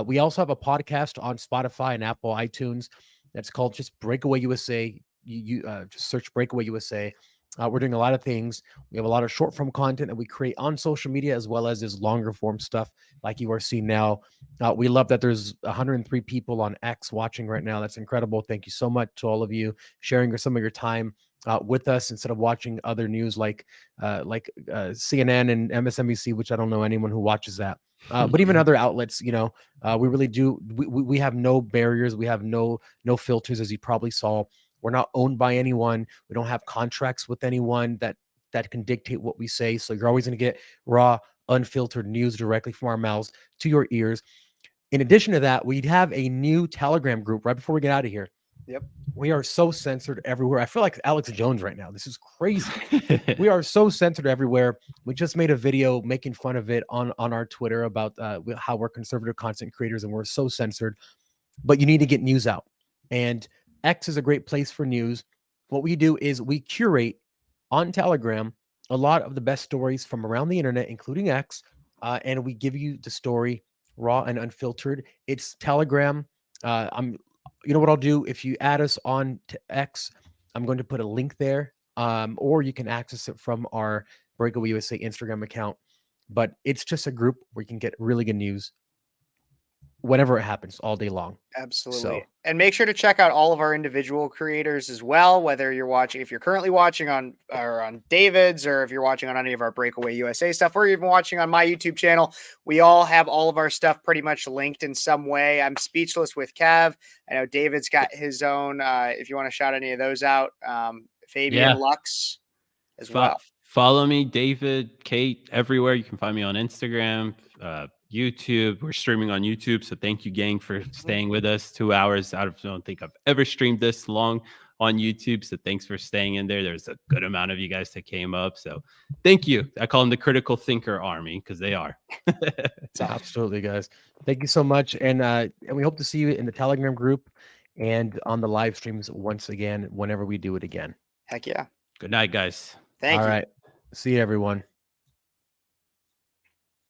We also have a podcast on Spotify and Apple iTunes that's called just Breakaway USA. You just search Breakaway USA. We're doing a lot of things. We have a lot of short form content that we create on social media, as well as this longer form stuff like you are seeing now. We love that there's 103 people on X watching right now. That's incredible. Thank you so much to all of you sharing some of your time with us instead of watching other news like CNN and MSNBC, which I don't know anyone who watches that. But even other outlets, we really do. We have no barriers. We have no filters, as you probably saw. We're not owned by anyone. We don't have contracts with anyone that can dictate what we say. So you're always going to get raw, unfiltered news directly from our mouths to your ears. In addition to that, we have a new Telegram group right before we get out of here. Yep. We are so censored everywhere. I feel like Alex Jones right now. This is crazy. We are so censored everywhere. We just made a video making fun of it on our Twitter about how we're conservative content creators and we're so censored. But you need to get news out. And X is a great place for news. What we do is we curate on Telegram a lot of the best stories from around the internet, including X, and we give you the story raw and unfiltered. It's Telegram. You know what I'll do? If you add us on to X, I'm going to put a link there, or you can access it from our Breakaway USA Instagram account. But it's just a group where you can get really good news whenever it happens all day long. Absolutely. So, and make sure to check out all of our individual creators as well, whether you're watching, if you're currently watching on David's, or if you're watching on any of our Breakaway USA stuff, or even watching on my YouTube channel. We all have all of our stuff pretty much linked in some way. I'm speechless with Kev. I know David's got his own, if you want to shout any of those out, Fabian Lux as well. Follow me, David, Kate, everywhere. You can find me on Instagram, YouTube. We're streaming on YouTube, so thank you, gang, for staying with us 2 hours. I don't think I've ever streamed this long on YouTube, so thanks for staying in there. There's a good amount of you guys that came up, so thank you. I call them the Critical Thinker Army because they are. Absolutely, guys. Thank you so much, and we hope to see you in the Telegram group and on the live streams once again whenever we do it again. Heck yeah. Good night, guys. Thank you. All right. See you, everyone.